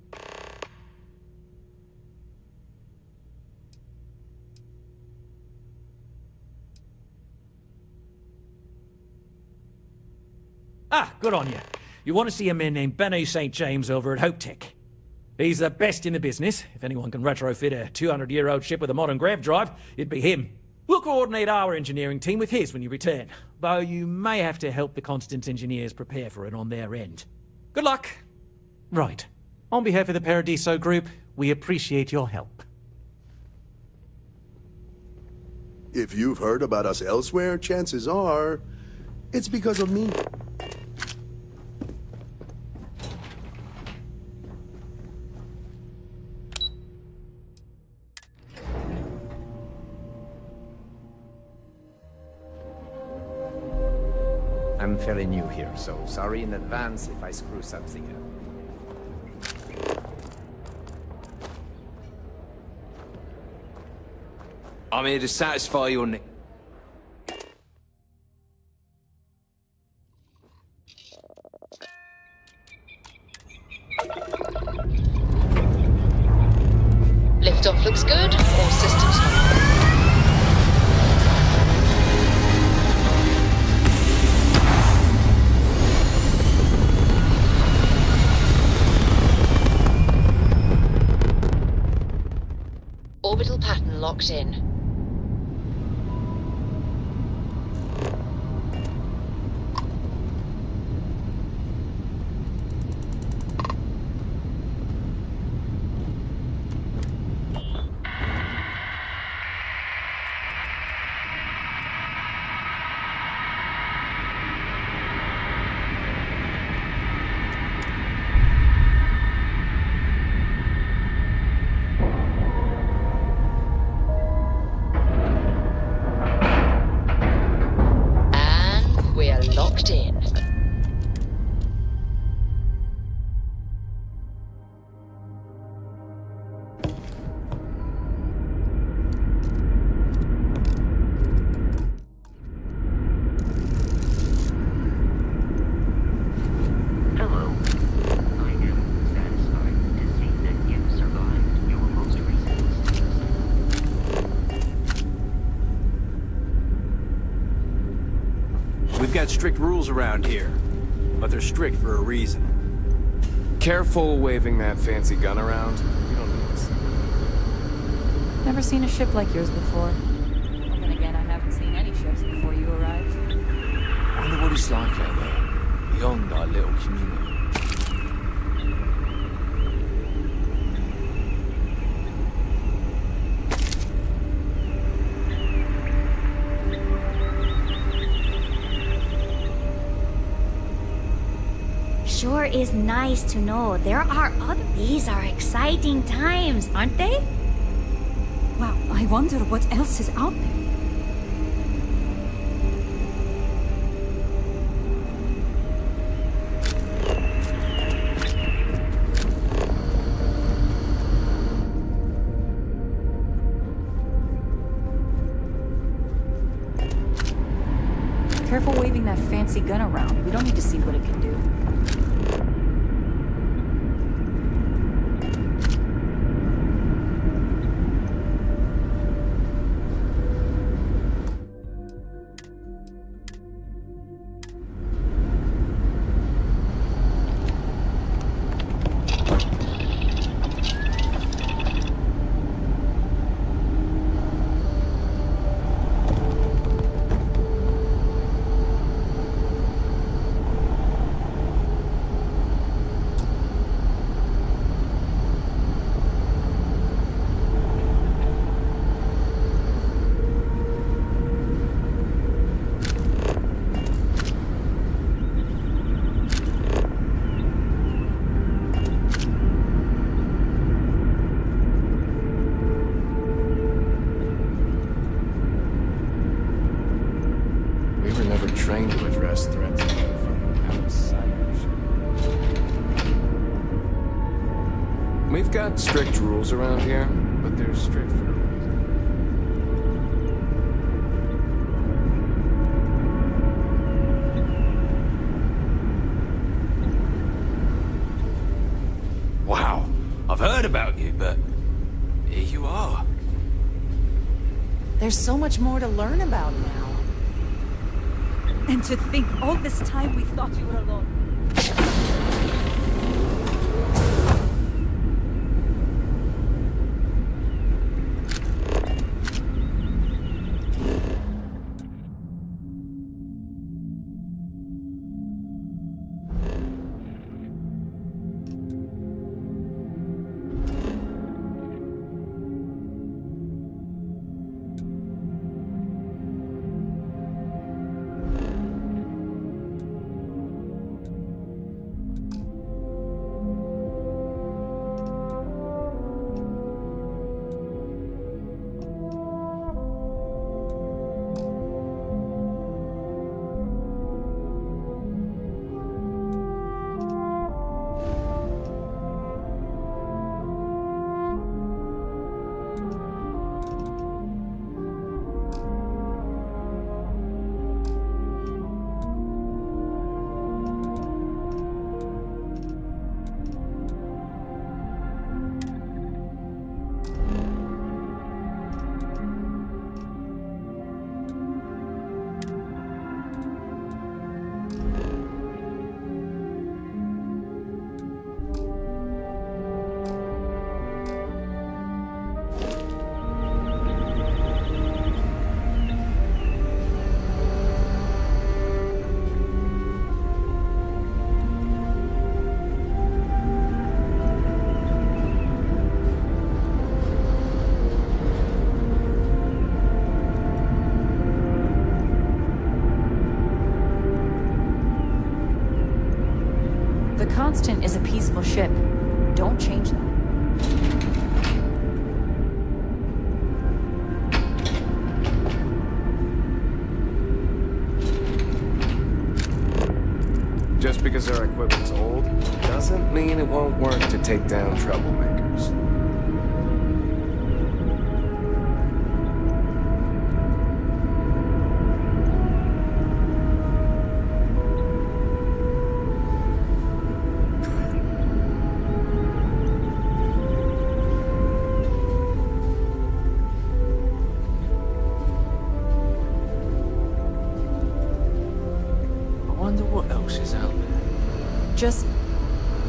Ah, good on you. You want to see a man named Benny St. James over at Hope Tech. He's the best in the business. If anyone can retrofit a 200-year-old ship with a modern grav drive, it'd be him. We'll coordinate our engineering team with his when you return, though you may have to help the Constance engineers prepare for it on their end. Good luck. Right. On behalf of the Paradiso Group, we appreciate your help. If you've heard about us elsewhere, chances are it's because of me. I'm fairly new here, so sorry in advance if I screw something up. I'm here to satisfy your need. Liftoff looks good. All systems normal. Orbital pattern locked in. Got strict rules around here, but they're strict for a reason. Careful waving that fancy gun around. We don't need this. Never seen a ship like yours before. Well, then again, I haven't seen any ships before you arrived. I wonder what it's like out there, beyond our little community. Sure is nice to know there are other... These are exciting times, aren't they? Wow, I wonder what else is out there. Careful waving that fancy gun around. We don't need to see what it can do. address threats coming from outside our ship. We've got strict rules around here, but they're strict for a reason. Wow, I've heard about you, but here you are. There's so much more to learn about now. And to think all this time we thought you were alone. The Constant is a peaceful ship. Don't change that. Just because our equipment's old, doesn't mean it won't work to take down troublemakers. Just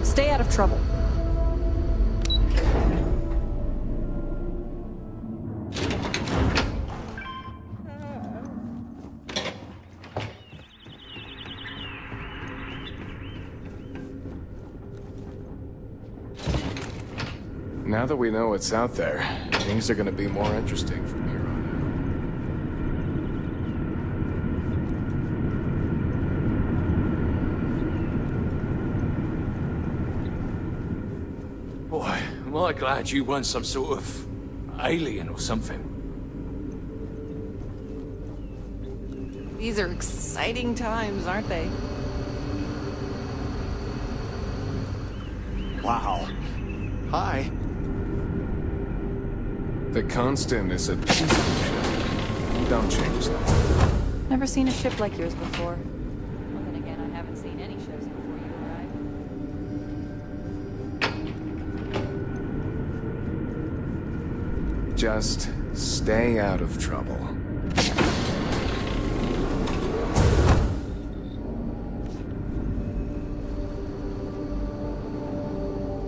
stay out of trouble. Now that we know what's out there, things are gonna be more interesting from here on out. Boy, am I glad you weren't some sort of alien or something. These are exciting times, aren't they? Wow. Hi. The Constant is a peaceful ship. Don't change that. Never seen a ship like yours before. Well, then again, I haven't seen any ships before you arrived. Just stay out of trouble.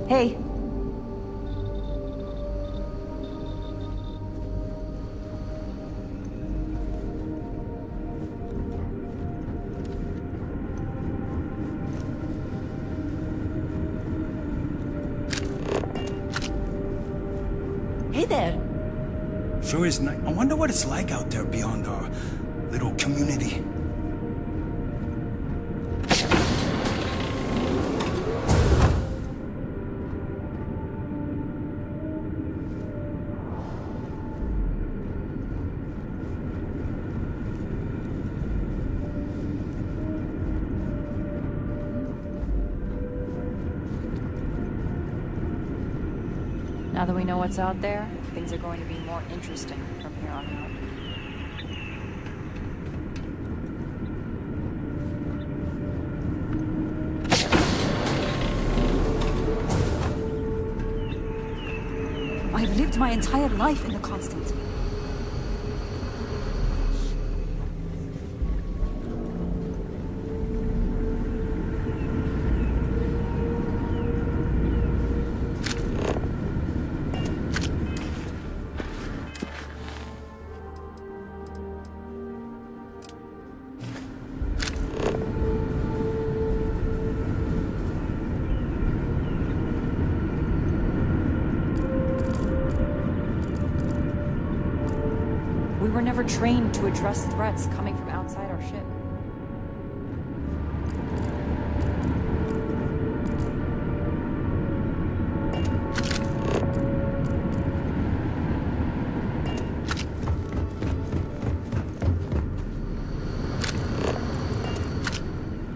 Hey. Hey there. Sure is nice. I wonder what it's like out there beyond our little community. Now that we know what's out there, things are going to be more interesting from here on out. I've lived my entire life in the constant. We were never trained to address threats coming from outside our ship.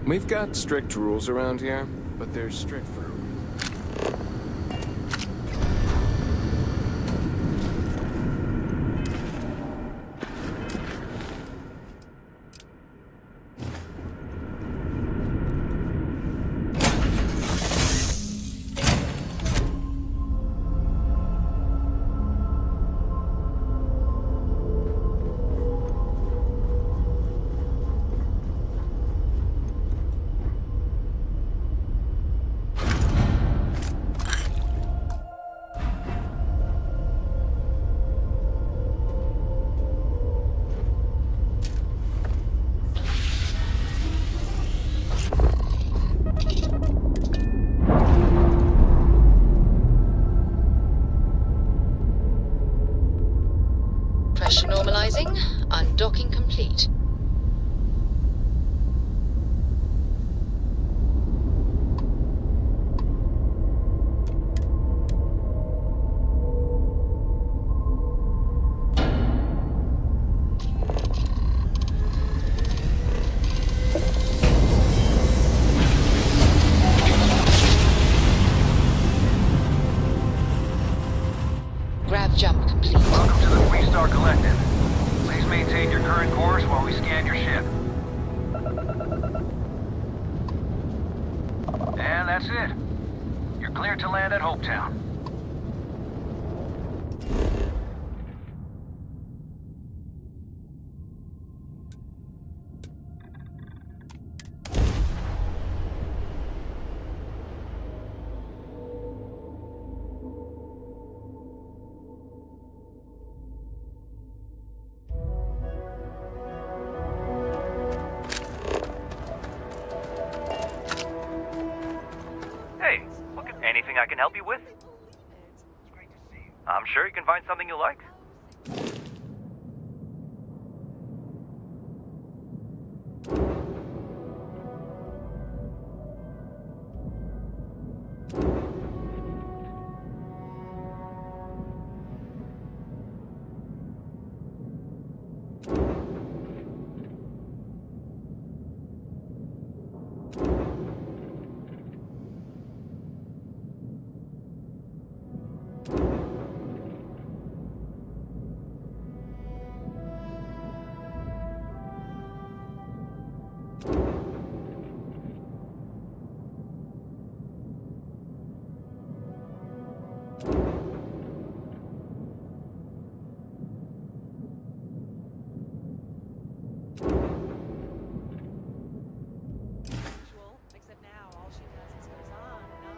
We've got strict rules around here, but they're strict for a reason. Pressure normalizing. Undocking complete. Grav jump complete. Welcome to the Freestar Collective. Please maintain your current course while we scan your ship. And that's it. You're cleared to land at Hopetown. Hey, look, anything I can help you with? I'm sure you can find something you like.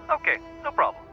Okay, no problem.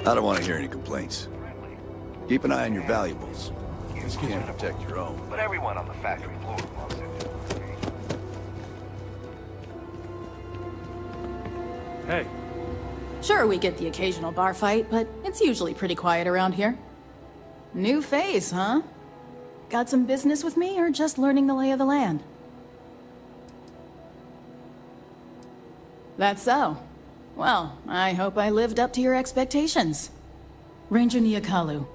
I don't want to hear any complaints. Keep an eye on your valuables. You can't protect your own. But everyone on the factory floor wants it. Hey. Sure, we get the occasional bar fight, but it's usually pretty quiet around here. New face, huh? Got some business with me, or just learning the lay of the land? That's so. Well, I hope I lived up to your expectations. Ranger Nyakalu.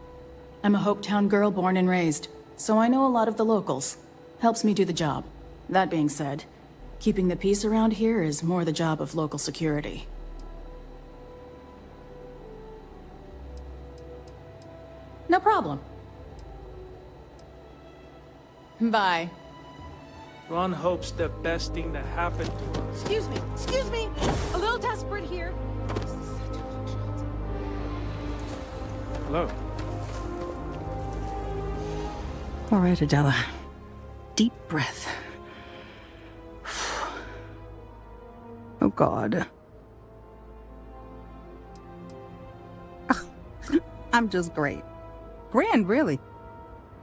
I'm a Hopetown girl born and raised, so I know a lot of the locals. Helps me do the job. That being said, keeping the peace around here is more the job of local security. No problem. Bye. Ron hopes the best thing that happened to us. Excuse me, a little desperate here. Hello. All right, Adela. Deep breath. Oh, God. I'm just great. Grand, really.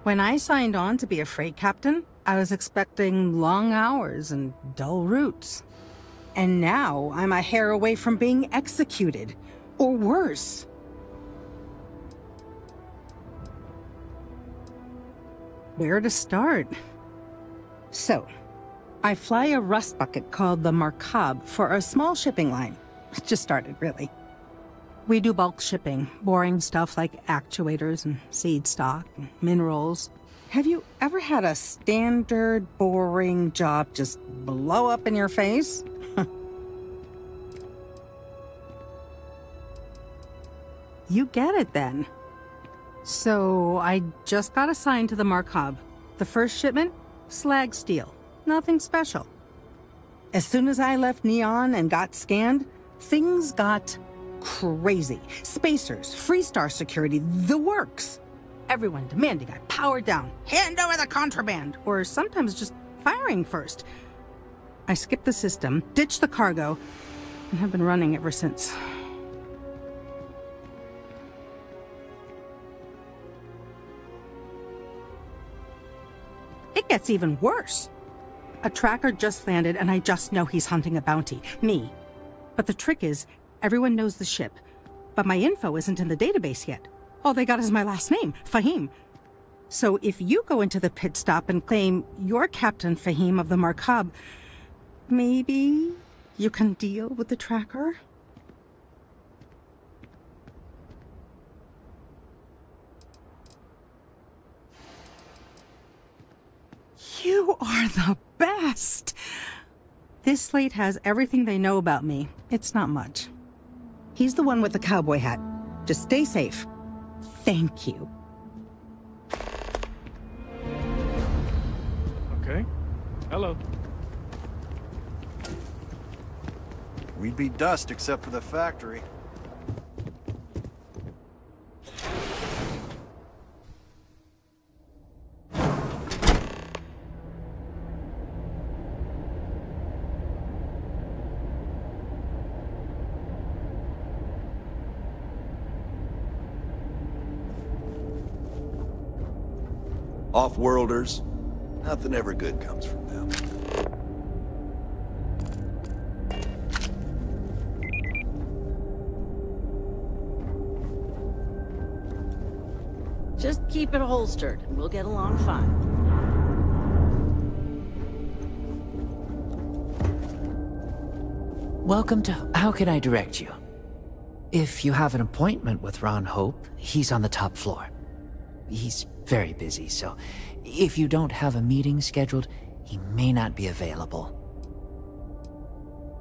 When I signed on to be a freight captain, I was expecting long hours and dull routes. And now I'm a hair away from being executed. Or worse. Where to start? So, I fly a rust bucket called the Markab for a small shipping line. It just started, really. We do bulk shipping, boring stuff like actuators and seed stock and minerals. Have you ever had a standard, boring job just blow up in your face? You get it then. So I just got assigned to the Markab. The first shipment? Slag steel. Nothing special. As soon as I left Neon and got scanned, things got crazy. Spacers, Freestar security, the works. Everyone demanding I power down, hand over the contraband, or sometimes just firing first. I skipped the system, ditched the cargo, and have been running ever since. It gets even worse. A tracker just landed and I just know he's hunting a bounty. Me. But the trick is, everyone knows the ship. But my info isn't in the database yet. All they got is my last name, Fahim. So if you go into the pit stop and claim you're Captain Fahim of the Markab, maybe you can deal with the tracker? You are the best! This slate has everything they know about me. It's not much. He's the one with the cowboy hat. Just stay safe. Thank you. Okay. Hello. We'd be dust except for the factory. Off-worlders, nothing ever good comes from them. Just keep it holstered, and we'll get along fine. Welcome to How Can I Direct You? If you have an appointment with Ron Hope, he's on the top floor. He's very busy, so if you don't have a meeting scheduled, he may not be available.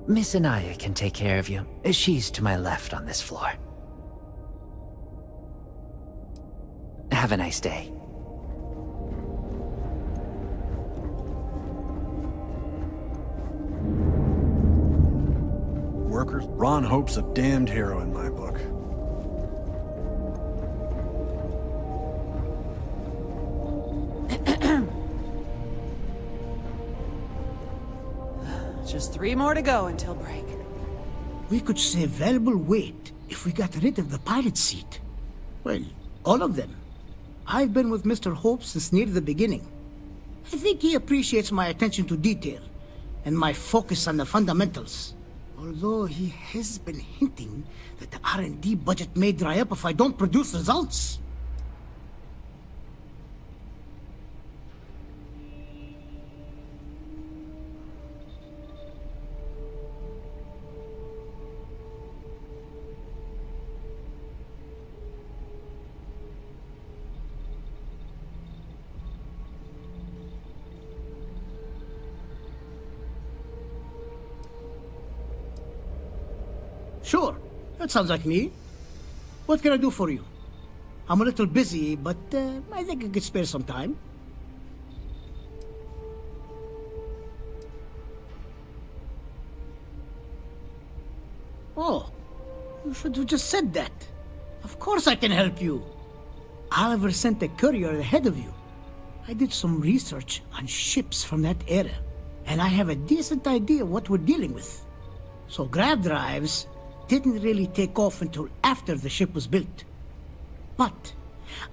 Miss Anaya can take care of you. She's to my left on this floor. Have a nice day. Workers, Ron Hope's a damned hero in my book. Just 3 more to go until break. We could save valuable weight if we got rid of the pilot seat? Well, all of them. I've been with Mr. Hope since near the beginning. I think he appreciates my attention to detail and my focus on the fundamentals. Although he has been hinting that the R&D budget may dry up if I don't produce results. Sure, that sounds like me. What can I do for you? I'm a little busy, but I think I could spare some time. Oh, you should have just said that. Of course I can help you. Oliver sent a courier ahead of you. I did some research on ships from that era, and I have a decent idea what we're dealing with. So grav drives didn't really take off until after the ship was built. But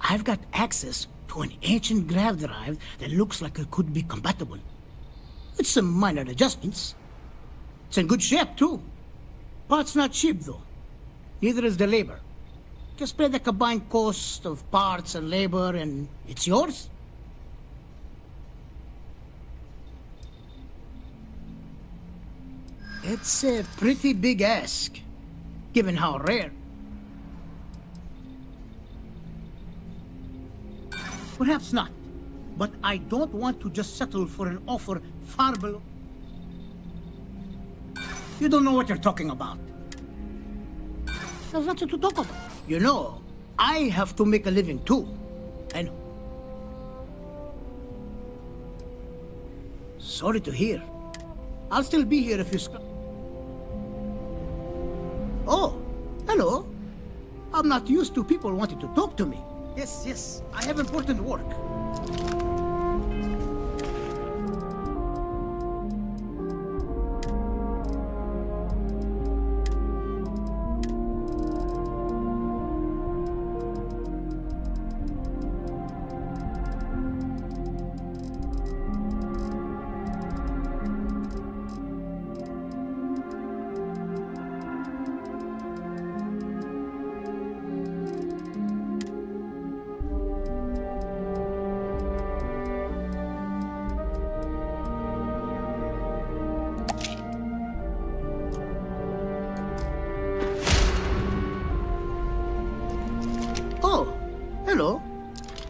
I've got access to an ancient grav drive that looks like it could be compatible. It's some minor adjustments. It's in good shape, too. Parts not cheap, though. Neither is the labor. Just pay the combined cost of parts and labor, and it's yours. It's a pretty big ask, given how rare. Perhaps not, but I don't want to just settle for an offer far below. You don't know what you're talking about. There's nothing to talk about. You know, I have to make a living too. And sorry to hear. I'll still be here if you Oh, hello. I'm not used to people wanting to talk to me. Yes, I have important work.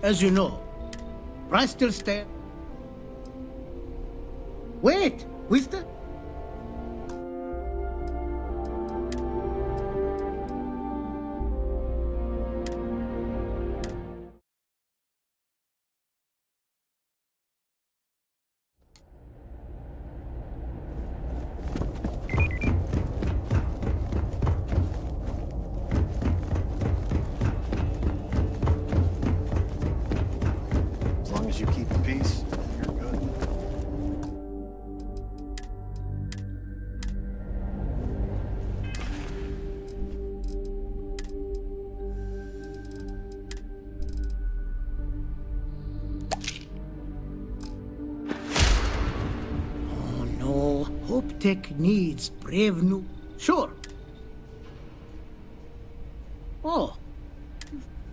As you know, price still stay. Wait, we still. Tech needs brave new. Sure. Oh.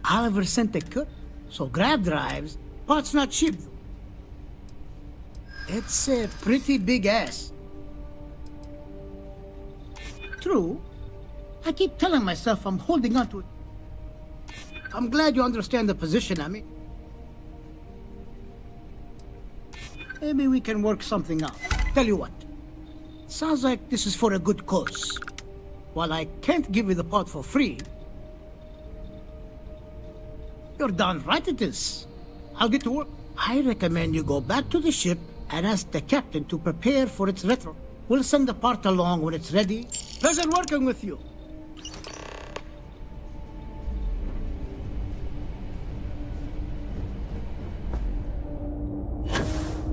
Oliver sent a cut. So grab drives. Parts not cheap. It's a pretty big ass. True. I keep telling myself I'm holding on to it. I'm glad you understand the position I'm in. Maybe we can work something out. Tell you what. Sounds like this is for a good cause. While I can't give you the part for free, you're darn right it is. I'll get to work. I recommend you go back to the ship and ask the captain to prepare for its retro. We'll send the part along when it's ready. Pleasure working with you.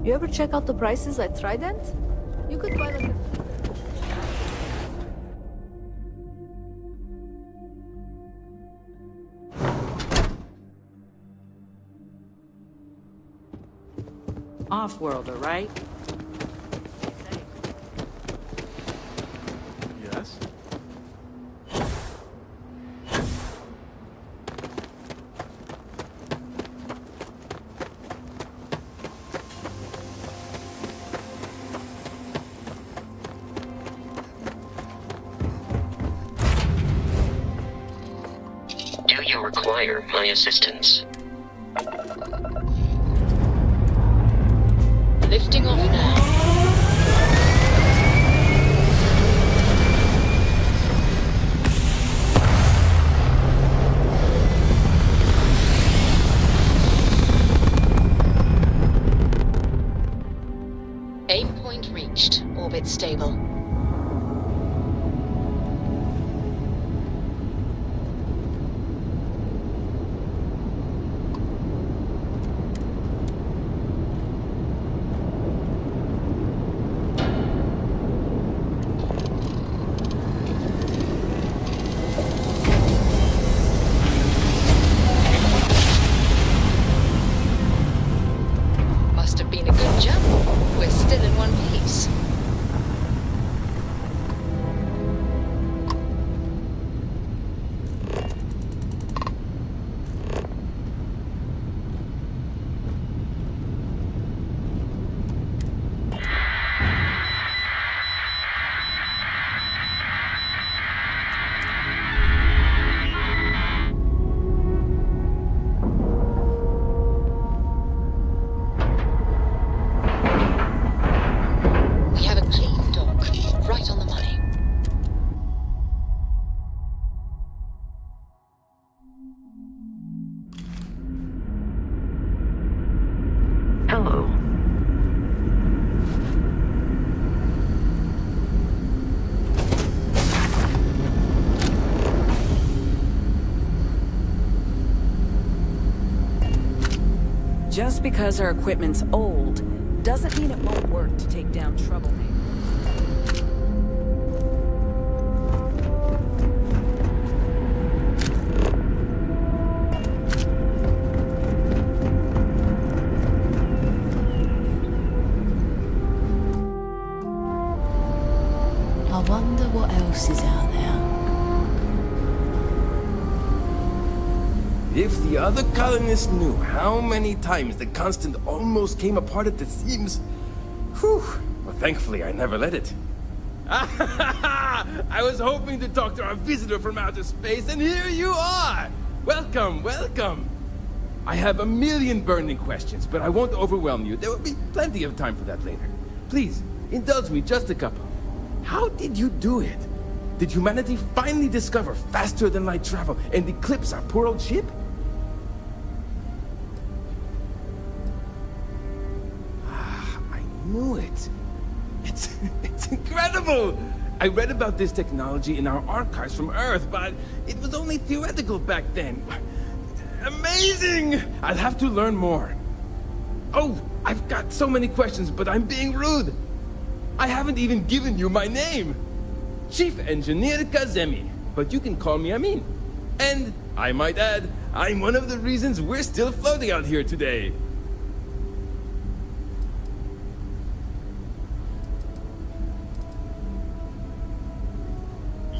You ever check out the prices at Trident? You could buy like Off-worlder, right? Yes? Do you require my assistance? Lifting off now. Aim point reached. Orbit stable. Must have been a good jump. We're still in one piece. We have a clean dock, right on the money. Hello. Just because our equipment's old doesn't mean it won't work to take down troublemakers. I wonder what else is out there. If the other colonists knew how many times the Constant almost came apart at the seams... Whew. Well, thankfully, I never let it. I was hoping to talk to our visitor from outer space, and here you are! Welcome, welcome! I have a million burning questions, but I won't overwhelm you. There will be plenty of time for that later. Please, indulge me just a couple. How did you do it? Did humanity finally discover faster-than-light travel and eclipse our poor old ship? I knew it. It's incredible! I read about this technology in our archives from Earth, but it was only theoretical back then. Amazing! I'll have to learn more. Oh, I've got so many questions, but I'm being rude. I haven't even given you my name. Chief Engineer Kazemi, but you can call me Amin. And, I might add, I'm one of the reasons we're still floating out here today.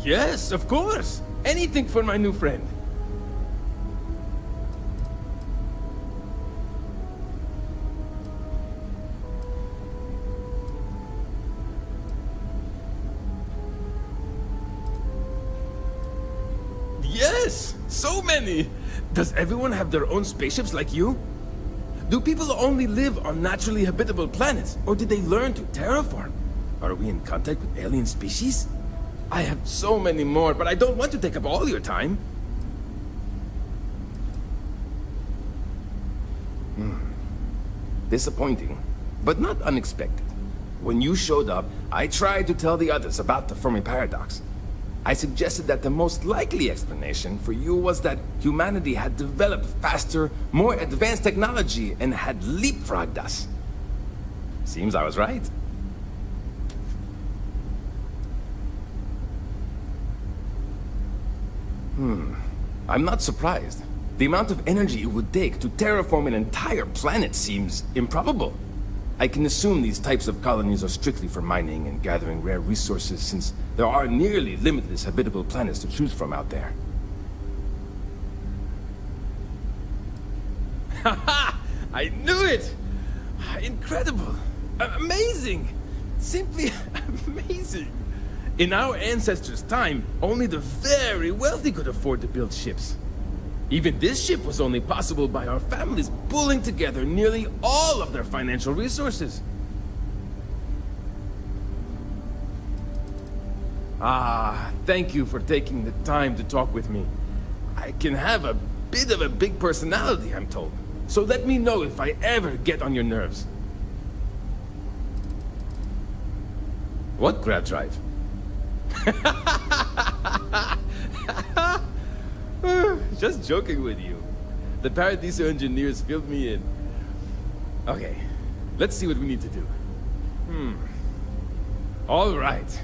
Yes, of course. Anything for my new friend. Yes, so many. Does everyone have their own spaceships like you? Do people only live on naturally habitable planets, or did they learn to terraform? Are we in contact with alien species? I have so many more, but I don't want to take up all your time. Disappointing, but not unexpected. When you showed up, I tried to tell the others about the Fermi paradox. I suggested that the most likely explanation for you was that humanity had developed faster, more advanced technology and had leapfrogged us. Seems I was right. I'm not surprised. The amount of energy it would take to terraform an entire planet seems improbable. I can assume these types of colonies are strictly for mining and gathering rare resources, since there are nearly limitless habitable planets to choose from out there. Haha! I knew it! Incredible! Amazing! Simply amazing! In our ancestors' time, only the very wealthy could afford to build ships. Even this ship was only possible by our families pulling together nearly all of their financial resources. Ah, thank you for taking the time to talk with me. I can have a bit of a big personality, I'm told. So let me know if I ever get on your nerves. What grab drive? Just joking with you. The Paradiso engineers filled me in. Okay, let's see what we need to do. All right.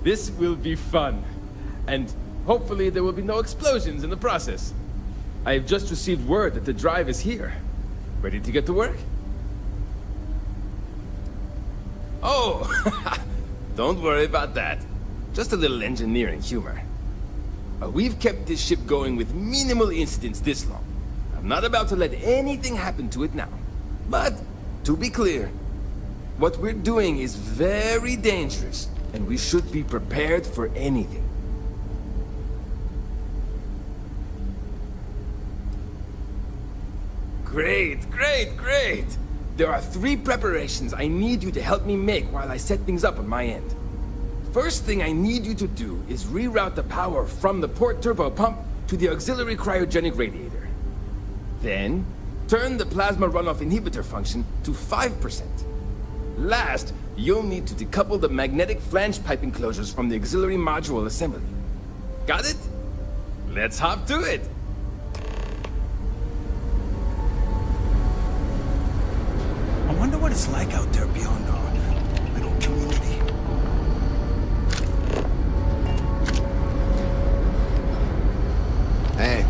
This will be fun. And hopefully there will be no explosions in the process. I have just received word that the drive is here. Ready to get to work? Oh, don't worry about that. Just a little engineering humor. We've kept this ship going with minimal incidents this long. I'm not about to let anything happen to it now. But, to be clear, what we're doing is very dangerous, and we should be prepared for anything. Great, great, great! There are 3 preparations I need you to help me make while I set things up on my end. First thing I need you to do is reroute the power from the port turbo pump to the auxiliary cryogenic radiator. Then, turn the plasma runoff inhibitor function to 5%. Last, you'll need to decouple the magnetic flange pipe enclosures from the auxiliary module assembly. Got it? Let's hop to it! I wonder what it's like out there beyond our little community. Hey.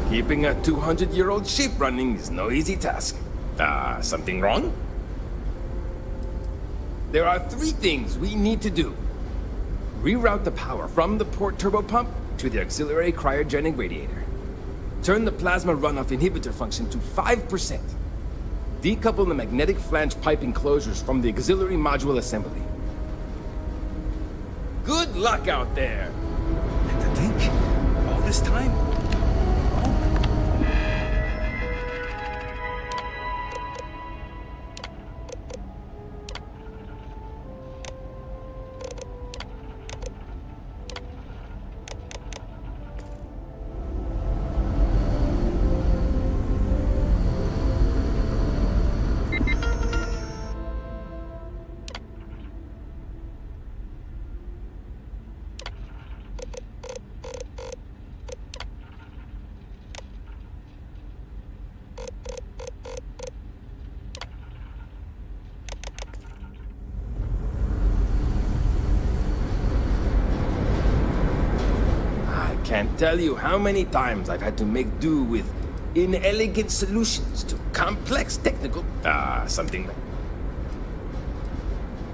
Keeping a 200-year-old ship running is no easy task. Something wrong? There are 3 things we need to do. Reroute the power from the port turbo pump to the auxiliary cryogenic radiator. Turn the plasma runoff inhibitor function to 5%. Decouple the magnetic flange pipe enclosures from the auxiliary module assembly. Good luck out there! And to think, all this time, Can't tell you how many times I've had to make do with inelegant solutions to complex technical... something...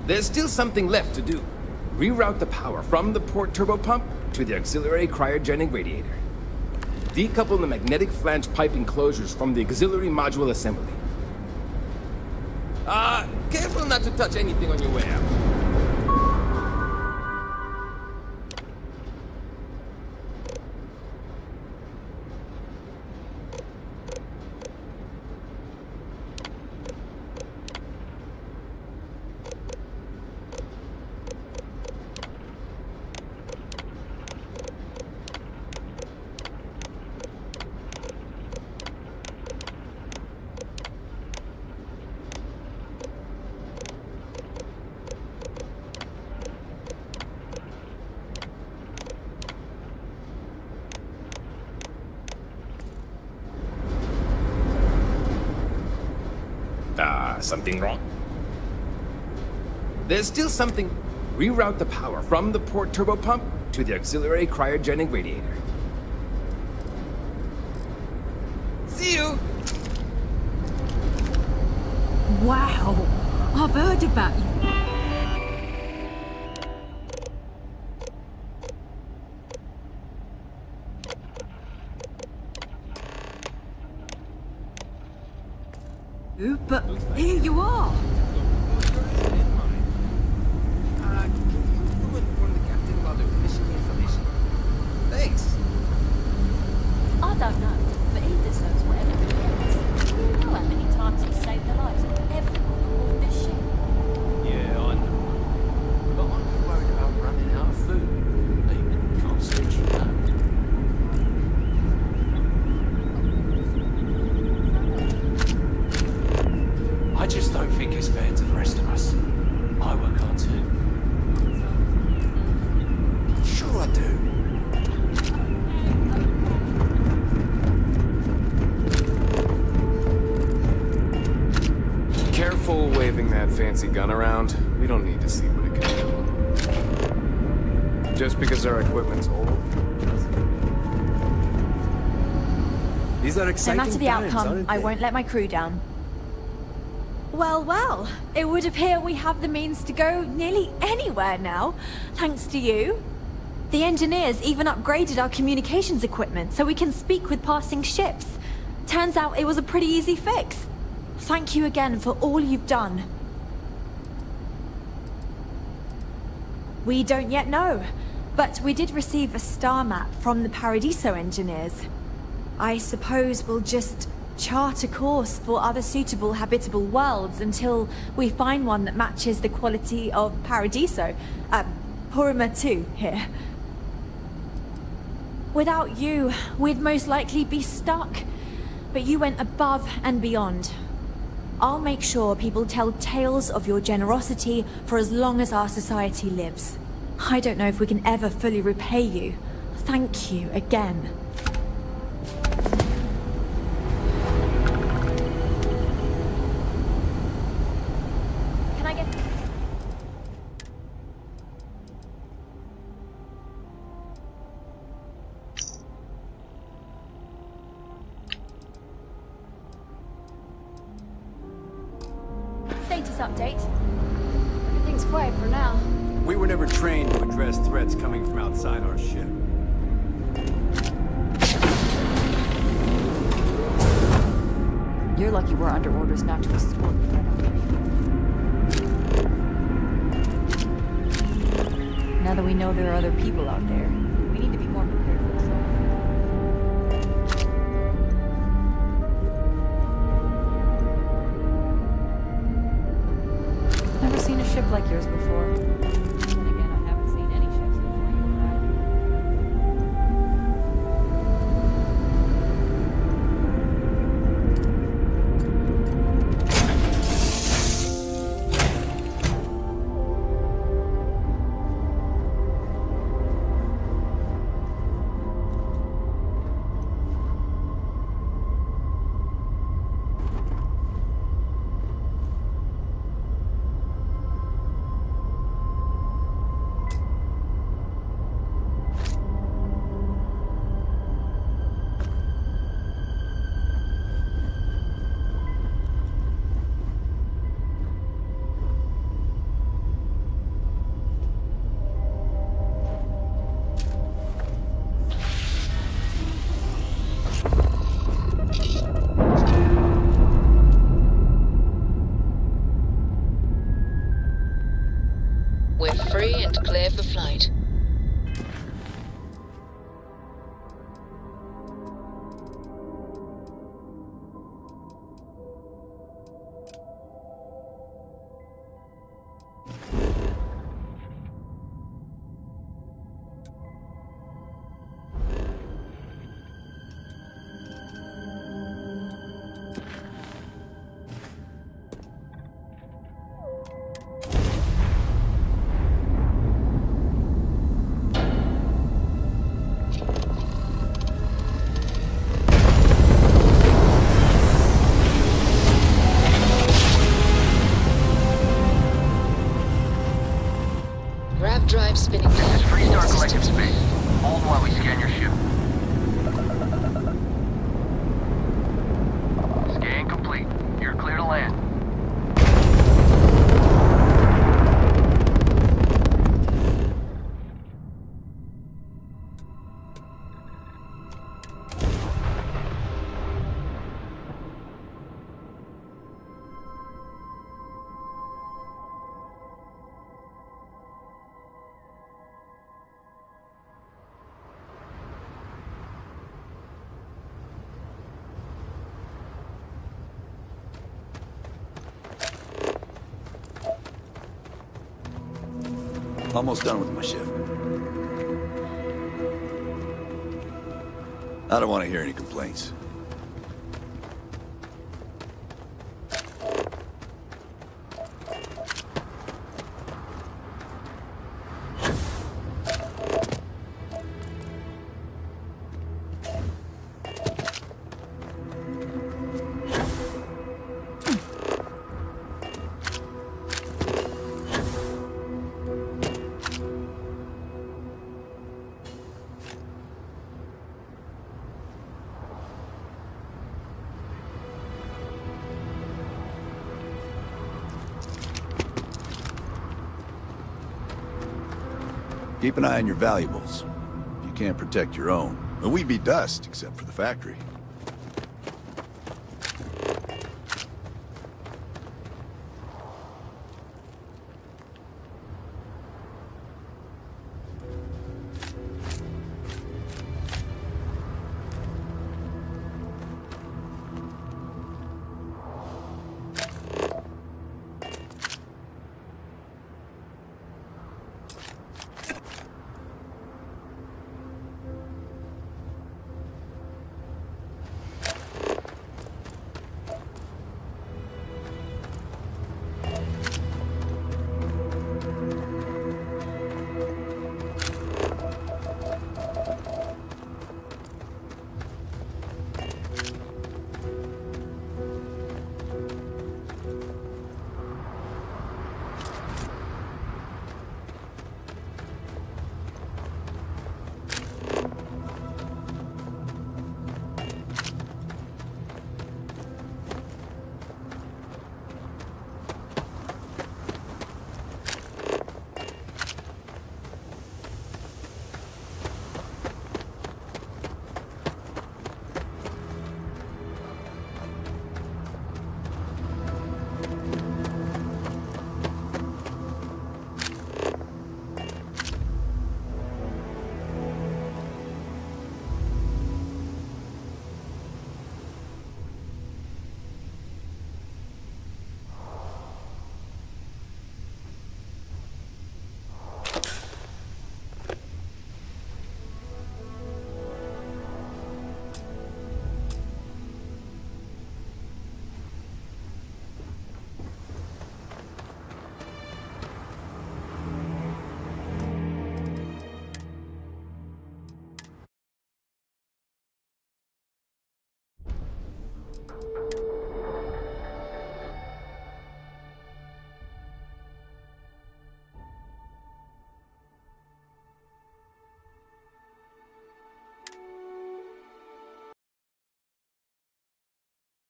There's still something left to do. Reroute the power from the port turbo pump to the auxiliary cryogenic radiator. Decouple the magnetic flange pipe enclosures from the auxiliary module assembly. Careful not to touch anything on your way out. Something wrong? There's still something... Reroute the power from the port turbo pump to the auxiliary cryogenic radiator. See you! Wow! I've heard about you. But here you are. Thanks. I don't know, but he deserves whatever he gets. You know how many times he's saved the lives of everyone on board this ship. Yeah, I know. But I'm not worried about running out of food. They can't stitch you up. I just don't think it's fair to the rest of us. I work hard too. Sure I do. Careful waving that fancy gun around. We don't need to see what it can do. Just because our equipment's old. These are No exciting matter the times, outcome, aren't I they? won't let my crew down. Well, well, it would appear we have the means to go nearly anywhere now, thanks to you. The engineers even upgraded our communications equipment so we can speak with passing ships. Turns out it was a pretty easy fix. Thank you again for all you've done. We don't yet know, but we did receive a star map from the Paradiso engineers. I suppose we'll just chart a course for other suitable habitable worlds until we find one that matches the quality of Paradiso. Purima 2 here. Without you, we'd most likely be stuck. But you went above and beyond. I'll make sure people tell tales of your generosity for as long as our society lives. I don't know if we can ever fully repay you. Thank you again. Can I get... Status update. Everything's quiet for now. We were never trained to address threats coming from outside our ship. You're lucky we're under orders not to escort the threat out. Now that we know there are other people out there, we need to be more prepared for this. Never seen a ship like yours before. And again, I haven't seen any ships before you arrived. Almost done with my shift. I don't want to hear any complaints. Keep an eye on your valuables. If you can't protect your own, then we'd be dust except for the factory.